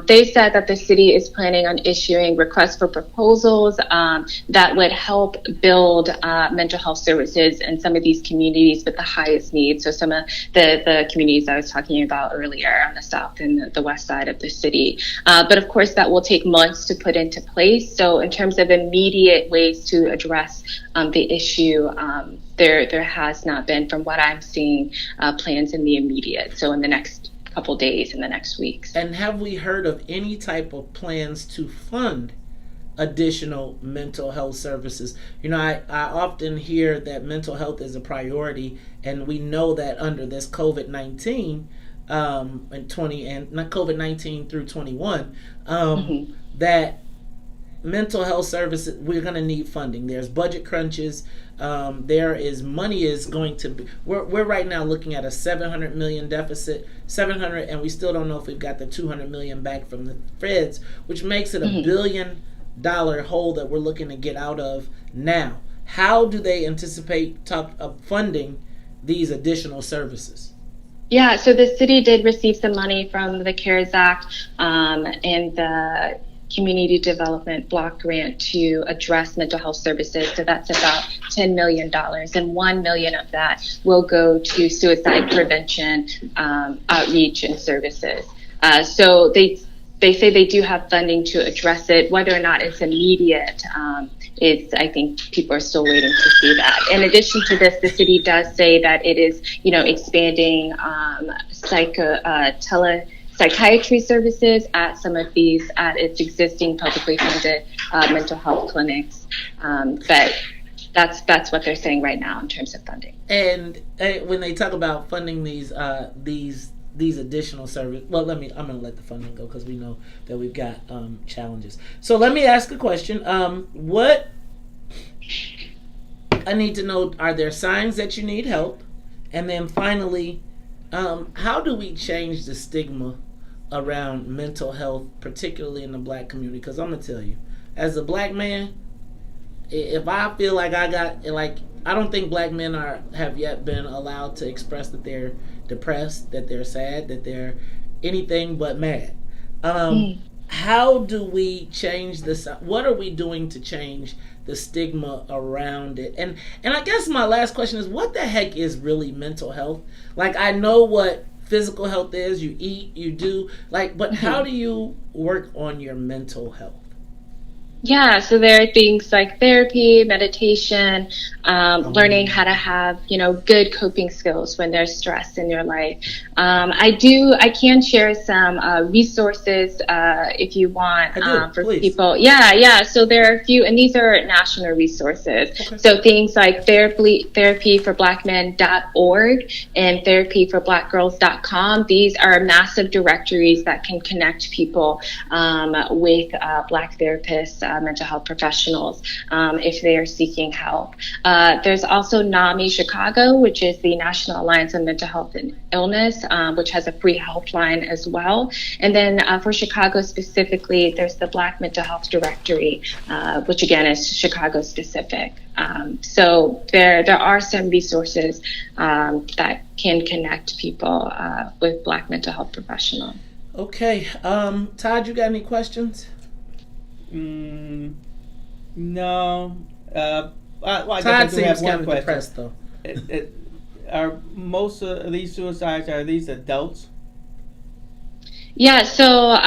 they said that the city is planning on issuing requests for proposals that would help build mental health services in some of these communities with the highest needs. So some of the communities I was talking about earlier on the south and the west side of the city. But of course, that will take months to put into place. So in terms of immediate ways to address the issue, there has not been, from what I'm seeing, plans in the immediate, so in the next couple days, in the next weeks. And have we heard of any type of plans to fund additional mental health services? I often hear that mental health is a priority, and we know that under this COVID-19 and not COVID-19 through 21, that mental health services, we're going to need funding. There's budget crunches. There is money is going to be, we're right now looking at a $700 million deficit, 700, and we still don't know if we've got the 200 million back from the feds, which makes it $1 billion hole that we're looking to get out of now. How do they anticipate funding these additional services? Yeah, so the city did receive some money from the CARES Act and the Community Development Block Grant to address mental health services. So that's about $10 million, and $1 million of that will go to suicide prevention, outreach, and services. So they say they do have funding to address it. Whether or not it's immediate, I think people are still waiting to see that. In addition to this, the city does say that it is, expanding psychiatry services at some of these, at its existing publicly funded mental health clinics. But that's what they're saying right now in terms of funding. And when they talk about funding these additional services, well, I'm going to let the funding go because we know that we've got challenges. So let me ask a question. What I need to know, are there signs that you need help? And then finally, how do we change the stigma around mental health, particularly in the Black community? Because I'm going to tell you, as a Black man, if I feel like I don't think Black men have yet been allowed to express that they're depressed, that they're sad, that they're anything but mad. how do we change this? What are we doing to change the stigma around it? And I guess my last question is, what the heck is really mental health? Like, I know what physical health is. You eat, you do, like, but how do you work on your mental health? Yeah, so there are things like therapy, meditation, learning how to have, good coping skills when there's stress in your life. I can share some resources if you want for please. people. Yeah. So there are a few, and these are national resources. Okay. So things like therapyforblackmen.org and therapyforblackgirls.com. These are massive directories that can connect people with Black therapists, mental health professionals, if they are seeking help. There's also NAMI Chicago, which is the National Alliance on Mental Health and Illness, which has a free helpline as well. And then for Chicago specifically, there's the Black Mental Health Directory, which again is Chicago specific. So there are some resources that can connect people with Black mental health professionals. Okay. Todd, you got any questions? No. Well, I Todd guess I do have seems one kind of question. depressed, though. Are most of these suicides, are these adults? Yeah, so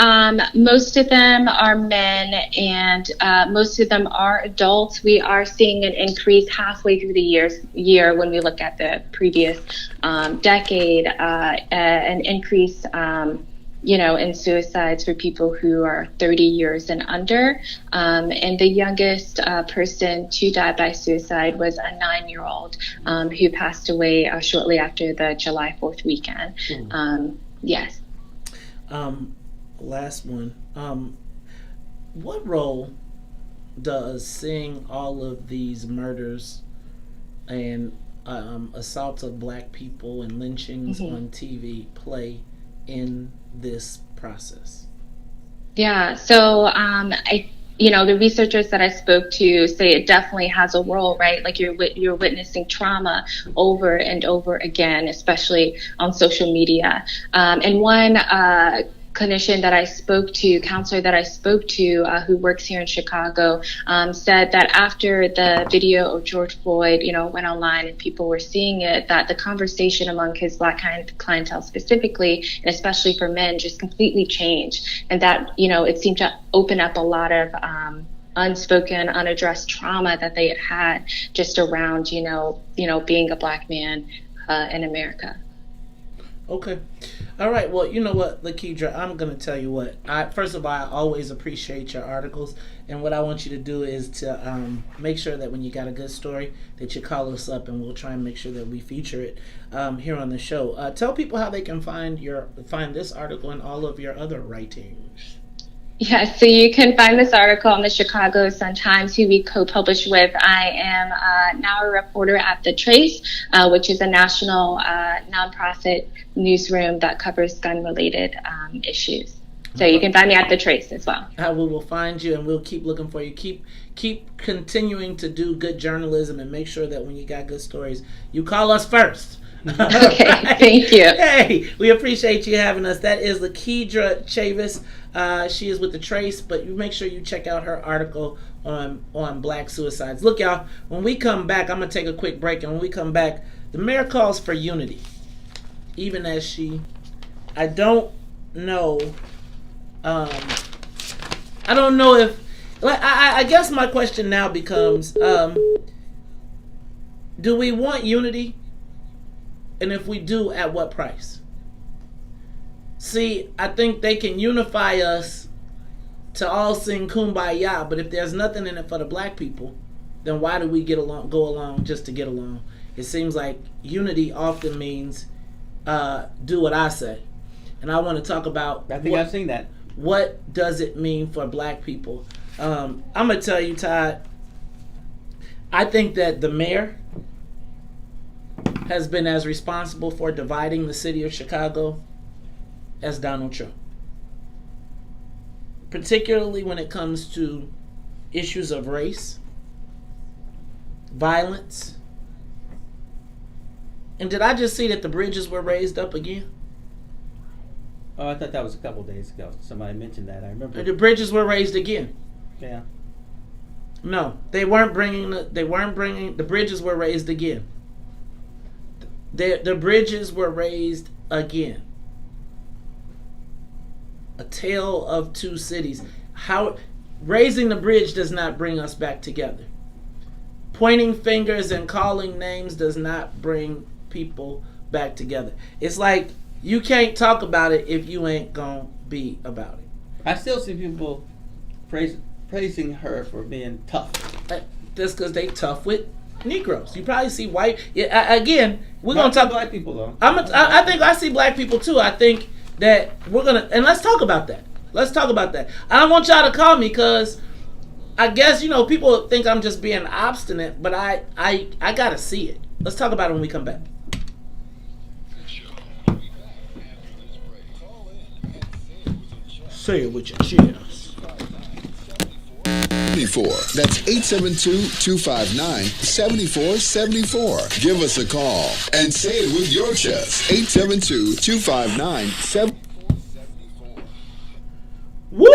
most of them are men, and most of them are adults. We are seeing an increase halfway through the year when we look at the previous decade, an increase in suicides for people who are 30 years and under. And the youngest person to die by suicide was a 9-year-old who passed away shortly after the July 4th weekend. Yes. Last one. What role does seeing all of these murders and assaults of Black people and lynchings on TV play in this process? Yeah, so the researchers that I spoke to say it definitely has a role, right? Like you're witnessing trauma over and over again, especially on social media. And one clinician that I spoke to, counselor that I spoke to, who works here in Chicago, said that after the video of George Floyd, went online and people were seeing it, that the conversation among his Black clientele specifically, and especially for men, just completely changed. And that, it seemed to open up a lot of unspoken, unaddressed trauma that they had just around, being a Black man in America. Okay. All right. Well, you know what, Lakedra, I'm going to tell you what. First of all, I always appreciate your articles. And what I want you to do is to make sure that when you got a good story that you call us up, and we'll try and make sure that we feature it here on the show. Tell people how they can find this article and all of your other writings. Yeah, so you can find this article on the Chicago Sun-Times, who we co-publish with. I am now a reporter at The Trace, which is a national nonprofit newsroom that covers gun-related issues. So you can find me at The Trace as well. We will find you, and we'll keep looking for you. Keep continuing to do good journalism, and make sure that when you got good stories, you call us first. Okay, thank you. Hey, we appreciate you having us. That is Lakedra Chavis. She is with The Trace, but you make sure you check out her article on Black suicides. Look, y'all, when we come back, I'm going to take a quick break, and when we come back, the mayor calls for unity. Even as I don't know if, I guess my question now becomes, do we want unity? And if we do, at what price? See, I think they can unify us to all sing Kumbaya, but if there's nothing in it for the Black people, then why do we go along just to get along? It seems like unity often means do what I say. And I want to talk about I've seen that. What does it mean for Black people? I'm going to tell you, Todd, I think that the mayor has been as responsible for dividing the city of Chicago as Donald Trump. Particularly when it comes to issues of race, violence. And did I just see that the bridges were raised up again? Oh, I thought that was a couple days ago. Somebody mentioned that. I remember. The bridges were raised again. Yeah. No, they weren't bringing the bridges were raised again. The bridges were raised again. A tale of two cities. How raising the bridge does not bring us back together. Pointing fingers and calling names does not bring people back together. It's like you can't talk about it if you ain't gonna be about it. I still see people praising her for being tough. That's because they tough with Negroes. You probably see white. Yeah, again, we're gonna talk black people though. I think I see black people too. I think that we're gonna, and let's talk about that. Let's talk about that. I don't want y'all to call me because I guess people think I'm just being obstinate, but I gotta see it. Let's talk about it when we come back. Say it with your chest. 74. That's 872-259-7474. Give us a call and say it with your chest. 872-259-7474. Woo!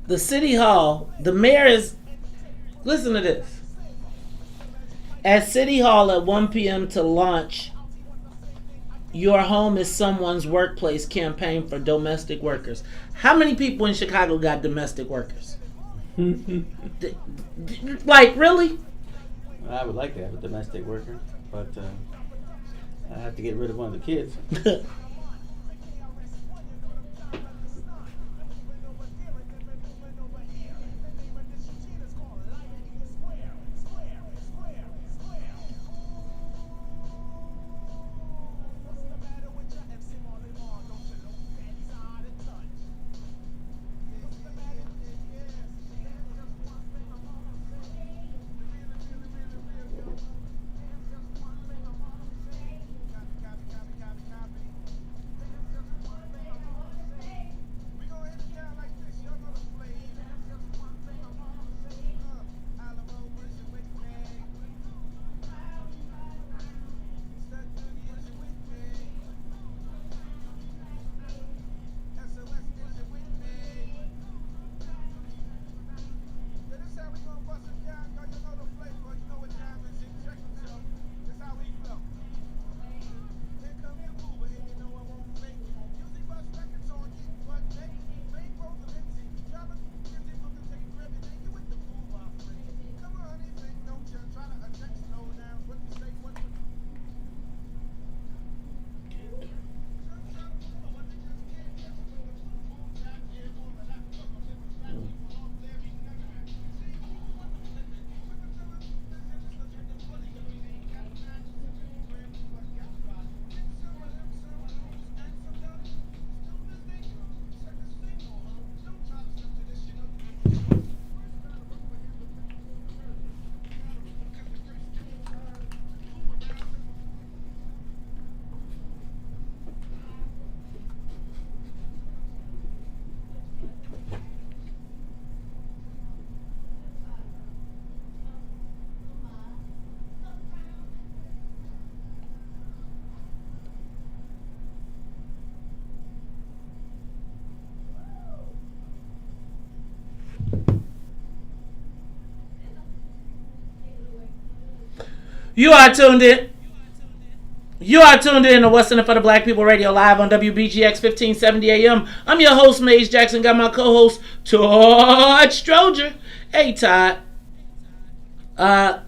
The city hall, the mayor is, listen to this. At City Hall at 1 p.m. to launch Your Home is Someone's Workplace campaign for domestic workers. How many people in Chicago got domestic workers? Like, really? I would like to have a domestic worker, but I have to get rid of one of the kids. You are tuned in. You are tuned in to What's in It for the Black People Radio live on WBGX 1570 AM. I'm your host, Maze Jackson. Got my co-host, Todd Stroger. Hey, Todd. I'm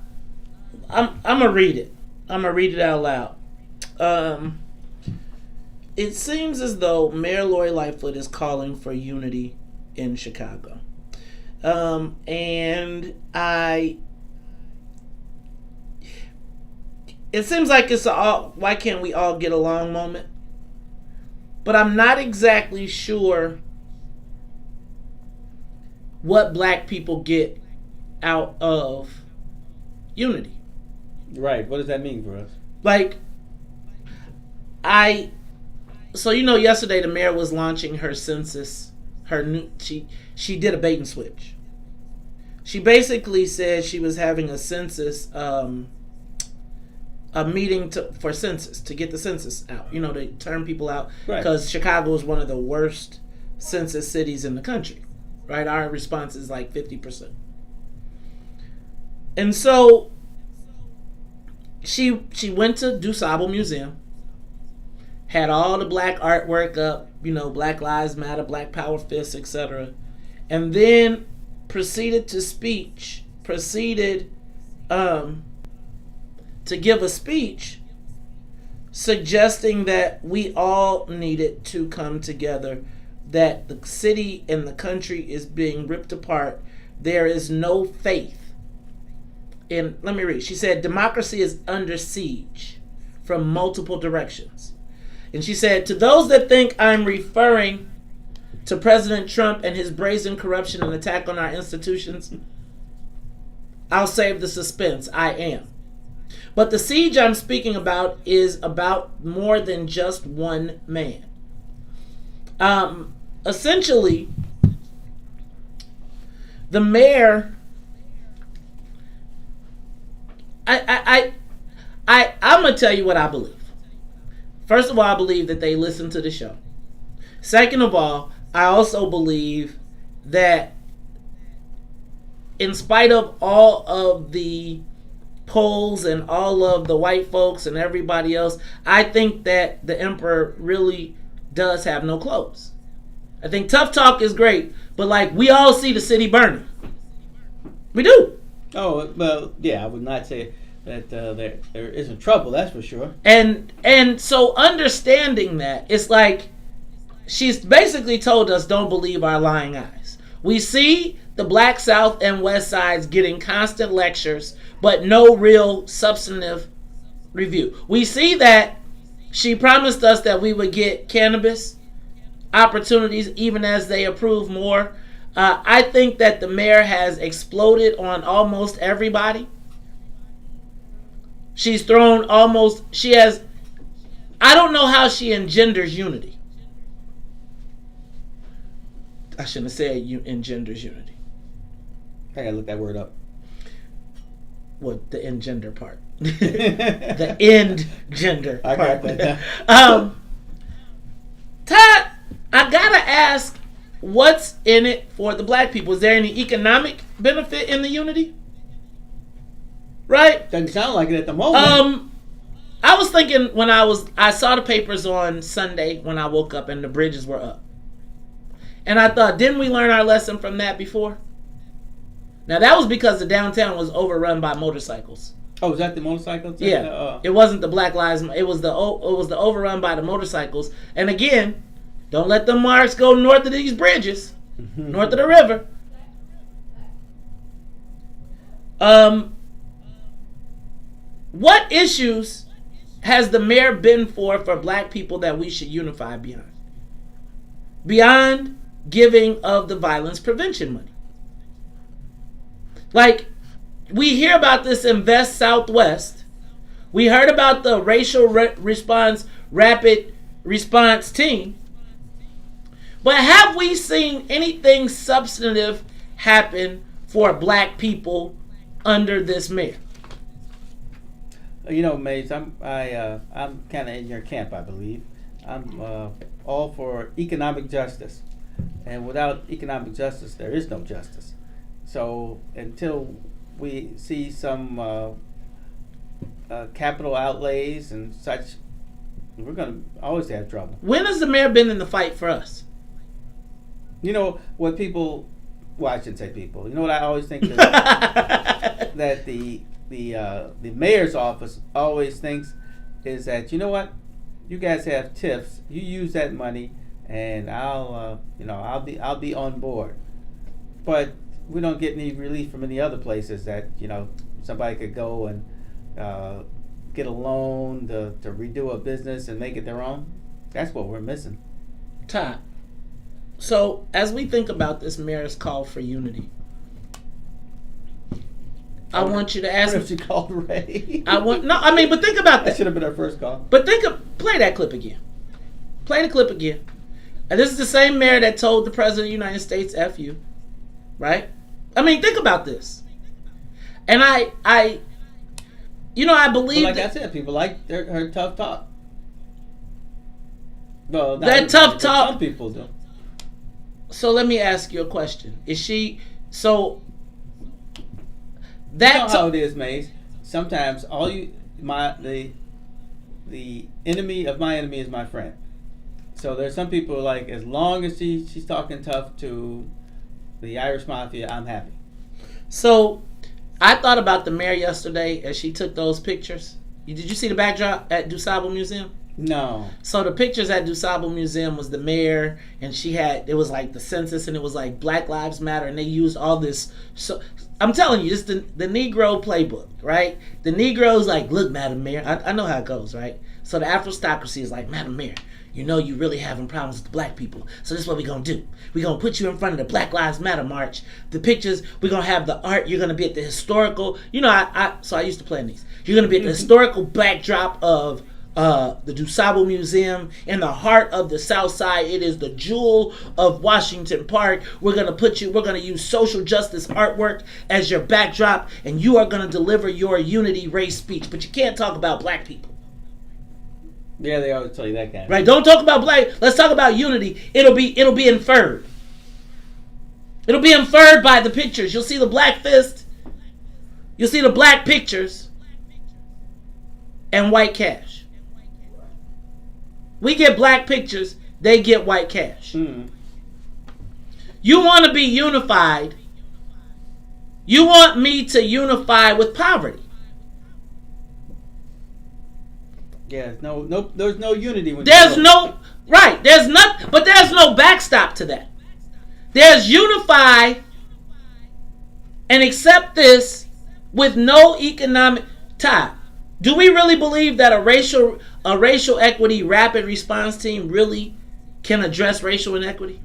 gonna read it. I'm gonna read it out loud. It seems as though Mayor Lori Lightfoot is calling for unity in Chicago. It seems like it's a why can't we all get along moment. But I'm not exactly sure what black people get out of unity. Right. What does that mean for us? So yesterday the mayor was launching her census. She did a bait and switch. She basically said she was having a census, a meeting for census, to get the census out. To turn people out, because Chicago is one of the worst census cities in the country. Right, our response is like 50%. And so she went to DuSable Museum, had all the black artwork up, Black Lives Matter, Black Power Fists, etc., and then proceeded to give a speech suggesting that we all needed to come together, that the city and the country is being ripped apart. There is no faith in, let me read. She said, democracy is under siege from multiple directions. And she said, to those that think I'm referring to President Trump and his brazen corruption and attack on our institutions, I'll save the suspense. I am. But the siege I'm speaking about is about more than just one man. Essentially, the mayor, I'm going to tell you what I believe. First of all, I believe that they listen to the show. Second of all, I also believe that in spite of all of the polls and all of the white folks and everybody else, I think that the emperor really does have no clothes. I think tough talk is great, but we all see the city burning. We do. Oh, well, yeah, I would not say that there isn't trouble, that's for sure. And so understanding that, it's like she's basically told us, don't believe our lying eyes. We see the Black South and West Sides getting constant lectures, but no real substantive review. We see that she promised us that we would get cannabis opportunities even as they approve more. I think that the mayor has exploded on almost everybody. She's thrown I don't know how she engenders unity. I shouldn't have said engenders unity. I gotta look that word up. What, the engender part? The end gender part. I got that. Todd, I gotta ask, what's in it for the black people? Is there any economic benefit in the unity? Right? Doesn't sound like it at the moment. I was thinking when I saw the papers on Sunday when I woke up and the bridges were up. And I thought, didn't we learn our lesson from that before? Now that was because the downtown was overrun by motorcycles. Oh, was that the motorcycles? Yeah. It wasn't the Black Lives. It was the overrun by the motorcycles. And again, don't let the marks go north of these bridges, north of the river. What issues has the mayor been for black people that we should unify behind? Beyond giving of the violence prevention money. We hear about this Invest Southwest. We heard about the racial rapid response team. But have we seen anything substantive happen for black people under this mayor? Mace, I'm kind of in your camp, I believe. I'm all for economic justice. And without economic justice, there is no justice. So until we see some capital outlays and such, we're going to always have trouble. When has the mayor been in the fight for us? You know what people? Well, I shouldn't say people. You know what I always think that, that the mayor's office always thinks is that, you know what, you guys have TIFs. You use that money, and I'll be on board. But we don't get any relief from any other places that somebody could go and get a loan to redo a business and make it their own. That's what we're missing. Todd. So, as we think about this mayor's call for unity, I want you to ask. What if she called Ray? But think about that. That should have been our first call. But play that clip again. Play the clip again. And this is the same mayor that told the President of the United States, F you. Right? I mean, think about this. And I believe I said, people like her tough talk. Well, that tough talk. Some people do. So let me ask you a question. Is she so? You know how it is, Maze. Sometimes the enemy of my enemy is my friend. So there's some people who are like, as long as she's talking tough to the Irish Mafia, I'm happy. So I thought about the mayor yesterday as she took those pictures. Did you see the backdrop at DuSable Museum? No. So the pictures at DuSable Museum was the mayor, and it was like the census, and it was like Black Lives Matter, and they used all this. So I'm telling you, it's the Negro playbook, right? The Negro's like, look, Madam Mayor, I know how it goes, right? So the Afrostocracy is like, Madam Mayor, you really having problems with the black people. So this is what we're going to do. We're going to put you in front of the Black Lives Matter march. The pictures, we're going to have the art. You're going to be at the historical, so I used to play in these. You're going to be at the historical backdrop of the DuSable Museum in the heart of the South Side. It is the jewel of Washington Park. We're going to use social justice artwork as your backdrop, and you are going to deliver your unity race speech. But you can't talk about black people. Yeah, they always tell you that kind. Right? Don't talk about black. Let's talk about unity. It'll be inferred. It'll be inferred by the pictures. You'll see the black fist. You'll see the black pictures and white cash. We get black pictures, they get white cash. You want to be unified. You want me to unify with poverty. Yeah, no, there's no unity. There's no backstop to that. There's unify and accept this with no economic tie. Do we really believe that a racial equity rapid response team really can address racial inequity?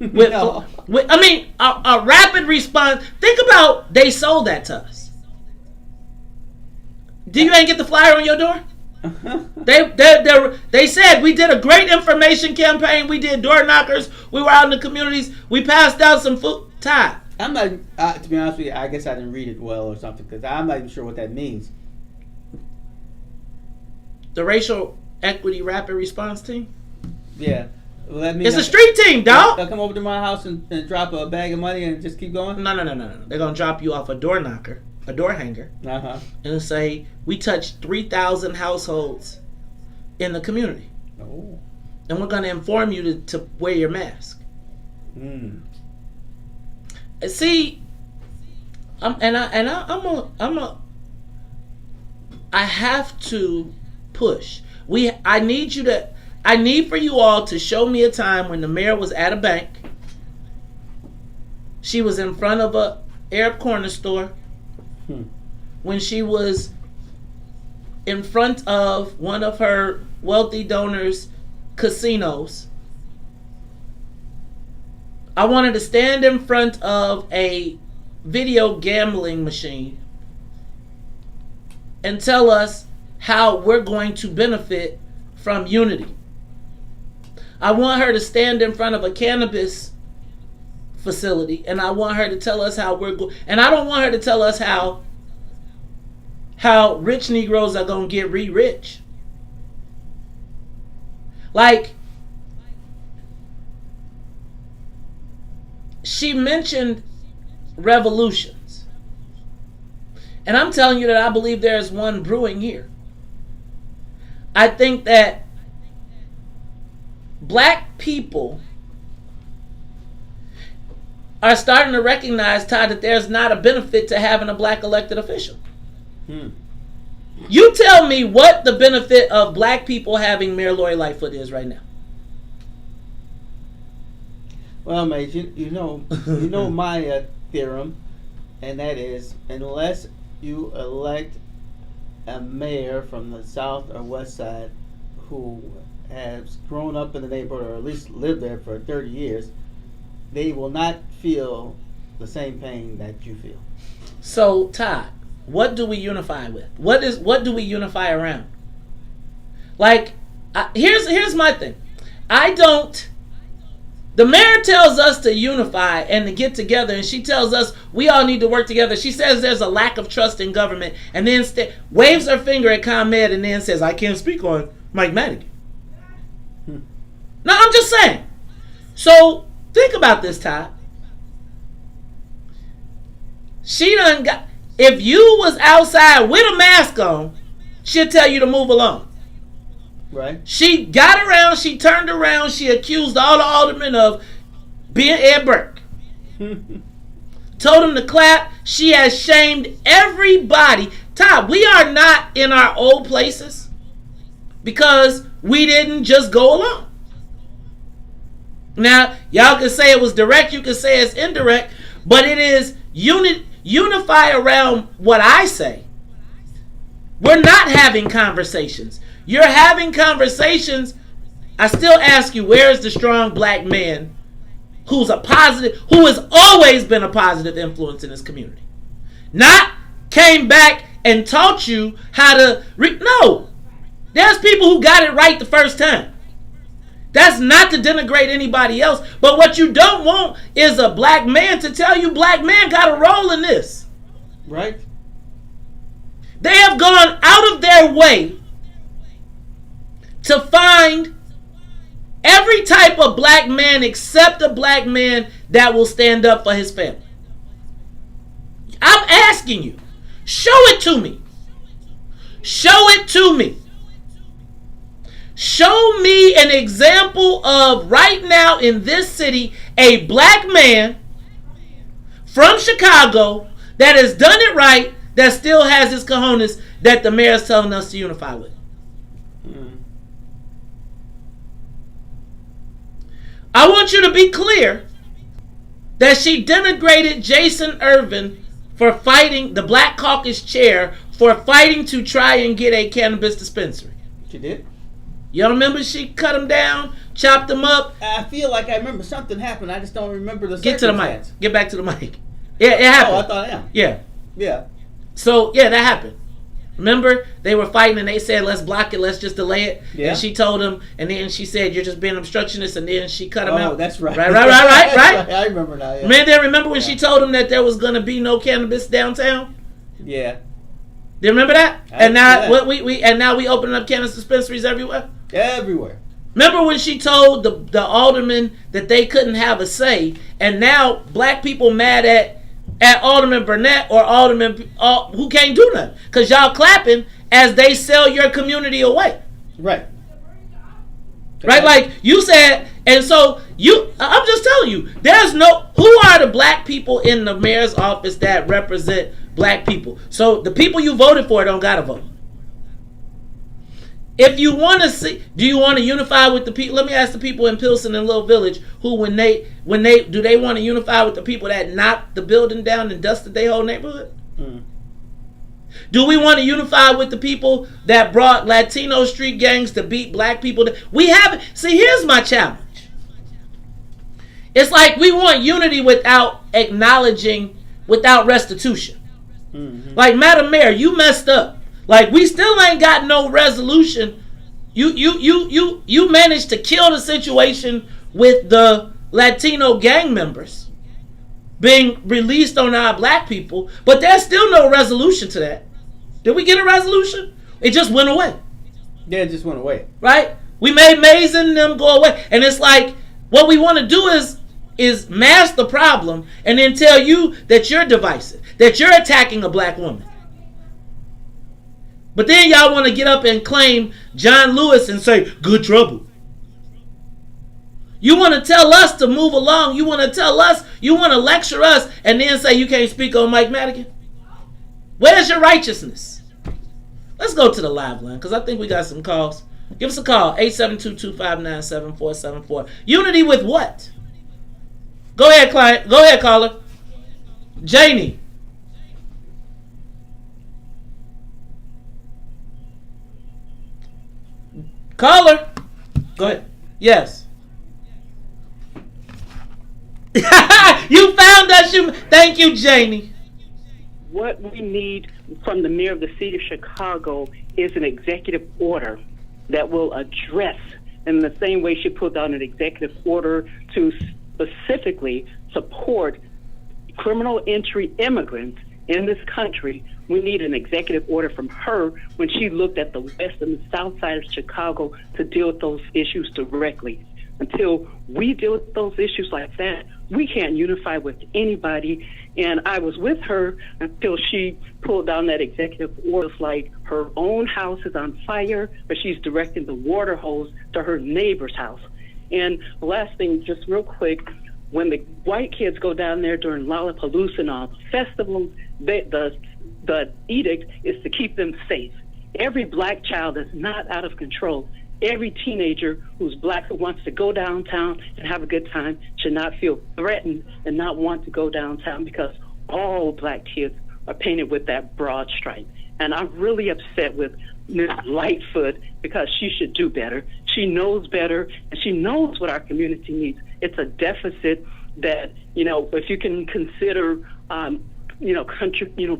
No. A rapid response. Think about, they sold that to us. Do you ain't get the flyer on your door? They said we did a great information campaign. We did door knockers. We were out in the communities. We passed out some food. Todd. I'm not, to be honest with you, I guess I didn't read it well or something, because I'm not even sure what that means. The racial equity rapid response team? Yeah. Well, that means it's a street team, dog. They'll come over to my house and drop a bag of money and just keep going? No. They're going to drop you off a door knocker, a door hanger, and say, we touched 3,000 households in the community. Oh. And we're going to inform you to wear your mask. See, I have to push. I need for you all to show me a time when the mayor was at a bank. She was in front of a Arab corner store. When she was in front of one of her wealthy donors' casinos. I wanted to stand in front of a video gambling machine and tell us how we're going to benefit from unity. I want her to stand in front of a cannabis facility, and I want her to tell us how we're going. And I don't want her to tell us how rich Negroes are going to get rich. Like, she mentioned revolutions. And I'm telling you that I believe there is one brewing here. I think that black people are starting to recognize, Todd, that there's not a benefit to having a black elected official. You tell me what the benefit of black people having Mayor Lori Lightfoot is right now. Well, mate, you know my theorem, and that is, unless you elect a mayor from the south or west side who has grown up in the neighborhood or at least lived there for 30 years, they will not feel the same pain that you feel. So, Todd, what do we unify with? What do we unify around? Like, here's my thing. The mayor tells us to unify and to get together, and she tells us we all need to work together. She says there's a lack of trust in government, and then waves her finger at ComEd and then says, I can't speak on Mike Madigan. No, I'm just saying. So, think about this, Todd. She done got... If you was outside with a mask on, she'll tell you to move along. Right. She got around, she turned around, she accused all the aldermen of being Ed Burke. Told him to clap. She has shamed everybody. Todd, we are not in our old places because we didn't just go along. Now, y'all can say it was direct, you can say it's indirect, but it is unify around what I say. We're not having conversations. You're having conversations. I still ask you, where is the strong black man who has always been a positive influence in this community? Not came back and taught you how to no. There's people who got it right the first time. That's not to denigrate anybody else, but what you don't want is a black man to tell you black man got a role in this. Right. They have gone out of their way to find every type of black man except a black man that will stand up for his family. I'm asking you, show it to me. Show it to me. Show me an example of right now in this city a black man from Chicago that has done it right, that still has his cojones that the mayor is telling us to unify with. I want you to be clear that she denigrated Jason Irvin for fighting the Black Caucus chair for fighting to try and get a cannabis dispensary. She did? Y'all remember she cut him down, chopped him up? I feel like I remember something happened. I just don't remember the Get to the mic. Get back to the mic. Yeah, it happened. Oh, I thought, yeah. Yeah. Yeah. So, yeah, that happened. Remember, they were fighting and they said, let's block it, let's just delay it. Yeah. And she told him, and then she said, you're just being obstructionist, and then she cut him out. Oh, that's right. Right. I remember now, yeah. Man, remember when she told him that there was going to be no cannabis downtown? Yeah. Do you remember that? And now we opening up cannabis dispensaries everywhere? Everywhere. Remember when she told the aldermen that they couldn't have a say, and now black people mad at Alderman Burnett or Alderman who can't do nothing because y'all clapping as they sell your community away. Right. Right, like you said, and so I'm just telling you, who are the black people in the mayor's office that represent black people? So the people you voted for don't gotta vote. If you want to see, do you want to unify with the people? Let me ask the people in Pilsen and Little Village who, when they do they want to unify with the people that knocked the building down and dusted their whole neighborhood? Do we want to unify with the people that brought Latino street gangs to beat black people? We haven't. See, here's my challenge. It's like we want unity without acknowledging, without restitution. Like, Madam Mayor, you messed up. Like, we still ain't got no resolution. You managed to kill the situation with the Latino gang members being released on our black people, but there's still no resolution to that. Did we get a resolution? It just went away. Yeah, it just went away. Right? We made Mays and them go away. And it's like, what we want to do is mask the problem and then tell you that you're divisive, that you're attacking a black woman. But then y'all want to get up and claim John Lewis and say, good trouble. You want to tell us to move along. You want to tell us, you want to lecture us, and then say you can't speak on Mike Madigan? Where's your righteousness? Let's go to the live line, because I think we got some calls. Give us a call, 872-259-7474. Unity with what? Go ahead, client. Go ahead, caller. Janie. Caller. Go ahead. Yes. You found us. Thank you, Janie. What we need from the mayor of the city of Chicago is an executive order that will address, in the same way she put out an executive order to specifically support criminal entry immigrants in this country. We need an executive order from her when she looked at the west and the south side of Chicago to deal with those issues directly. Until we deal with those issues like that, we can't unify with anybody. And I was with her until she pulled down that executive order. It's like her own house is on fire, but she's directing the water hose to her neighbor's house. And the last thing, just real quick, when the white kids go down there during Lollapalooza and all the festivals, the edict is to keep them safe. Every black child is not out of control. Every teenager who's black who wants to go downtown and have a good time should not feel threatened and not want to go downtown, because all black kids are painted with that broad stripe. And I'm really upset with Ms. Lightfoot, because she should do better. She knows better, and she knows what our community needs. It's a deficit that, if you can consider,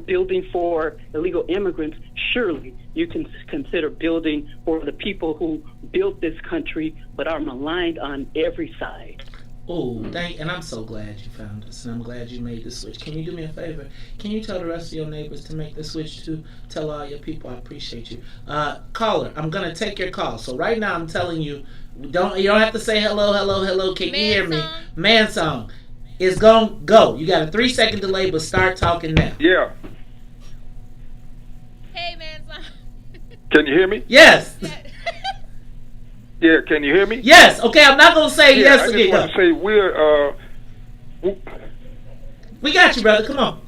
building for illegal immigrants, surely you can consider building for the people who built this country but are maligned on every side. Oh, and I'm so glad you found us, and I'm glad you made the switch. Can you do me a favor? Can you tell the rest of your neighbors to make the switch too? Tell all your people I appreciate you. Caller, I'm gonna take your call. So right now I'm telling you, you don't have to say hello. Can you hear me? Man song is gonna go. You got a 3-second delay, but start talking now. Yeah. Hey, man song. Can you hear me? Yes. Yeah, can you hear me? Yes. Okay, I'm not gonna say yes again. I just want to say we got you, brother. Come on.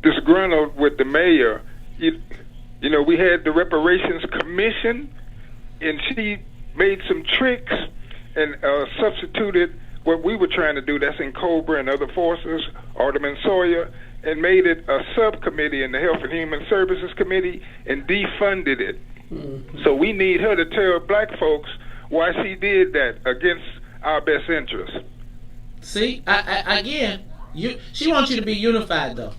Disgruntled with the mayor. We had the reparations commission, and she made some tricks and substituted what we were trying to do. That's in Cobra and other forces, Alderman Sawyer, and made it a subcommittee in the Health and Human Services Committee and defunded it. Mm-hmm. So we need her to tell black folks why she did that against our best interests. See, again, she wants you to be unified, though.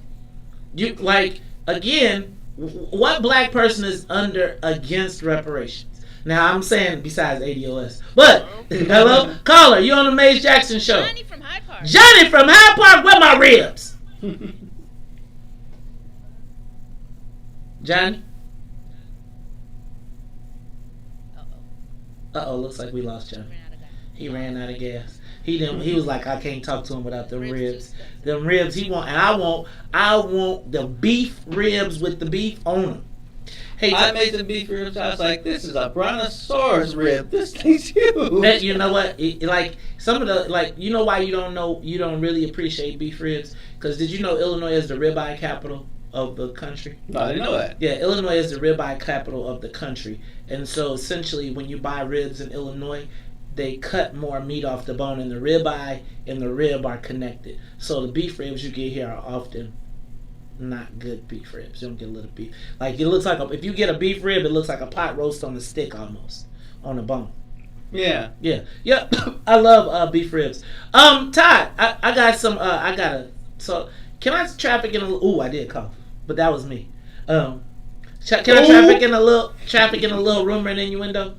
What black person is against reparations? Now, I'm saying besides ADOS. But, hello? Caller, you on the Maze Jackson show. Johnny from Hyde Park. Johnny from Hyde Park, where my ribs? Johnny? Uh-oh, looks like we lost Johnny. He ran out of gas. He was like, I can't talk to him without them ribs. Them ribs I want the beef ribs with the beef on them. Hey, I made the beef ribs. I was like, this is a brontosaurus rib. This thing's huge. You know what? Some of the, you know why you don't really appreciate beef ribs? Because did you know Illinois is the ribeye capital of the country? No, I didn't know that. Yeah, Illinois is the ribeye capital of the country. And so essentially when you buy ribs in Illinois, they cut more meat off the bone, and the ribeye and the rib are connected. So the beef ribs you get here are often not good beef ribs. You don't get a little beef. It looks like if you get a beef rib, it looks like a pot roast on a stick almost, on a bone. Yeah. I love beef ribs. Todd, I got some. So can I traffic in a little? Ooh, I did cough, but that was me. Can I traffic in a little rumor and innuendo?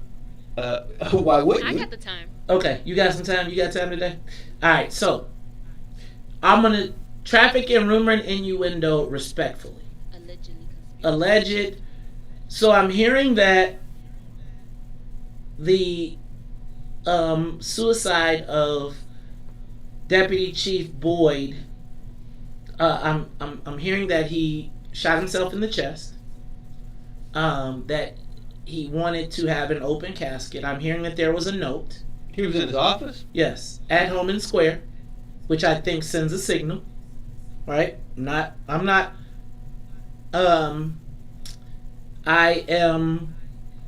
Why wouldn't I you? got the time. Okay, you got some time? You got time today? All right, so I'm gonna traffic in rumor and innuendo respectfully. Alleged. So I'm hearing that the suicide of Deputy Chief Boyd. I'm hearing that he shot himself in the chest. that he wanted to have an open casket. I'm hearing that there was a note. He was in his office? Yes, at home in Square, which I think sends a signal, right? I am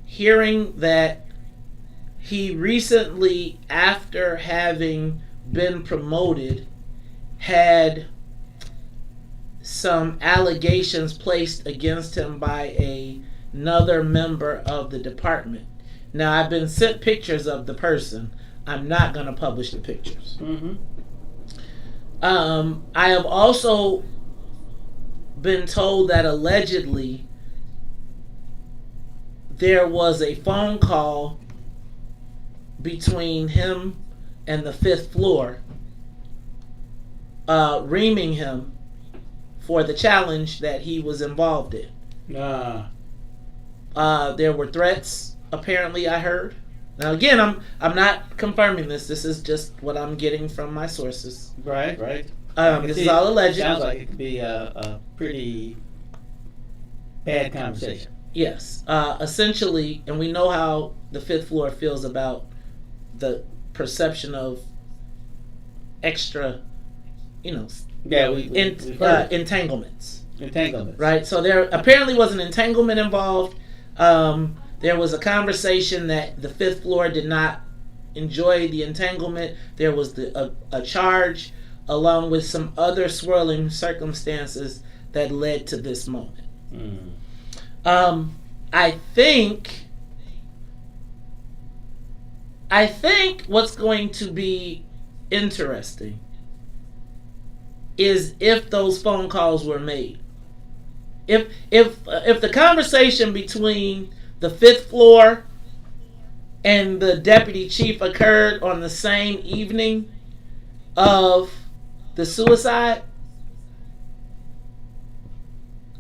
hearing that he recently, after having been promoted, had some allegations placed against him by another member of the department. Now, I've been sent pictures of the person. I'm not going to publish the pictures. Mm-hmm. I have also been told that allegedly there was a phone call between him and the 5th floor, reaming him for the challenge that he was involved in. There were threats, apparently, I heard. Now, again, I'm not confirming this. This is just what I'm getting from my sources. Right. This is all alleged. Sounds like it could be a pretty bad conversation. Yes. Essentially, and we know how the 5th floor feels about the perception of extra, entanglements. Entanglements. Right? So there apparently was an entanglement involved. There was a conversation that the 5th floor did not enjoy the entanglement. There was a charge along with some other swirling circumstances that led to this moment. I think what's going to be interesting is if those phone calls were made. If the conversation between the 5th floor and the deputy chief occurred on the same evening of the suicide,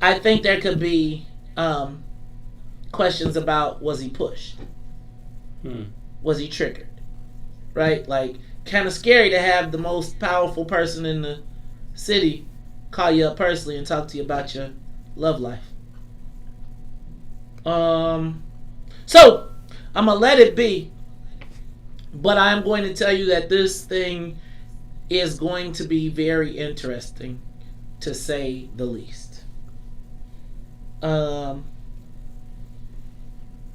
I think there could be questions about, was he pushed? Was he triggered? Right? Like, kind of scary to have the most powerful person in the city call you up personally and talk to you about your love life. So I'm gonna let it be, but I'm going to tell you that this thing is going to be very interesting, to say the least.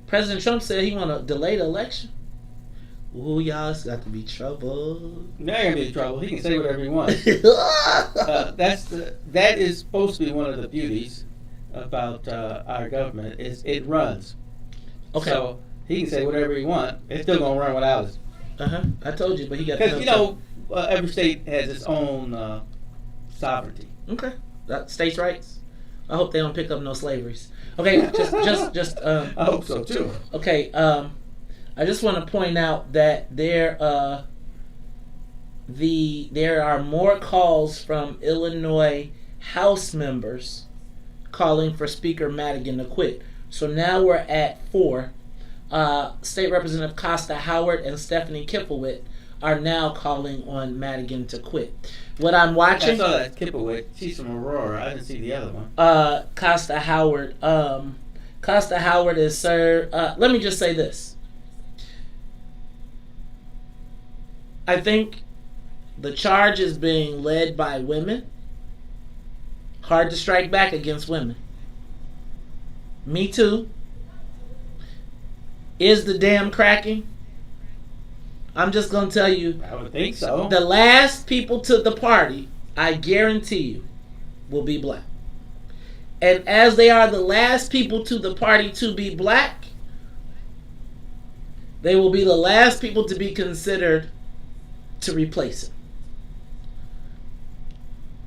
President Trump said he want to delay the election. Ooh, y'all, it's got to be trouble. Not gonna be trouble. He can say whatever he wants. That is supposed to be one of the beauties about our government, is it runs. Okay. So he can say whatever he wants. It's still gonna run without us. I told you, but he got. Because every state has its own sovereignty. Okay. States' rights. I hope they don't pick up no slaveries. Okay. Just. I hope so too. Okay. I just want to point out that there are more calls from Illinois House members calling for Speaker Madigan to quit. So now we're at 4. State Representative Costa Howard and Stephanie Kifowit are now calling on Madigan to quit. What I'm watching... I saw that Kifowit. She's from Aurora. I didn't see the other one. Costa Howard. Costa Howard is served... let me just say this. I think the charge is being led by women. Hard to strike back against women. Me too. Is the dam cracking? I'm just going to tell you. I would think so. The last people to the party, I guarantee you, will be black. And as they are the last people to the party to be black, they will be the last people to be considered to replace him.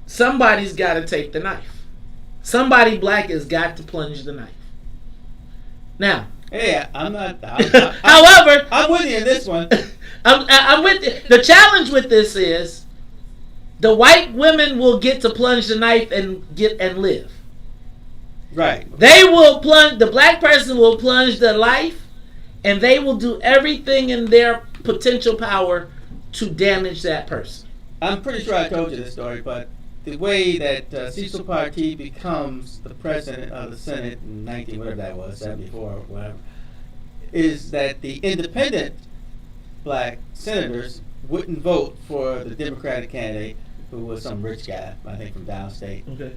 Somebody's got to take the knife. Somebody black has got to plunge the knife. Now, hey, I'm not. However, I'm with you in this one. I'm with you. The challenge with this is the white women will get to plunge the knife and live. Right. They will plunge. The black person will plunge the life, and they will do everything in their potential power to damage that person. I'm pretty sure I told you this story, but the way that Cecil Partee becomes the president of the Senate in 19 whatever that was, 74 or whatever, is that the independent black senators wouldn't vote for the Democratic candidate, who was some rich guy, I think from downstate. Okay.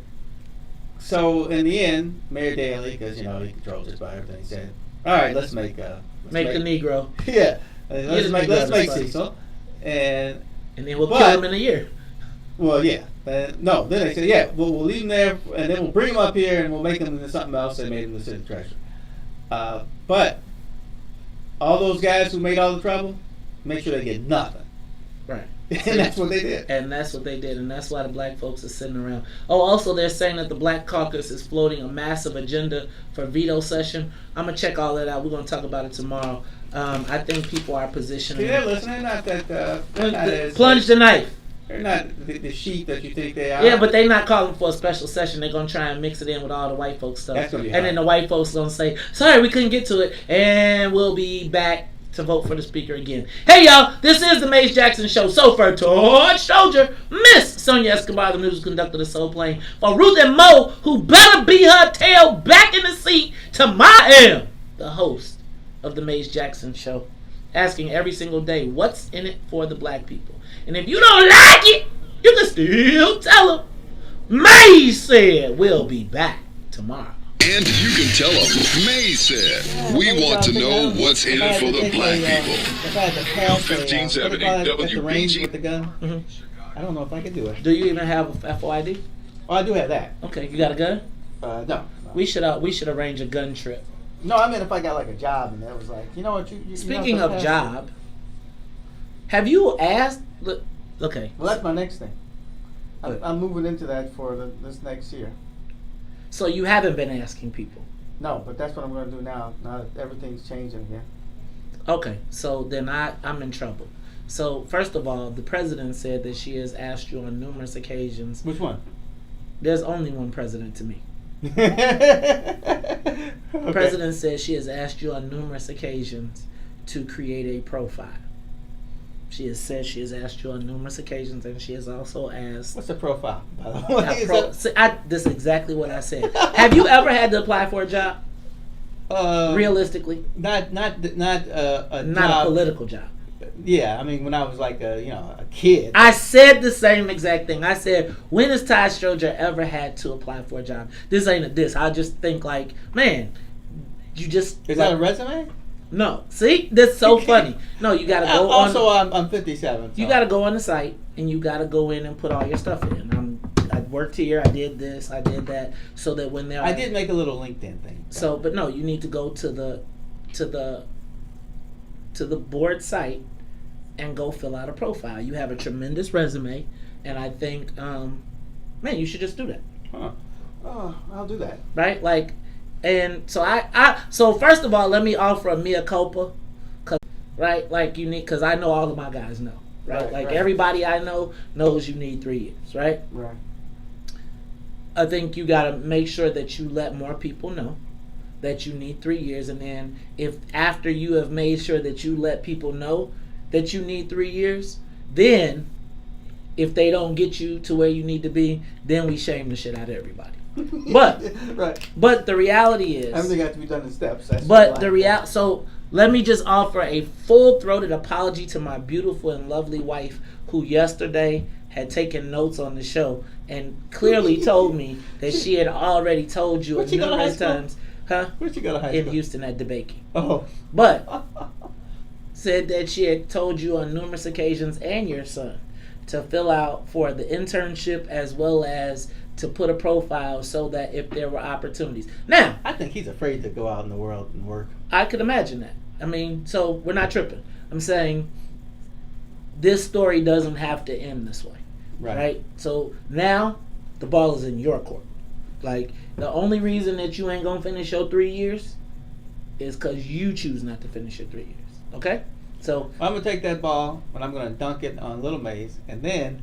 So in the end, Mayor Daley, because he controls just about everything, said, "All right, let's make the Negro." Yeah, let's make Cecil, and then we'll kill him in a year. Well, yeah. No, then they said, yeah, we'll leave him there, and then we'll bring him up here, and we'll make him into something else. They made him the city treasurer. But all those guys who made all the trouble, make sure they get nothing. Right. And that's what they did. And that's what they did, and that's why the black folks are sitting around. Oh, also they're saying that the Black Caucus is floating a massive agenda for veto session. I'm going to check all that out. We're going to talk about it tomorrow. I think people are positioning. See, they're listening. Not that plunge the knife. They're not the sheep that you think they are. Yeah, but they're not calling for a special session. They're going to try and mix it in with all the white folks stuff. That's gonna be hard. And then the white folks going to say, sorry, we couldn't get to it. And we'll be back to vote for the speaker again. Hey, y'all. This is the Mace Jackson Show. So for Todd, Stroger, Miss Sonia Escobar, the music conductor of the Soul Plane. For Ruth and Mo, who better be her tail back in the seat, to my M, the host of the Mace Jackson Show. Asking every single day, what's in it for the black people? And if you don't like it, you can still tell them. May said we'll be back tomorrow. And you can tell them, May said, we want to know what's in it for the black people. 1570 WBGX. With the gun. I don't know if I can do it. Do you even have a FOID? Oh, I do have that. Okay, you got a gun? No. We should arrange a gun trip. No, I mean if I got like a job and that was like, you know what, you Speaking of job, have you asked? Look, okay. Well, that's my next thing. I'm moving into that for this next year. So you haven't been asking people? No, but that's what I'm going to do now. Now that everything's changing here. Okay, so then I'm in trouble. So first of all, the president said that she has asked you on numerous occasions. Which one? There's only one president to me. Okay. The president says she has asked you on numerous occasions to create a profile. She has said she has asked you on numerous occasions, and she has also asked... What's a profile, by the way? This is exactly what I said. Have you ever had to apply for a job? Realistically? Not a political job. Yeah, I mean, when I was like a kid. I said the same exact thing. I said, when has Todd Stroger ever had to apply for a job? This ain't a diss. I just think like, man, you just... Is that a resume? No. See? That's so funny. No, you got to go also, I'm 57. So. You got to go on the site, and you got to go in and put all your stuff in. I worked here, I did this, I did that, so that when they're... I did make a little LinkedIn thing. So, but no, you need to go to the board site and go fill out a profile. You have a tremendous resume, and I think, man, you should just do that. Huh. Oh, I'll do that. Right? Like, and so so first of all, let me offer a mea culpa, right? Like you need, because I know all of my guys know, right? Like everybody I know knows you need 3 years, right? Right. I think you got to make sure that you let more people know that you need 3 years, and then if after you have made sure that you let people know that you need 3 years, then if they don't get you to where you need to be, then we shame the shit out of everybody. But but the reality is everything has to be done in steps. But the reality, so let me just offer a full-throated apology to my beautiful and lovely wife, who yesterday had taken notes on the show and clearly told me that she had already told you numerous times. Huh? Where'd you go to high school? In Houston at DeBakey. Oh. But said that she had told you on numerous occasions, and your son, to fill out for the internship as well as to put a profile so that if there were opportunities. Now, I think he's afraid to go out in the world and work. I could imagine that. I mean, so we're not tripping. I'm saying this story doesn't have to end this way. Right? So now the ball is in your court. Like, the only reason that you ain't gonna finish your 3 years is because you choose not to finish your 3 years. Okay? So I'm gonna take that ball, but I'm gonna dunk it on Little Maze, and then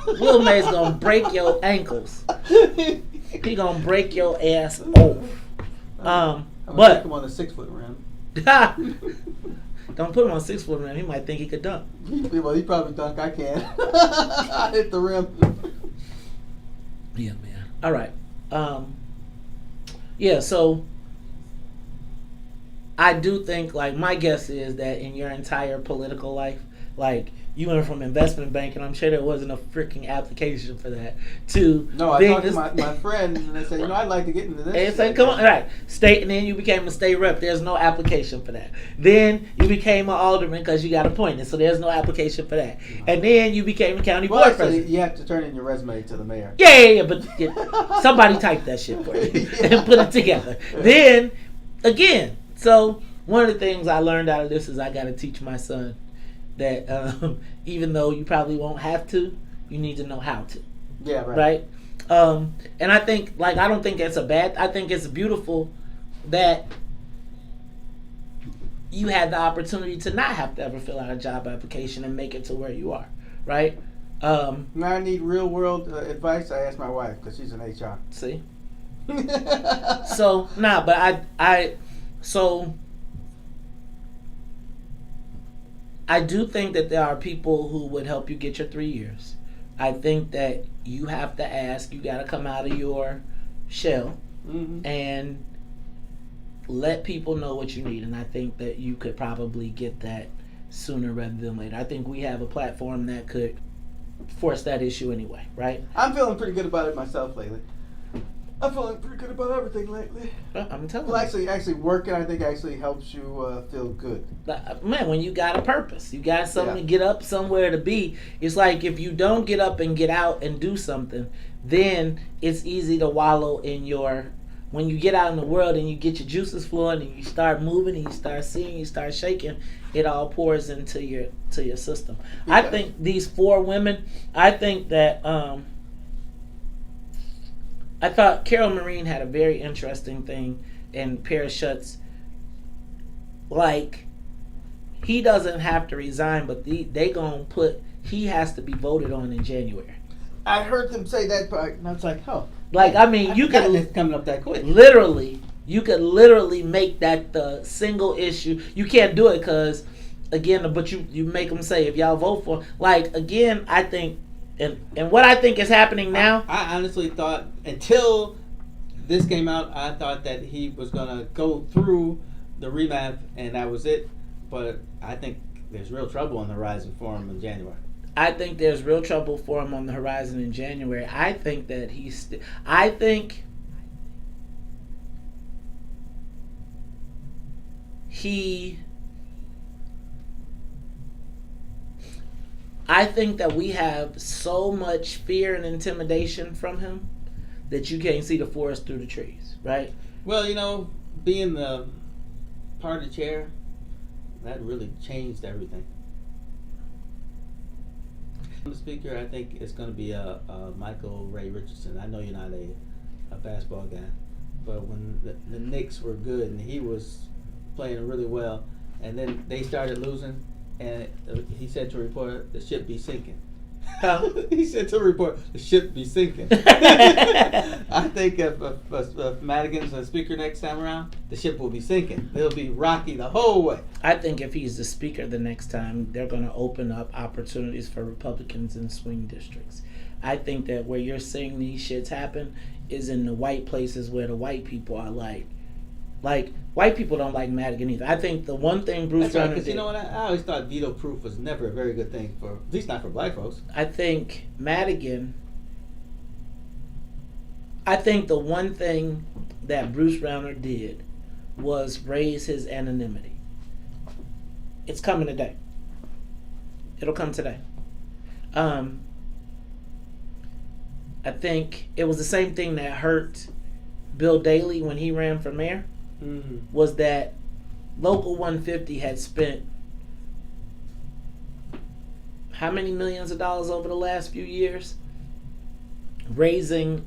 Little Maze gonna break your ankles. He gonna break your ass off. I'm but gonna take him on the 6 foot rim. Don't put him on 6 foot rim. He might think he could dunk. Well, he probably dunk. I can't. I hit the rim. Yeah, man. All right. Yeah, so I do think, like, my guess is that in your entire political life, like, you went from investment banking, I'm sure there wasn't a freaking application for that, to No, I being talked to my friend, and they said, I'd like to get into this. And said, come on, right. State, and then you became a state rep. There's no application for that. Then you became an alderman because you got appointed, so there's no application for that. And then you became a county board president. You have to turn in your resume to the mayor. Yeah, but somebody typed that shit for you and put it together. Then, again, so one of the things I learned out of this is I got to teach my son that even though you probably won't have to, you need to know how to. Yeah, right. Right? And I think, like, I don't think it's I think it's beautiful that you had the opportunity to not have to ever fill out a job application and make it to where you are, right? When I need real world advice, I ask my wife because she's in HR. See? So, I do think that there are people who would help you get your 3 years. I think that you have to ask, you got to come out of your shell and let people know what you need. And I think that you could probably get that sooner rather than later. I think we have a platform that could force that issue anyway, right? I'm feeling pretty good about it myself lately. I'm feeling pretty good about everything lately. I'm telling you. Actually working, I think, actually helps you feel good. Man, when you got a purpose, you got something to get up, somewhere to be. It's like if you don't get up and get out and do something, then it's easy to wallow in your... When you get out in the world and you get your juices flowing and you start moving and you start seeing, you start shaking, it all pours into your system. Yeah. I think these 4 women, I think that... I thought Carol Marine had a very interesting thing in Paris Shuts. Like, he doesn't have to resign, but they gonna put, he has to be voted on in January. I heard them say that, but I was like, oh. Like, I mean, you could... It's coming up that quick. You could literally make that the single issue. You can't do it because, again, but you make them say, if y'all vote for... Like, again, I think... And what I think is happening now... I honestly thought, until this came out, I thought that he was going to go through the remap and that was it. But I think there's real trouble on the horizon for him in January. I think there's real trouble for him on the horizon in January. I think that I think that we have so much fear and intimidation from him that you can't see the forest through the trees, right? Well, being the party chair, that really changed everything. The speaker, I think it's going to be Michael Ray Richardson. I know you're not a basketball guy, but when the Knicks were good and he was playing really well, and then they started losing, and he said to a reporter, the ship be sinking. He said to a reporter, the ship be sinking. I think if Madigan's a speaker next time around, the ship will be sinking. It'll be rocky the whole way. I think if he's the speaker the next time, they're going to open up opportunities for Republicans in swing districts. I think that where you're seeing these shits happen is in the white places where the white people are like white people don't like Madigan either. I think the one thing Bruce Brown did... Because you know what? I always thought veto proof was never a very good thing for, at least not for black folks. I think Madigan... I think the one thing that Bruce Browner did was raise his anonymity. It's coming today. It'll come today. I think it was the same thing that hurt Bill Daley when he ran for mayor. Was that Local 150 had spent how many millions of dollars over the last few years raising,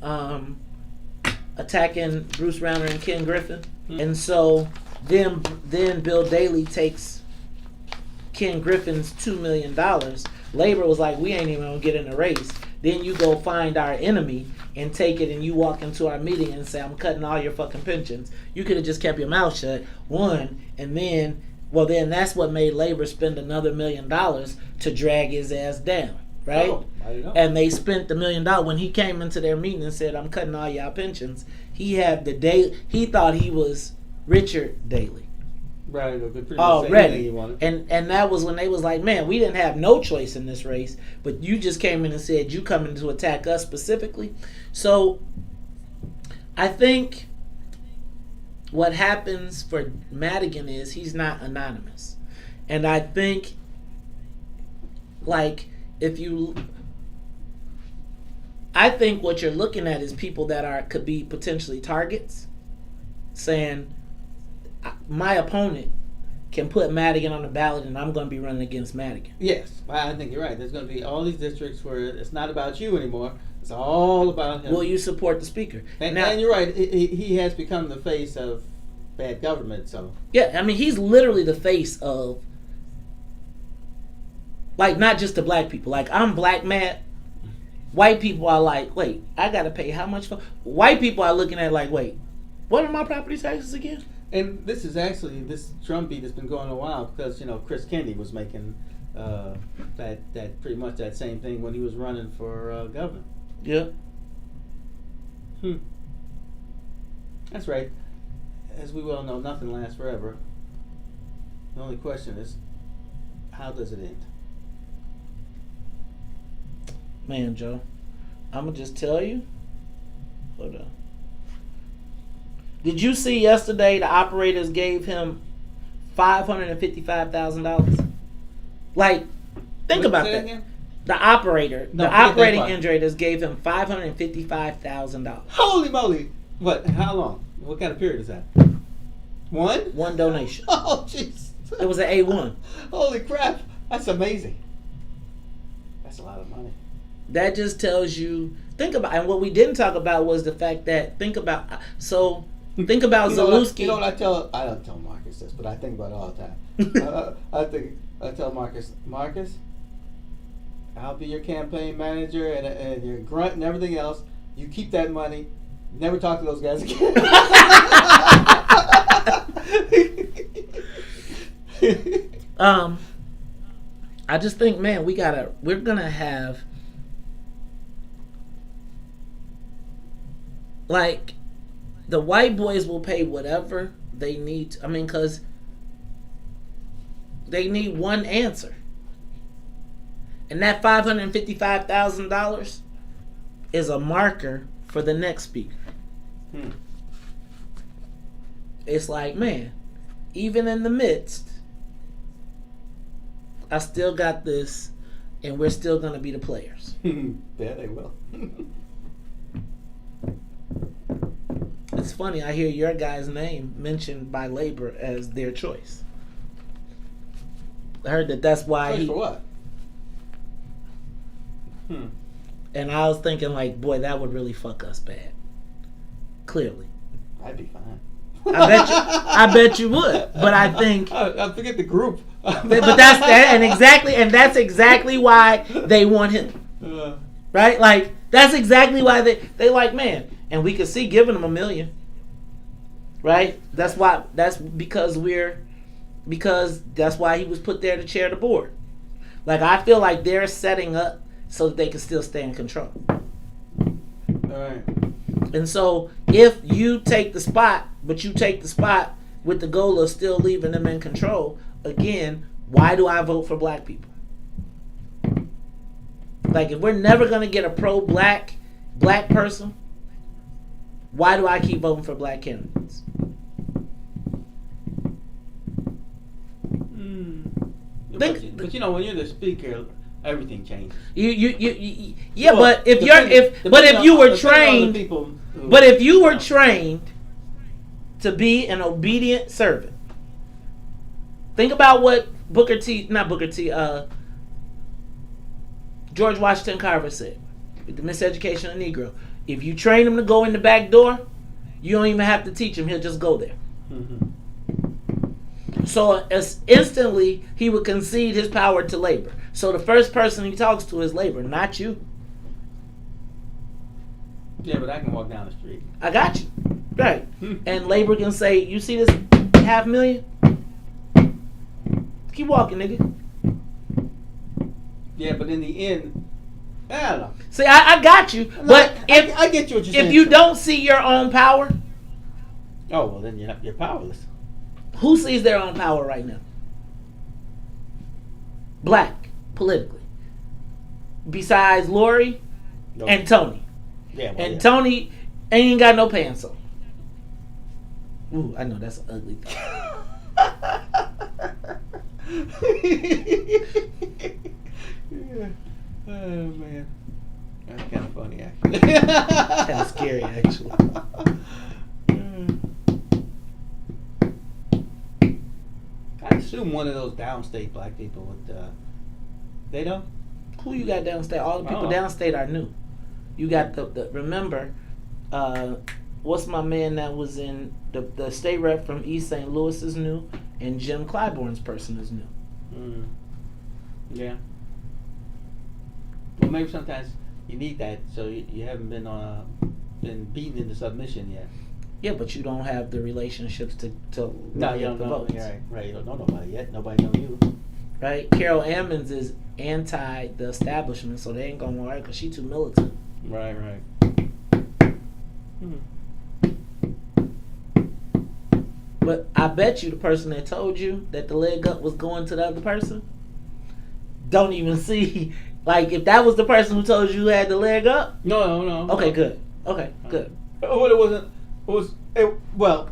attacking Bruce Browner and Ken Griffin. And so then Bill Daley takes Ken Griffin's $2 million. Labor was like, we ain't even gonna get in the race. Then you go find our enemy and take it, and you walk into our meeting and say, I'm cutting all your fucking pensions. You could have just kept your mouth shut, one, and then that's what made Labor spend another $1 million to drag his ass down. right? Oh, I didn't know. And they spent $1 million. When he came into their meeting and said, "I'm cutting all y'all pensions," he had he thought he was Richard Daley. Right, already. And that was when they was like, man, we didn't have no choice in this race, but you just came in and said you coming to attack us specifically. So I think what happens for Madigan is he's not anonymous. And I think, like, I think what you're looking at is people that could be potentially targets, saying, my opponent can put Madigan on the ballot and I'm going to be running against Madigan. Yes, I think you're right. There's going to be all these districts where it's not about you anymore. It's all about him. Will you support the speaker? And you're right. He has become the face of bad government. So yeah, I mean, he's literally the face of, like, not just the black people. Like, I'm black mad. White people are like, wait, I got to pay how much for? White people are looking at like, wait, what are my property taxes again? And this is actually, this drumbeat has been going a while because, Chris Kennedy was making that pretty much that same thing when he was running for governor. Yeah. That's right. As we well know, nothing lasts forever. The only question is, how does it end? Man, Joe, I'm going to just tell you. Hold on. Did you see yesterday the operators gave him $555,000? Like, think about that. Again? The operating injurators gave him $555,000. Holy moly! What? How long? What kind of period is that? One donation. Oh, jeez. It was an A1. Holy crap! That's amazing. That's a lot of money. That just tells you. Think about, and what we didn't talk about was the fact that think about Zalewski. I don't tell Marcus this, but I think about it all the time. I tell Marcus, I'll be your campaign manager and your grunt and everything else. You keep that money. Never talk to those guys again. I just think, man, we're gonna have, like, the white boys will pay whatever they need. I mean, because they need one answer. And that $555,000 is a marker for the next speaker. It's like, man, even in the midst, I still got this, and we're still going to be the players. Yeah, they will. It's funny, I hear your guy's name mentioned by Labor as their choice. I heard that's why choice for what? And I was thinking, like, boy, that would really fuck us bad. Clearly. I'd be fine. I bet you would. But I think I forget the group. But that's that, and that's exactly why they want him. Right? Like, that's exactly why they like, man, and we could see giving him $1 million. Right? That's because that's why he was put there to chair the board. Like, I feel like they're setting up so that they can still stay in control. All right. And so if you take the spot, but you take the spot with the goal of still leaving them in control, again, why do I vote for black people? Like, if we're never going to get a pro-black person, why do I keep voting for black candidates? But when you're the speaker, everything changes. But if you were trained to be an obedient servant, think about what George Washington Carver said, the miseducation of the Negro. If you train him to go in the back door, you don't even have to teach him; he'll just go there. So instantly, he would concede his power to labor. So the first person he talks to is labor, not you. Yeah, but I can walk down the street. I got you. Right. And labor can say, you see this $500,000? Keep walking, nigga. Yeah, but in the end, I don't know. See, I got you, but if I get you what you're saying. If you don't see your own power, oh well, then you're powerless. Who sees their own power right now? Black, politically. Besides Lori and Tony. Yeah, well, and Tony ain't got no pants on. Ooh, I know that's an ugly thing. Yeah. Oh man, that's kind of funny actually. Kind of scary actually. I assume one of those downstate black people would. They don't. Who you got downstate? All the people downstate are new. You got the remember. What's my man that was in the state rep from East St. Louis is new, and Jim Clybourne's person is new. Mm. Yeah. Well, maybe sometimes you need that, so you haven't been beaten into submission yet. Yeah, but you don't have the relationships to no, you don't the know. votes. Right. You don't know nobody yet. Nobody know you. Right. Carol Ammons is anti the establishment, so they ain't gonna want her because she too militant. Right. Hmm. But I bet you the person that told you that the leg up was going to the other person don't even see. Like, if that was the person who told you had the leg up. No. Okay, good. Okay, good. Well, it wasn't. It was. Well.